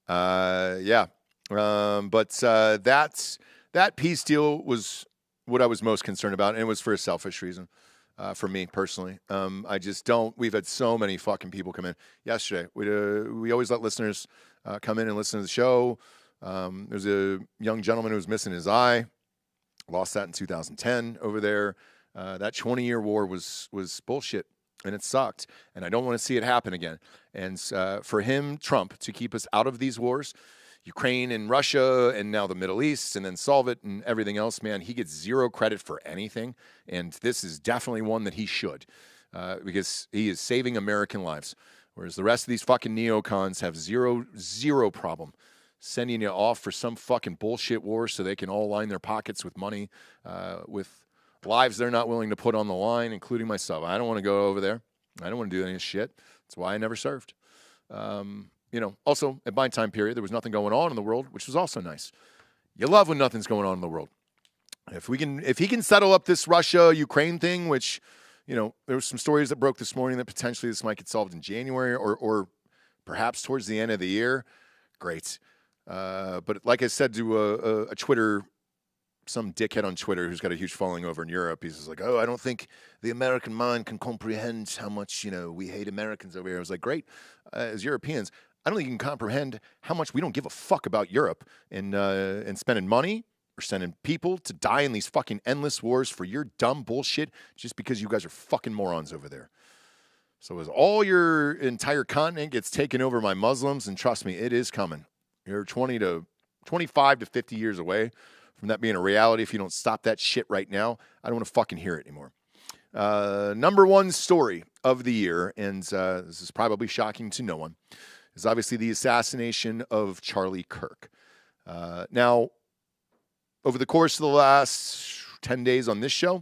yeah. But that peace deal was what I was most concerned about. And it was for a selfish reason. For me personally, I just don't. We've had so many fucking people come in. Yesterday, we always let listeners come in and listen to the show. There's a young gentleman who was missing his eye. Lost that in 2010 over there. That 20-year war was bullshit, and it sucked. And I don't want to see it happen again. And for him, Trump, to keep us out of these wars, Ukraine and Russia and now the Middle East and then solve it and everything else, man, he gets zero credit for anything. And this is definitely one that he should because he is saving American lives. Whereas the rest of these fucking neocons have zero problem sending you off for some fucking bullshit war so they can all line their pockets with money, with lives they're not willing to put on the line, including myself. I don't want to go over there. I don't want to do any of this shit. That's why I never served. Also, at my time period, there was nothing going on in the world, which was also nice. You love when nothing's going on in the world. If he can settle up this Russia-Ukraine thing, which, there were some stories that broke this morning that potentially this might get solved in January or perhaps towards the end of the year, great. But like I said to a Twitter, some dickhead on Twitter who's got a huge following over in Europe, he's just like, oh, I don't think the American mind can comprehend how much, we hate Americans over here. I was like, great. As Europeans, I don't think you can comprehend how much we don't give a fuck about Europe and spending money or sending people to die in these fucking endless wars for your dumb bullshit just because you guys are fucking morons over there. So as all your entire continent gets taken over by Muslims, and trust me, it is coming. You're 25 to 50 years away from that being a reality. If you don't stop that shit right now, I don't want to fucking hear it anymore. Number one story of the year, and this is probably shocking to no one, is obviously the assassination of Charlie Kirk. Now, over the course of the last 10 days on this show,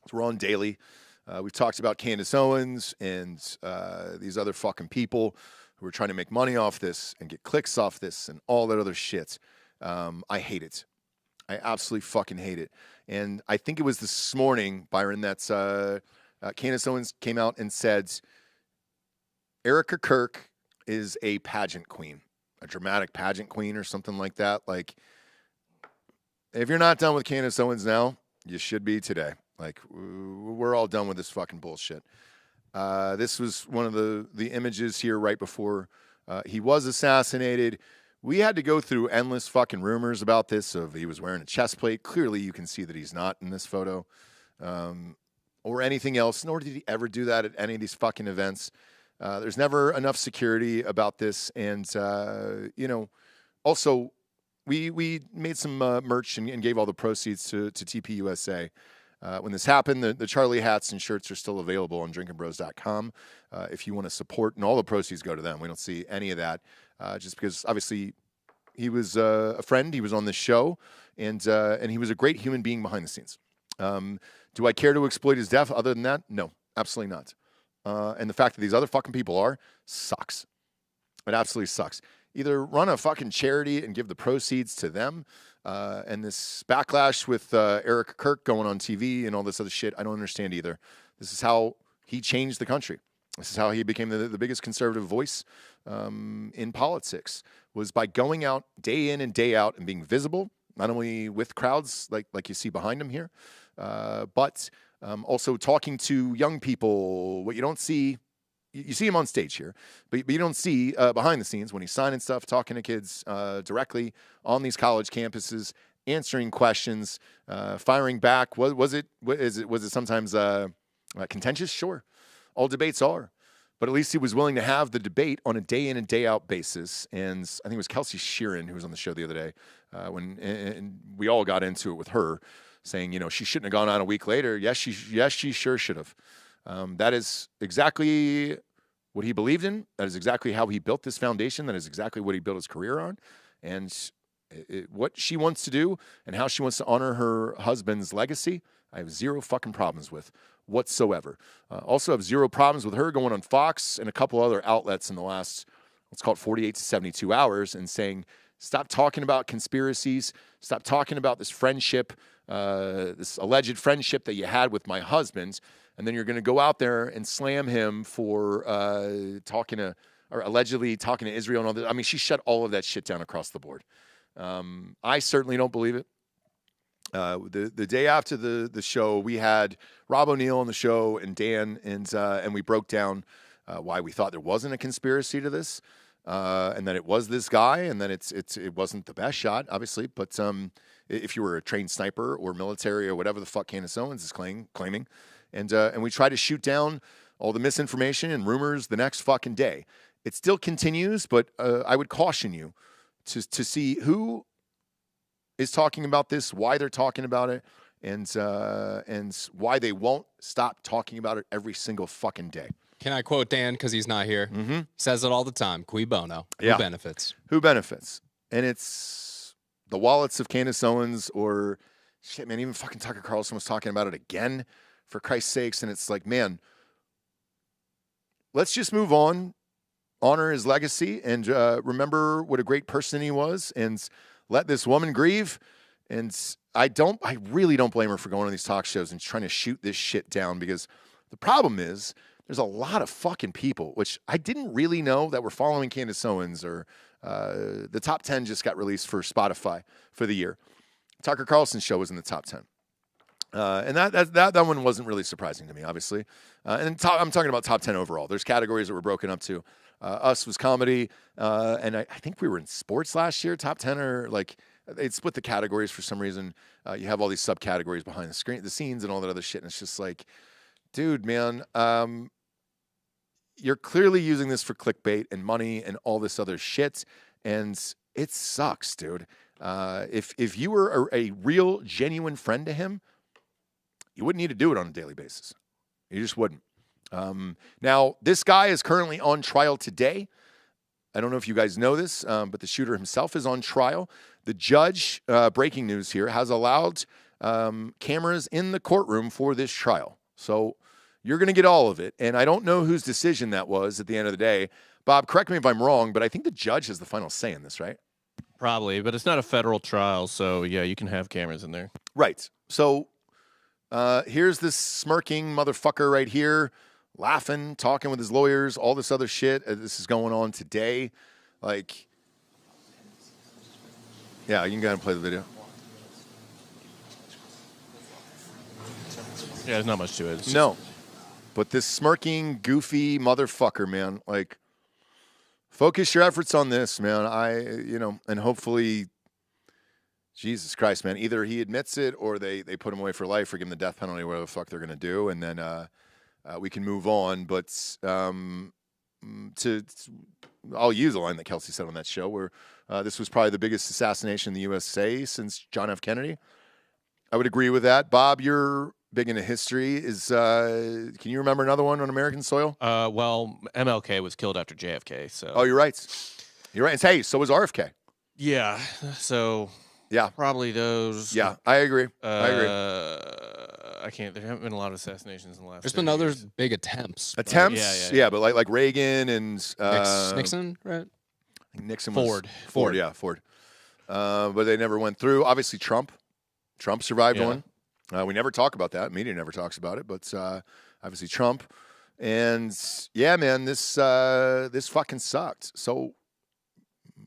so we're on daily, we've talked about Candace Owens and these other fucking people who are trying to make money off this and get clicks off this and all that other shit. I hate it. I absolutely fucking hate it. And I think it was this morning, Byron, that Candace Owens came out and said Erica Kirk is a pageant queen, a dramatic pageant queen or something like that. Like, if you're not done with Candace Owens now, you should be today. Like, we're all done with this fucking bullshit. This was one of the images here right before he was assassinated. We had to go through endless fucking rumors about this of he was wearing a chest plate. Clearly, you can see that he's not in this photo or anything else, nor did he ever do that at any of these fucking events. There's never enough security about this. And, also, we made some merch and gave all the proceeds to TPUSA. When this happened, the Charlie hats and shirts are still available on drinkinbros.com if you want to support, and all the proceeds go to them. We don't see any of that just because, obviously, he was a friend. He was on this show, and he was a great human being behind the scenes. Do I care to exploit his death other than that? No, absolutely not. And the fact that these other fucking people sucks. It absolutely sucks. Either run a fucking charity and give the proceeds to them. And this backlash with Erica Kirk going on TV and all this other shit, I don't understand either. This is how he changed the country. This is how he became the biggest conservative voice in politics, was by going out day in and day out and being visible, not only with crowds like you see behind him here, but also talking to young people. What you don't see, you see him on stage here, but you don't see behind the scenes when he's signing stuff, talking to kids directly on these college campuses, answering questions, firing back. Was it sometimes contentious? Sure. All debates are. But at least he was willing to have the debate on a day in and day out basis. And I think it was Kelsey Sheeran who was on the show the other day and we all got into it with her, saying, she shouldn't have gone on a week later. Yes, she sure should have. That is exactly what he believed in. That is exactly how he built this foundation. That is exactly what he built his career on. And what she wants to do and how she wants to honor her husband's legacy, I have zero fucking problems with whatsoever. Also have zero problems with her going on Fox and a couple other outlets in the last, let's call it 48 to 72 hours and saying, stop talking about conspiracies. Stop talking about this friendship, this alleged friendship that you had with my husband. And then you're going to go out there and slam him for allegedly talking to Israel and all that. I mean, she shut all of that shit down across the board. I certainly don't believe it. The day after the show, we had Rob O'Neill on the show and Dan, and we broke down why we thought there wasn't a conspiracy to this, and that it was this guy, and that it wasn't the best shot, obviously, but if you were a trained sniper or military or whatever the fuck Candace Owens is claiming, and we try to shoot down all the misinformation and rumors the next fucking day. It still continues, but I would caution you to see who is talking about this, why they're talking about it, and why they won't stop talking about it every single fucking day. Can I quote Dan because he's not here? Mm-hmm. Says it all the time. Cui bono. Yeah. Who benefits? Who benefits? And it's the wallets of Candace Owens or shit, man. Even fucking Tucker Carlson was talking about it again, for Christ's sakes. And it's like, man, let's just move on, honor his legacy, and remember what a great person he was, and let this woman grieve. And I really don't blame her for going on these talk shows and trying to shoot this shit down, because the problem is there's a lot of fucking people, which I didn't really know, that were following Candace Owens, or the top 10 just got released for Spotify for the year. Tucker Carlson's show was in the top 10. And that one wasn't really surprising to me, obviously. I'm talking about top 10 overall. There's categories that were broken up to. Us was comedy, and I think we were in sports last year. Top 10 are like, they'd split the categories for some reason. You have all these subcategories behind the scenes and all that other shit, and it's just like, dude, man, you're clearly using this for clickbait and money and all this other shit, and it sucks, dude. If you were a real, genuine friend to him, you wouldn't need to do it on a daily basis. You just wouldn't. Now, this guy is currently on trial today. I don't know if you guys know this, but the shooter himself is on trial. The judge, breaking news here, has allowed cameras in the courtroom for this trial. So you're going to get all of it. And I don't know whose decision that was at the end of the day. Bob, correct me if I'm wrong, but I think the judge has the final say in this, right? Probably, but it's not a federal trial, so yeah, you can have cameras in there. Right. So here's this smirking motherfucker right here, laughing, talking with his lawyers, all this other shit. This is going on today. Like, yeah, you can go ahead and play the video. Yeah, there's not much to it. No. But this smirking, goofy motherfucker, man, like, focus your efforts on this, man. And hopefully, Jesus Christ, man, either he admits it or they put him away for life or give him the death penalty, whatever the fuck they're going to do, and then we can move on. But I'll use a line that Kelsey said on that show where this was probably the biggest assassination in the USA since John F. Kennedy. I would agree with that. Bob, you're big into history. Can you remember another one on American soil? Well, MLK was killed after JFK. So. Oh, you're right. You're right. And hey, so was RFK. Yeah. So. Yeah. Probably those. Yeah, I agree. I can't. There haven't been a lot of assassinations in the last. There's been other big attempts. Yeah, but like Reagan and Nixon, right? Nixon Ford. Was Ford. Yeah, Ford. But they never went through. Obviously, Trump survived one. We never talk about that. Media never talks about it, but obviously Trump. And yeah, man, this fucking sucked. So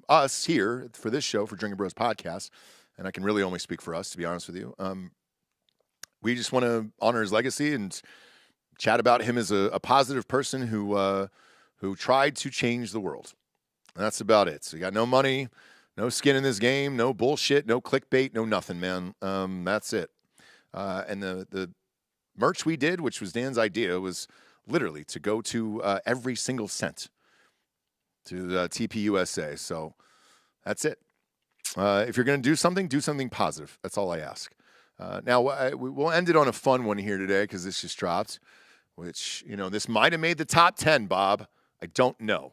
us here for this show, for Drinkin' Bros podcast, and I can really only speak for us, to be honest with you, we just want to honor his legacy and chat about him as a positive person who tried to change the world. And that's about it. So you got no money, no skin in this game, no bullshit, no clickbait, no nothing, man. That's it. And the merch we did, which was Dan's idea, was literally to go to every single cent to the TPUSA. So that's it. If you're going to do something positive. That's all I ask. Now, we'll end it on a fun one here today because this just dropped, which, this might have made the top 10, Bob. I don't know.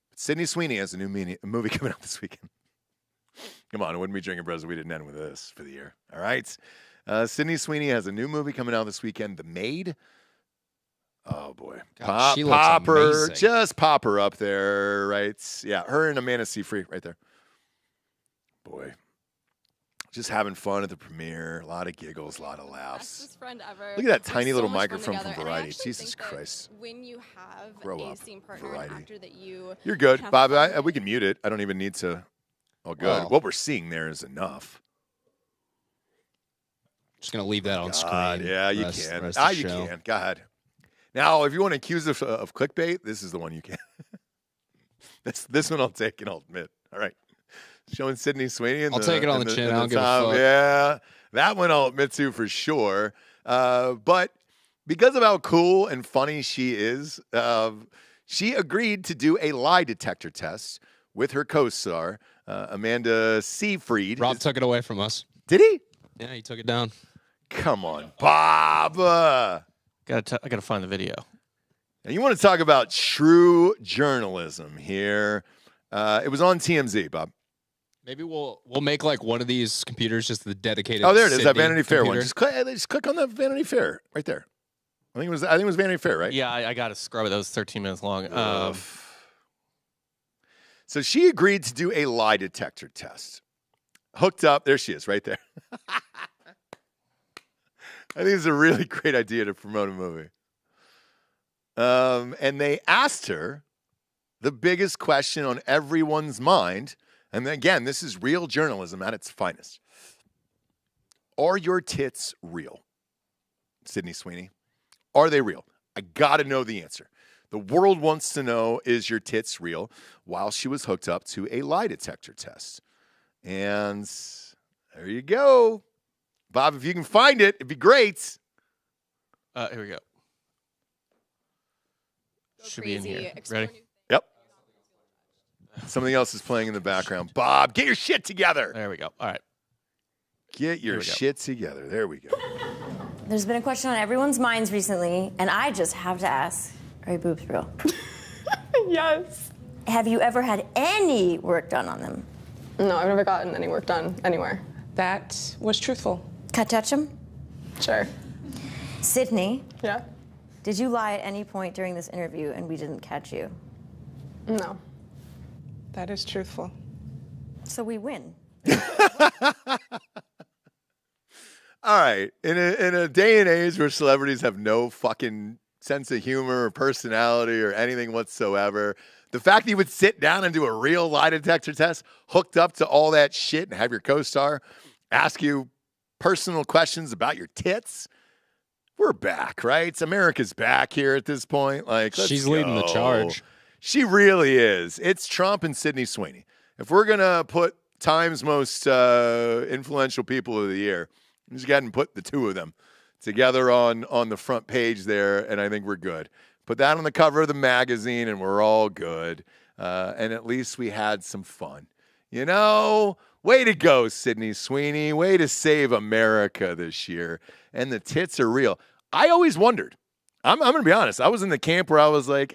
But Sydney Sweeney has a new movie coming out this weekend. Come on, it wouldn't be Drinkin' Bros if we didn't end with this for the year. All right? Sydney Sweeney has a new movie coming out this weekend, The Maid. Oh, boy. God, she pop looks her. amazing. Just pop her up there, right? Yeah, her and Amanda Seyfried right there. Boy. Just having fun at the premiere. A lot of giggles, a lot of laughs. Bestest friend ever. Look at that We tiny have little so much fun microphone from together. And I Variety. actually Jesus think that Christ. when you have Grow a up, scene partner, Variety. an actor that you You're good. have Bob, fun we can mute it. I don't even need to. Oh, good. Well. What we're seeing there is enough. Just going to leave that on God, screen. yeah, you rest- can. rest of the You show. can. God. Now, if you want to accuse us of clickbait, this is the one you can. This one I'll take and I'll admit. All right. Showing Sydney Sweeney. I'll take it on the chin. I don't give a fuck. Yeah, that one I'll admit to for sure. But because of how cool and funny she is, she agreed to do a lie detector test with her co-star, Amanda Seyfried. Rob took it away from us. Did he? Yeah, he took it down. Come on, Bob. I gotta find the video. And you want to talk about true journalism here. It was on TMZ, Bob. Maybe we'll make like one of these computers just the dedicated. Oh, there it is, that Sydney Vanity Fair one. computer. Just click on that Vanity Fair right there. I think it was Vanity Fair, right? Yeah, I got to scrub it. That was 13 minutes long. So she agreed to do a lie detector test. Hooked up. There she is, right there. I think it's a really great idea to promote a movie. And they asked her the biggest question on everyone's mind. And again, this is real journalism at its finest. Are your tits real, Sydney Sweeney? Are they real? I got to know the answer. The world wants to know, is your tits real? While she was hooked up to a lie detector test. And there you go. Bob, if you can find it, it'd be great. Here we go. Should be in here. Explore Ready? Yep. Something else is playing in the background. Bob, get your shit together. There we go. All right. Get your we go. shit together. There we go. There's been a question on everyone's minds recently, and I just have to ask, are your boobs real? Yes. Have you ever had any work done on them? No, I've never gotten any work done anywhere. That was truthful. Can I touch them? Sure. Sydney. Yeah? Did you lie at any point during this interview and we didn't catch you? No. That is truthful. So we win. All right. In a day and age where celebrities have no fucking sense of humor or personality or anything whatsoever, the fact that you would sit down and do a real lie detector test hooked up to all that shit and have your co-star ask you personal questions about your tits, we're back, right? America's back here at this point. Like, she's leading the charge. She really is. It's Trump and Sydney Sweeney. If we're going to put Time's most influential people of the year, just go ahead and put the two of them together on the front page there, and I think we're good. Put that on the cover of the magazine, and we're all good. And at least we had some fun. You know, way to go, Sydney Sweeney. Way to save America this year. And the tits are real. I always wondered. I'm going to be honest. I was in the camp where I was like,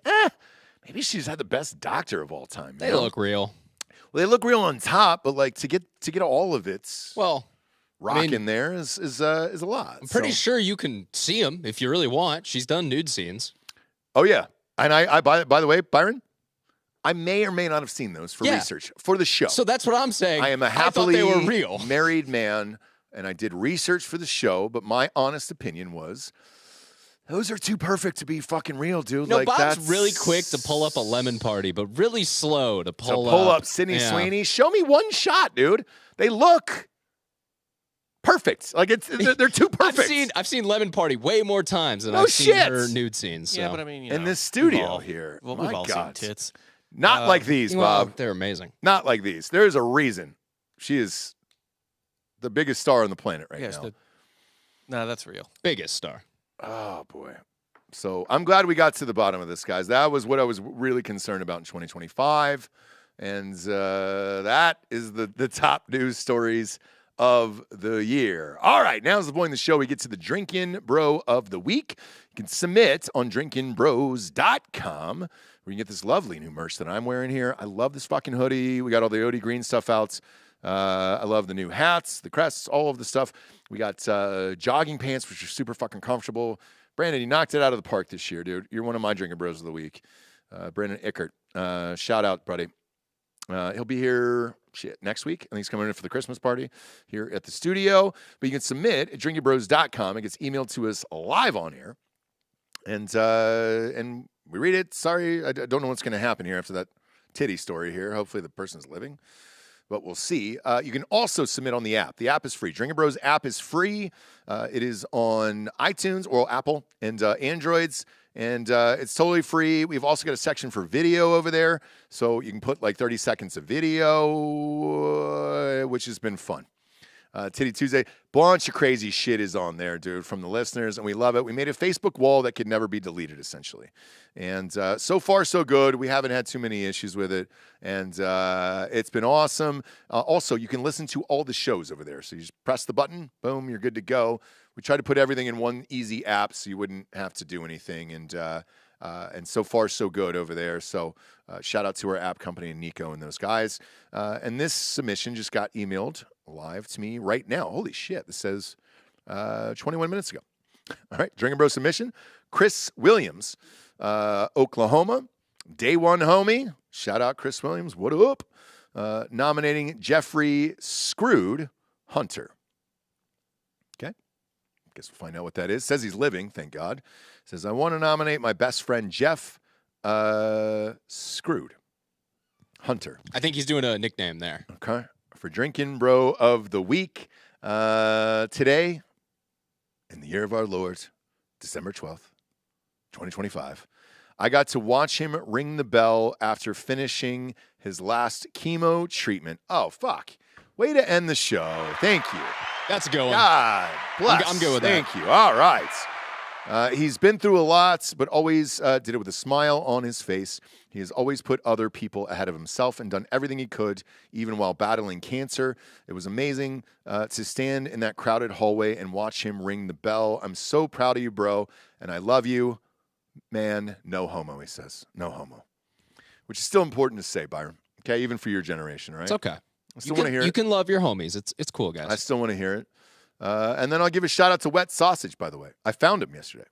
maybe she's had the best doctor of all time. They look real. Well, they look real on top, but like to get all of it. Well, rocking there is a lot. I'm pretty sure you can see them if you really want. She's done nude scenes. Oh yeah, and I by the way, Byron, I may or may not have seen those for research for the show. So that's what I'm saying. I am a happily they were real. married man, and I did research for the show. But my honest opinion was, those are too perfect to be fucking real, dude. No, like, Bob's that's really quick to pull up a lemon party, but really slow to pull up Sydney Sweeney. Show me one shot, dude. They look perfect. Like they're too perfect. I've seen Lemon Party way more times than I've seen her nude scenes. So. Yeah, but I mean, in this studio here, we've my all God, seen tits. Not like these, Bob. They're amazing. Not like these. There's a reason she is the biggest star on the planet right now. No, that's real. Biggest star. Oh boy. So I'm glad we got to the bottom of this, guys. That was what I was really concerned about in 2025, and that is the top news stories of the year. All right, now's the point in the show we get to the Drinkin' Bro of the Week. You can submit on drinkinbros.com where you can get this lovely new merch that I'm wearing here. I love this fucking hoodie. We got all the OD green stuff out. I love the new hats, the crests, all of the stuff. We got jogging pants, which are super fucking comfortable. Brandon, you knocked it out of the park this year, dude. You're one of my Drinkin' Bros of the Week. Brandon Ickert. Shout out, buddy. He'll be here next week. I think he's coming in for the Christmas party here at the studio. But you can submit at drinkinbros.com. It gets emailed to us live on air. And we read it. Sorry, I don't know what's going to happen here after that titty story here. Hopefully the person's living. But we'll see. You can also submit on the app. The app is free. Drinkin' Bros app is free. It is on iTunes or Apple and Androids. And it's totally free. We've also got a section for video over there. So you can put like 30 seconds of video, which has been fun. Titty Tuesday, bunch of crazy shit is on there, dude, from the listeners, and we love it. We made a Facebook wall that could never be deleted, essentially. And so far, so good. We haven't had too many issues with it, and it's been awesome. Also, you can listen to all the shows over there. So you just press the button, boom, you're good to go. We try to put everything in one easy app so you wouldn't have to do anything, and so far, so good over there. So shout out to our app company and Nico and those guys. And this submission just got emailed live to me right now. Holy shit. This says 21 minutes ago. All right. Drinkin' Bro submission. Chris Williams, Oklahoma. Day one homie. Shout out Chris Williams. What up? Nominating Jeffrey Screwed Hunter. Okay. Guess we'll find out what that is. Says he's living, thank God. Says, I want to nominate my best friend Jeff Screwed Hunter. I think he's doing a nickname there. Okay. For Drinkin' Bro of the Week. Today, in the year of our Lord, December 12th, 2025, I got to watch him ring the bell after finishing his last chemo treatment. Oh, fuck. Way to end the show. Thank you. That's a good one. God bless. I'm good with Thank that. you. All right. He's been through a lot, but always did it with a smile on his face. He has always put other people ahead of himself and done everything he could, even while battling cancer. It was amazing to stand in that crowded hallway and watch him ring the bell. I'm so proud of you, bro, and I love you. Man, no homo, he says. No homo. which is still important to say, Byron. Okay, even for your generation, right? It's okay. I still want to hear it. You can love your homies. It's cool, guys. I still want to hear it. And then I'll give a shout out to Wet Sausage, by the way. I found him yesterday.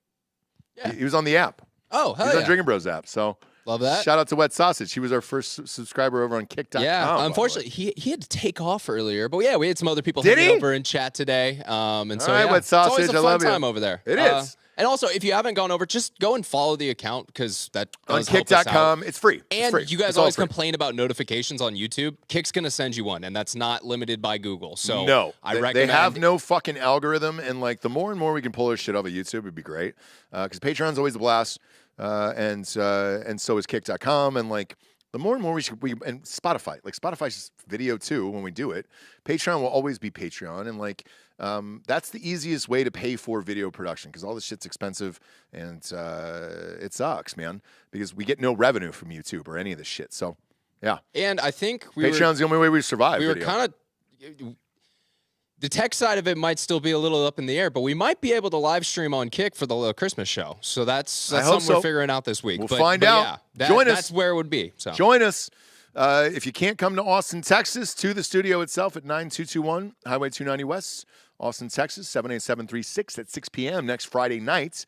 Yeah. He was on the app. Oh, hell He's yeah. on Drinkin' Bros app. So love that. Shout out to Wet Sausage. He was our first subscriber over on Kick.com. Yeah, unfortunately, he had to take off earlier. But yeah, we had some other people Did hanging he? over in chat today. And All so, right, yeah, Wet it's always Sausage, a I fun love you. time over there. It is. And also, if you haven't gone over, just go and follow the account because that On does help us Kick.com. out. It's free. And it's free. you guys It's all always free. complain about notifications on YouTube. Kick's going to send you one, and that's not limited by Google. So no, I they recommend. have no fucking algorithm, and like the more and more we can pull our shit off of YouTube, it'd be great. Because Patreon's always a blast, and so is Kick.com, and like the more and more and Spotify, like Spotify's video too. When we do it, Patreon will always be Patreon, and like that's the easiest way to pay for video production because all this shit's expensive, and it sucks, man. Because we get no revenue from YouTube or any of this shit. So yeah, And I think Patreon's the only way we survive. We were video. kind of. The tech side of it might still be a little up in the air, but we might be able to live stream on Kick for the Christmas show. So that's I hope something so. we're figuring out this week. We'll But- find but out. Yeah, Join us. That's where it would be. So Join us. If you can't come to Austin, Texas, to the studio itself at 9221 Highway 290 West, Austin, Texas, 78736 at 6 p.m. next Friday night.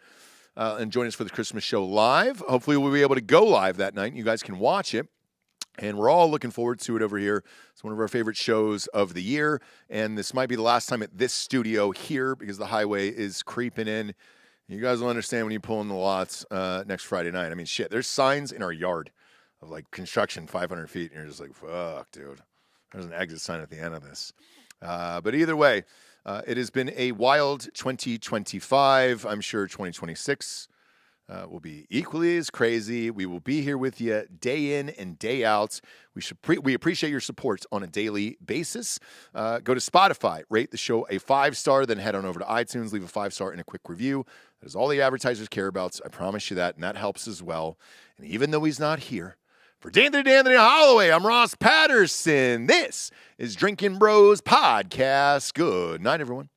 And join us for the Christmas show live. Hopefully we'll be able to go live that night. You guys can watch it. And we're all looking forward to it over here. It's one of our favorite shows of the year. And this might be the last time at this studio here because the highway is creeping in. You guys will understand when you pull in the lots next Friday night. I mean, shit, there's signs in our yard of like construction 500 feet. And you're just like, fuck, dude. There's an exit sign at the end of this. But either way, it has been a wild 2025. I'm sure 2026 will be equally as crazy. We will be here with you day in and day out. We appreciate your support on a daily basis. Go to Spotify, rate the show a 5-star, then head on over to iTunes, leave a 5-star and a quick review. That is all the advertisers care about. I promise you that, and that helps as well. And even though he's not here, for D'Anthony Hollaway, I'm Ross Patterson. This is Drinkin' Bros Podcast. Good night, everyone.